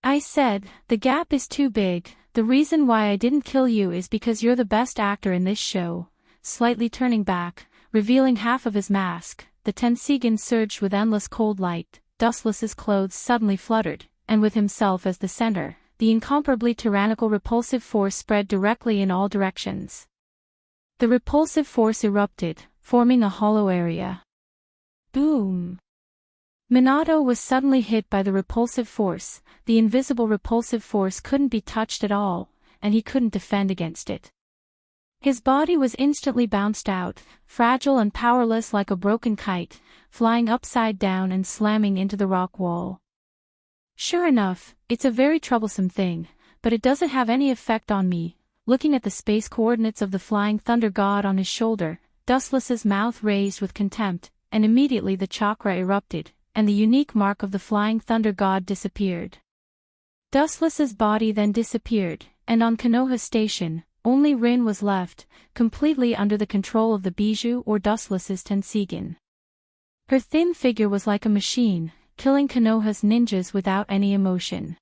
"I said, the gap is too big. The reason why I didn't kill you is because you're the best actor in this show." Slightly turning back, revealing half of his mask, the Tensigen surged with endless cold light. Dustless's clothes suddenly fluttered, and with himself as the center, the incomparably tyrannical repulsive force spread directly in all directions. The repulsive force erupted, forming a hollow area. Boom! Minato was suddenly hit by the repulsive force. The invisible repulsive force couldn't be touched at all, and he couldn't defend against it. His body was instantly bounced out, fragile and powerless like a broken kite, flying upside down and slamming into the rock wall. "Sure enough, it's a very troublesome thing, but it doesn't have any effect on me." Looking at the space coordinates of the flying thunder god on his shoulder, Dustless's mouth raised with contempt, and immediately the chakra erupted, and the unique mark of the flying thunder god disappeared. Dustless's body then disappeared, and on Konoha Station, only Rin was left, completely under the control of the Bijou or Dustless's Tensigen. Her thin figure was like a machine, killing Konoha's ninjas without any emotion.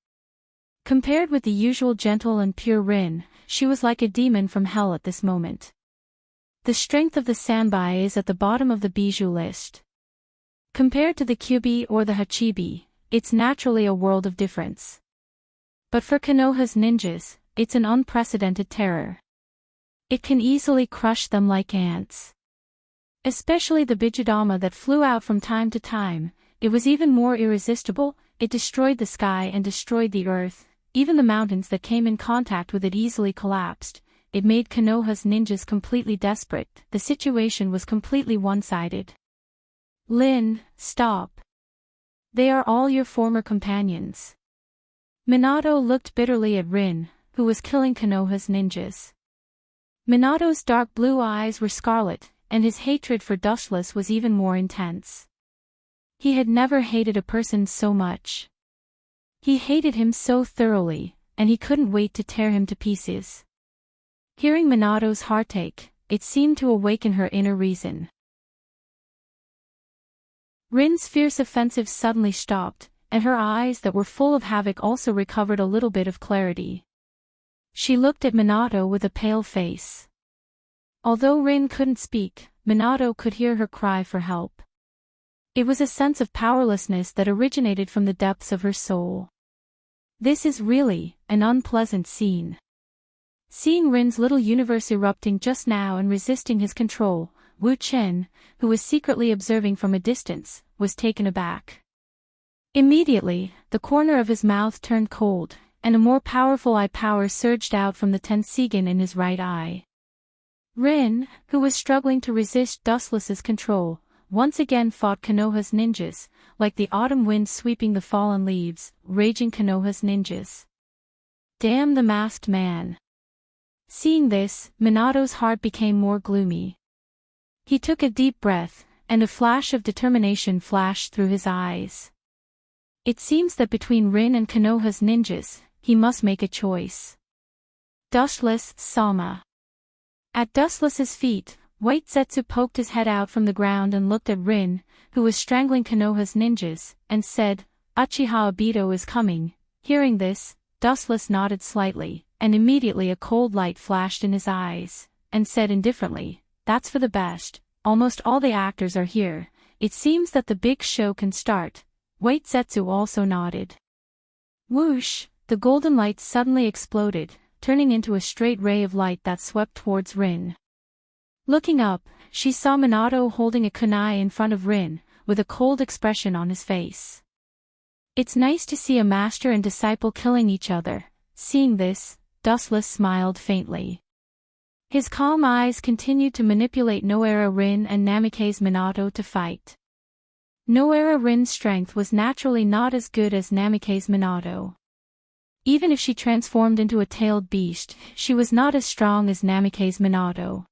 Compared with the usual gentle and pure Rin, she was like a demon from hell at this moment. The strength of the Sanbai is at the bottom of the Bijou list. Compared to the Kyubi or the Hachibi, it's naturally a world of difference. But for Konoha's ninjas, it's an unprecedented terror. It can easily crush them like ants. Especially the Bijudama that flew out from time to time. It was even more irresistible. It destroyed the sky and destroyed the earth. Even the mountains that came in contact with it easily collapsed. It made Konoha's ninjas completely desperate. The situation was completely one-sided. Lin, stop. They are all your former companions. Minato looked bitterly at Rin, who was killing Konoha's ninjas. Minato's dark blue eyes were scarlet, and his hatred for Dustless was even more intense. He had never hated a person so much. He hated him so thoroughly, and he couldn't wait to tear him to pieces. Hearing Minato's heartache, it seemed to awaken her inner reason. Rin's fierce offensive suddenly stopped, and her eyes that were full of havoc also recovered a little bit of clarity. She looked at Minato with a pale face. Although Rin couldn't speak, Minato could hear her cry for help. It was a sense of powerlessness that originated from the depths of her soul. This is really an unpleasant scene. Seeing Rin's little universe erupting just now and resisting his control, Wu Chen, who was secretly observing from a distance, was taken aback. Immediately, the corner of his mouth turned cold, and a more powerful eye power surged out from the Tensigen in his right eye. Rin, who was struggling to resist Dustless's control, once again fought Konoha's ninjas, like the autumn wind sweeping the fallen leaves, raging Konoha's ninjas. Damn the masked man. Seeing this, Minato's heart became more gloomy. He took a deep breath, and a flash of determination flashed through his eyes. It seems that between Rin and Konoha's ninjas, he must make a choice. Dustless Sama. At Dustless's feet, White Zetsu poked his head out from the ground and looked at Rin, who was strangling Konoha's ninjas, and said, Uchiha Obito is coming. Hearing this, Dustless nodded slightly, and immediately a cold light flashed in his eyes, and said indifferently, That's for the best, almost all the actors are here, it seems that the big show can start. White Zetsu also nodded. Whoosh, the golden light suddenly exploded, turning into a straight ray of light that swept towards Rin. Looking up, she saw Minato holding a kunai in front of Rin, with a cold expression on his face. It's nice to see a master and disciple killing each other. Seeing this, Dustless smiled faintly. His calm eyes continued to manipulate Noera Rin and Namikaze Minato to fight. Noera Rin's strength was naturally not as good as Namikaze Minato. Even if she transformed into a tailed beast, she was not as strong as Namikaze Minato.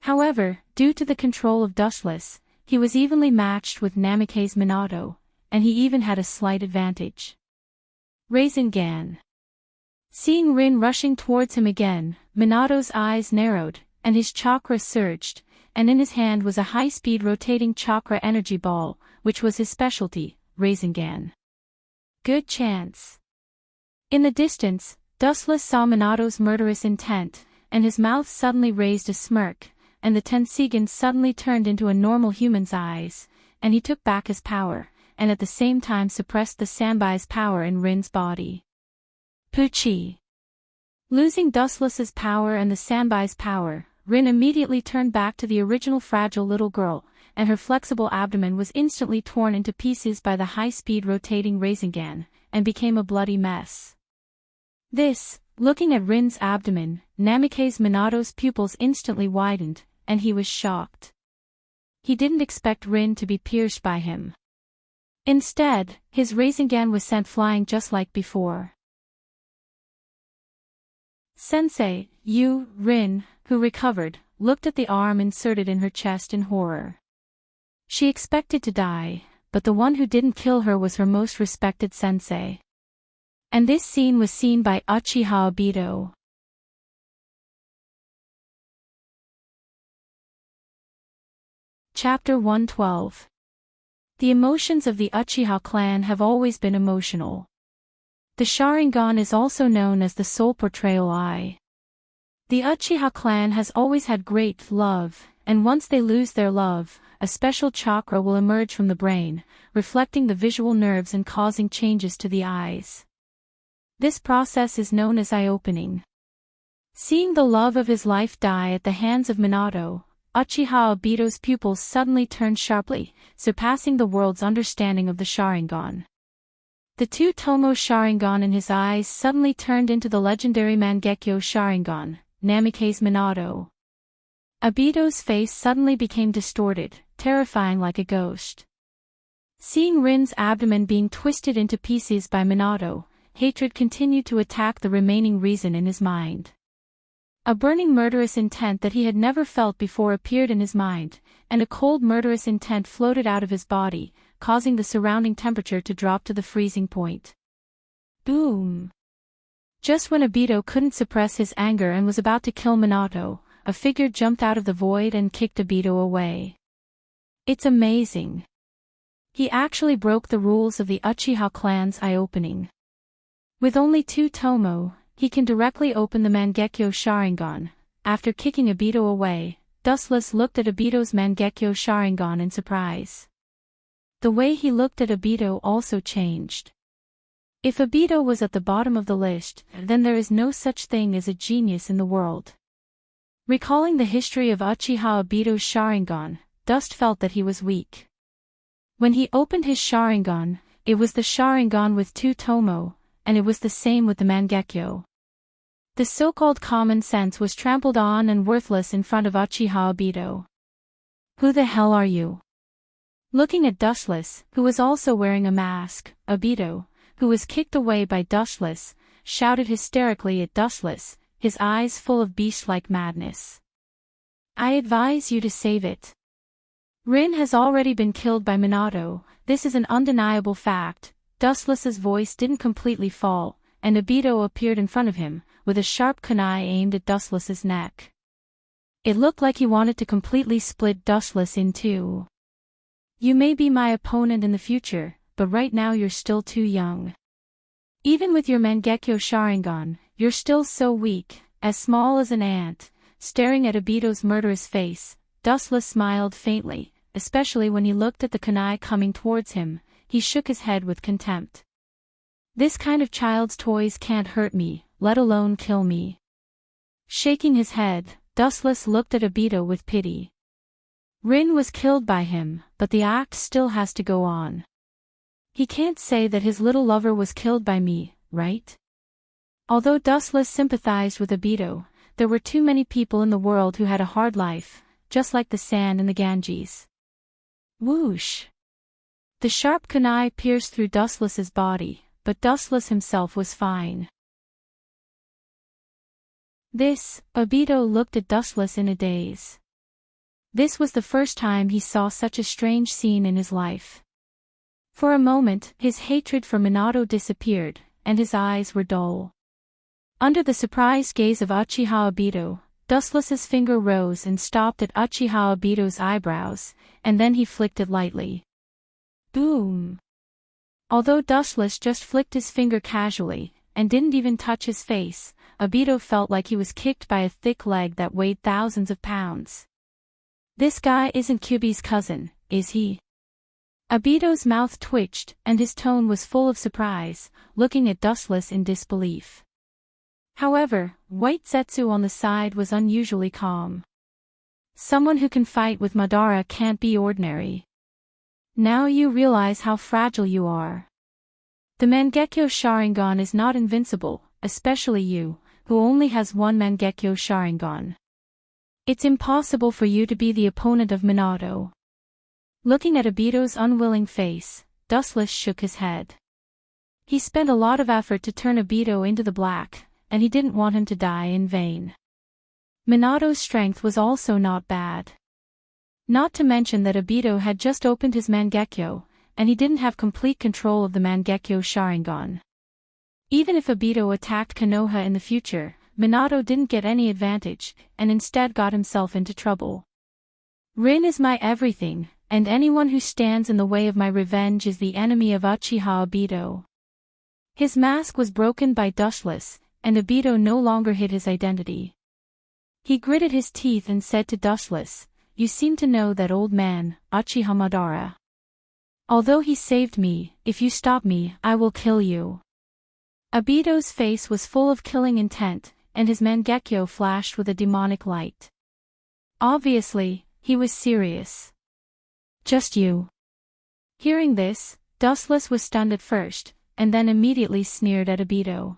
However, due to the control of Dustless, he was evenly matched with Namikaze Minato, and he even had a slight advantage. Rasengan. Seeing Rin rushing towards him again, Minato's eyes narrowed, and his chakra surged, and in his hand was a high-speed rotating chakra energy ball, which was his specialty, Rasengan. Good chance. In the distance, Dustless saw Minato's murderous intent, and his mouth suddenly raised a smirk, and the Tensigen suddenly turned into a normal human's eyes, and he took back his power, and at the same time suppressed the Sanbai's power in Rin's body. Puchi. Losing Dustless's power and the Sanbai's power, Rin immediately turned back to the original fragile little girl, and her flexible abdomen was instantly torn into pieces by the high-speed rotating Rasengan, and became a bloody mess. This, looking at Rin's abdomen, Namikaze Minato's pupils instantly widened, and he was shocked. He didn't expect Rin to be pierced by him. Instead, his Rasengan was sent flying just like before. Sensei, you, Rin, who recovered, looked at the arm inserted in her chest in horror. She expected to die, but the one who didn't kill her was her most respected sensei. And this scene was seen by Uchiha Obito. Chapter 112. The emotions of the Uchiha clan have always been emotional. The Sharingan is also known as the soul portrayal eye. The Uchiha clan has always had great love, and once they lose their love, a special chakra will emerge from the brain, reflecting the visual nerves and causing changes to the eyes. This process is known as eye-opening. Seeing the love of his life die at the hands of Minato, Uchiha Obito's pupils suddenly turned sharply, surpassing the world's understanding of the Sharingan. The two-tomo Sharingan in his eyes suddenly turned into the legendary Mangekyo Sharingan, Namikaze Minato. Obito's face suddenly became distorted, terrifying like a ghost. Seeing Rin's abdomen being twisted into pieces by Minato, hatred continued to attack the remaining reason in his mind. A burning murderous intent that he had never felt before appeared in his mind, and a cold murderous intent floated out of his body, causing the surrounding temperature to drop to the freezing point. Boom! Just when Obito couldn't suppress his anger and was about to kill Minato, a figure jumped out of the void and kicked Obito away. It's amazing. He actually broke the rules of the Uchiha clan's eye-opening. With only two tomo, he can directly open the Mangekyo Sharingan. After kicking Obito away, Dustless looked at Obito's Mangekyo Sharingan in surprise. The way he looked at Obito also changed. If Obito was at the bottom of the list, then there is no such thing as a genius in the world. Recalling the history of Uchiha Obito's Sharingan, Dust felt that he was weak. When he opened his Sharingan, it was the Sharingan with two tomo, and it was the same with the Mangekyo. The so-called common sense was trampled on and worthless in front of Uchiha Obito. Who the hell are you? Looking at Dustless, who was also wearing a mask, Obito, who was kicked away by Dustless, shouted hysterically at Dustless, his eyes full of beast-like madness. I advise you to save it. Rin has already been killed by Minato, this is an undeniable fact. Dustless's voice didn't completely fall, and Obito appeared in front of him, with a sharp kunai aimed at Dustless's neck. It looked like he wanted to completely split Dustless in two. You may be my opponent in the future, but right now you're still too young. Even with your Mangekyo Sharingan, you're still so weak, as small as an ant. Staring at Obito's murderous face, Dustless smiled faintly, especially when he looked at the kunai coming towards him. He shook his head with contempt. This kind of child's toys can't hurt me, let alone kill me. Shaking his head, Dustless looked at Obito with pity. Rin was killed by him, but the act still has to go on. He can't say that his little lover was killed by me, right? Although Dustless sympathized with Obito, there were too many people in the world who had a hard life, just like the sand in the Ganges. Whoosh! The sharp kunai pierced through Dustless's body, but Dustless himself was fine. Obito looked at Dustless in a daze. This was the first time he saw such a strange scene in his life. For a moment, his hatred for Minato disappeared, and his eyes were dull. Under the surprised gaze of Uchiha Obito, Dustless's finger rose and stopped at Uchiha Obito's eyebrows, and then he flicked it lightly. Boom! Although Dustless just flicked his finger casually, and didn't even touch his face, Obito felt like he was kicked by a thick leg that weighed thousands of pounds. This guy isn't Kyuubi's cousin, is he? Obito's mouth twitched, and his tone was full of surprise, looking at Dustless in disbelief. However, White Zetsu on the side was unusually calm. Someone who can fight with Madara can't be ordinary. Now you realize how fragile you are. The Mangekyo Sharingan is not invincible, especially you, who only has one Mangekyo Sharingan. It's impossible for you to be the opponent of Minato. Looking at Obito's unwilling face, Dustless shook his head. He spent a lot of effort to turn Obito into the black, and he didn't want him to die in vain. Minato's strength was also not bad. Not to mention that Obito had just opened his Mangekyo, and he didn't have complete control of the Mangekyo Sharingan. Even if Obito attacked Konoha in the future, Minato didn't get any advantage, and instead got himself into trouble. Rin is my everything, and anyone who stands in the way of my revenge is the enemy of Uchiha Obito. His mask was broken by Dustless, and Obito no longer hid his identity. He gritted his teeth and said to Dustless, "You seem to know that old man, Uchiha Madara. Although he saved me, if you stop me, I will kill you." Obito's face was full of killing intent, and his Mangekyo flashed with a demonic light. Obviously, he was serious. Just you. Hearing this, Dustless was stunned at first, and then immediately sneered at Obito.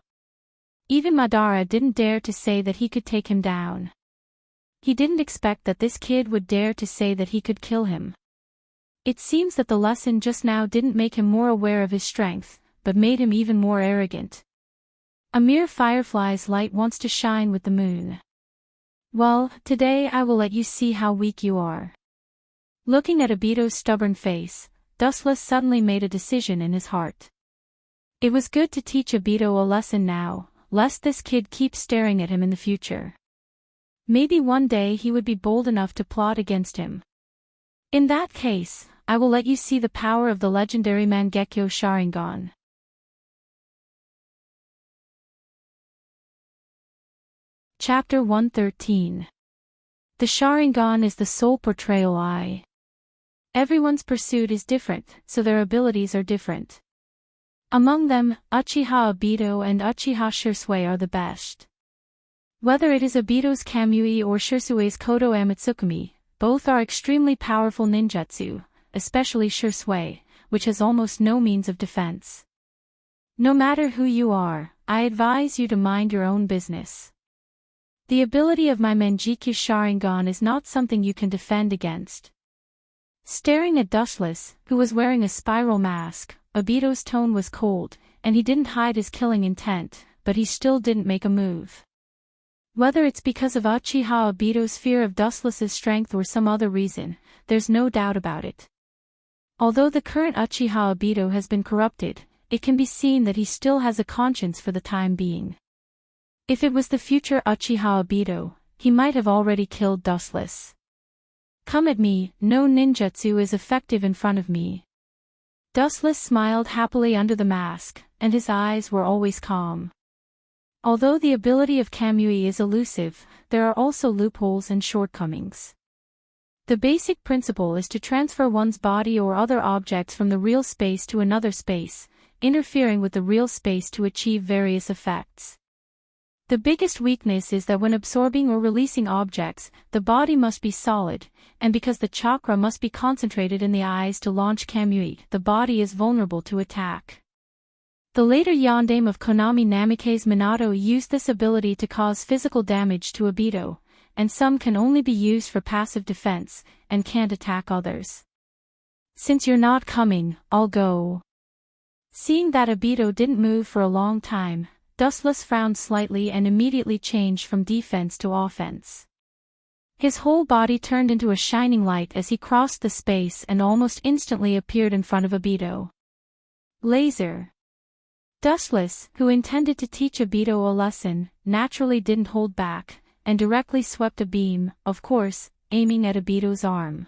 Even Madara didn't dare to say that he could take him down. He didn't expect that this kid would dare to say that he could kill him. It seems that the lesson just now didn't make him more aware of his strength, but made him even more arrogant. A mere firefly's light wants to shine with the moon. Well, today I will let you see how weak you are. Looking at Obito's stubborn face, Dustless suddenly made a decision in his heart. It was good to teach Obito a lesson now, lest this kid keep staring at him in the future. Maybe one day he would be bold enough to plot against him. In that case, I will let you see the power of the legendary Mangekyo Sharingan. Chapter 113. The Sharingan is the soul portrayal eye. Everyone's pursuit is different, so their abilities are different. Among them, Uchiha Obito and Uchiha Shisui are the best. Whether it is Obito's Kamui or Shisui's Kodo Amatsukumi, both are extremely powerful ninjutsu, especially Shisui, which has almost no means of defense. No matter who you are, I advise you to mind your own business. The ability of my Mangekyo Sharingan is not something you can defend against. Staring at Dustless, who was wearing a spiral mask, Obito's tone was cold, and he didn't hide his killing intent, but he still didn't make a move. Whether it's because of Uchiha Obito's fear of Dustless's strength or some other reason, there's no doubt about it. Although the current Uchiha Obito has been corrupted, it can be seen that he still has a conscience for the time being. If it was the future Uchiha Obito, he might have already killed Dustless. Come at me, no ninjutsu is effective in front of me. Dustless smiled happily under the mask, and his eyes were always calm. Although the ability of Kamui is elusive, there are also loopholes and shortcomings. The basic principle is to transfer one's body or other objects from the real space to another space, interfering with the real space to achieve various effects. The biggest weakness is that when absorbing or releasing objects, the body must be solid, and because the chakra must be concentrated in the eyes to launch Kamui, the body is vulnerable to attack. The later Yondaime of Konami Namikaze Minato used this ability to cause physical damage to Obito, and some can only be used for passive defense, and can't attack others. Since you're not coming, I'll go. Seeing that Obito didn't move for a long time, Dustless frowned slightly and immediately changed from defense to offense. His whole body turned into a shining light as he crossed the space and almost instantly appeared in front of Obito. Laser. Dustless, who intended to teach Obito a lesson, naturally didn't hold back, and directly swept a beam, of course, aiming at Obito's arm.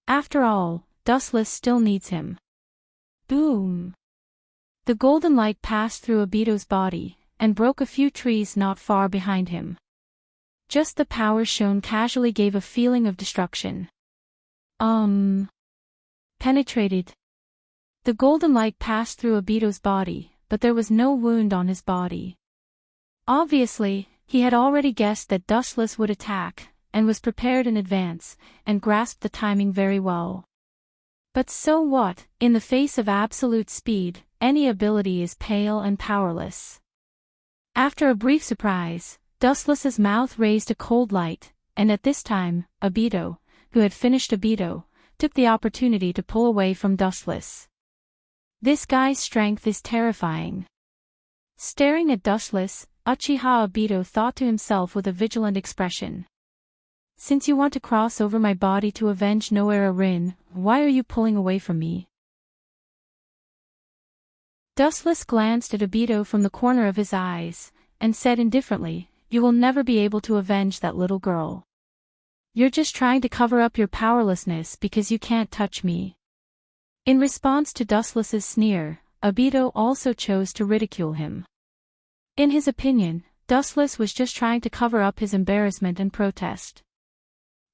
After all, Dustless still needs him. Boom! The golden light passed through Obito's body, and broke a few trees not far behind him. Just the power shown casually gave a feeling of destruction. Penetrated. The golden light passed through Obito's body, but there was no wound on his body. Obviously, he had already guessed that Dustless would attack, and was prepared in advance, and grasped the timing very well. But so what, in the face of absolute speed, any ability is pale and powerless. After a brief surprise, Dustless's mouth raised a cold light, and at this time, Obito, who had finished Obito, took the opportunity to pull away from Dustless. This guy's strength is terrifying. Staring at Dustless, Uchiha Obito thought to himself with a vigilant expression. Since you want to cross over my body to avenge Noera Rin, why are you pulling away from me? Dustless glanced at Obito from the corner of his eyes, and said indifferently, "You will never be able to avenge that little girl. You're just trying to cover up your powerlessness because you can't touch me." In response to Dustless's sneer, Obito also chose to ridicule him. In his opinion, Dustless was just trying to cover up his embarrassment and protest.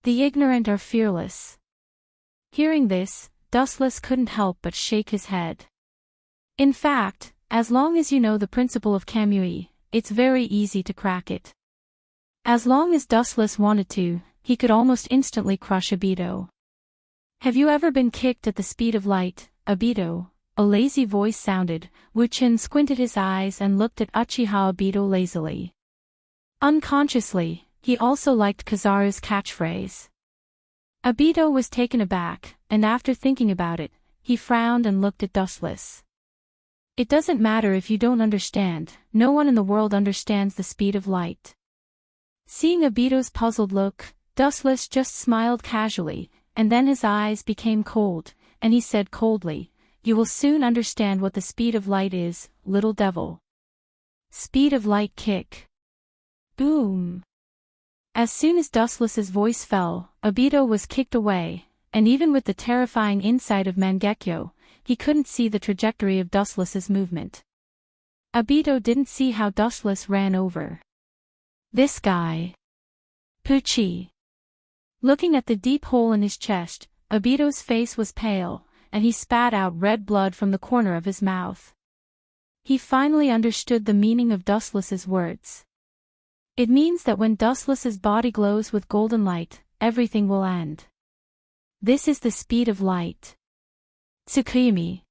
The ignorant are fearless. Hearing this, Dustless couldn't help but shake his head. In fact, as long as you know the principle of Kamui, it's very easy to crack it. As long as Dustless wanted to, he could almost instantly crush Obito. Have you ever been kicked at the speed of light, Obito? A lazy voice sounded. Wu-chin squinted his eyes and looked at Uchiha Obito lazily. Unconsciously, he also liked Kizaru's catchphrase. Obito was taken aback, and after thinking about it, he frowned and looked at Dustless. It doesn't matter if you don't understand, no one in the world understands the speed of light. Seeing Obito's puzzled look, Dustless just smiled casually, and then his eyes became cold, and he said coldly, "You will soon understand what the speed of light is, little devil." Speed of light kick. Boom. As soon as Dustless's voice fell, Obito was kicked away, and even with the terrifying insight of Mangekyo, he couldn't see the trajectory of Dustless's movement. Obito didn't see how Dustless ran over. This guy. Pucci. Looking at the deep hole in his chest, Obito's face was pale, and he spat out red blood from the corner of his mouth. He finally understood the meaning of Dustless's words. It means that when Dustless's body glows with golden light, everything will end. This is the speed of light. Tsukuyomi.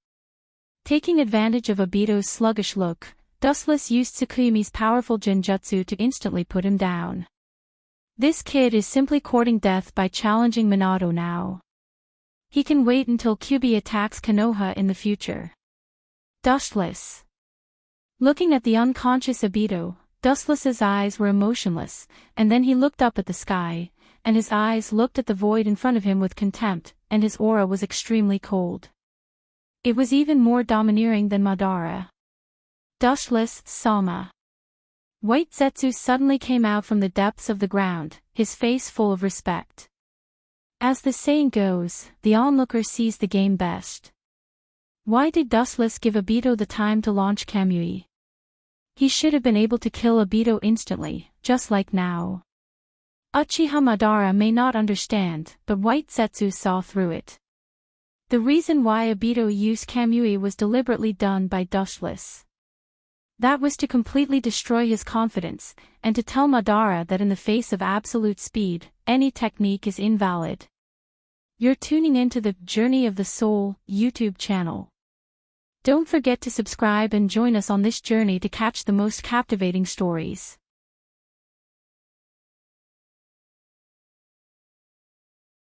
Taking advantage of Obito's sluggish look, Dustless used Tsukuyomi's powerful genjutsu to instantly put him down. This kid is simply courting death by challenging Minato now. He can wait until Kyuubi attacks Konoha in the future. Dustless. Looking at the unconscious Obito, Dustless's eyes were emotionless, and then he looked up at the sky, and his eyes looked at the void in front of him with contempt, and his aura was extremely cold. It was even more domineering than Madara. Dustless, Sama. White Zetsu suddenly came out from the depths of the ground, his face full of respect. As the saying goes, the onlooker sees the game best. Why did Dustless give Obito the time to launch Kamui? He should have been able to kill Obito instantly, just like now. Uchiha Madara may not understand, but White Zetsu saw through it. The reason why Obito used Kamui was deliberately done by Dustless. That was to completely destroy his confidence, and to tell Madara that in the face of absolute speed, any technique is invalid. You're tuning into the Journey of the Soul YouTube channel. Don't forget to subscribe and join us on this journey to catch the most captivating stories.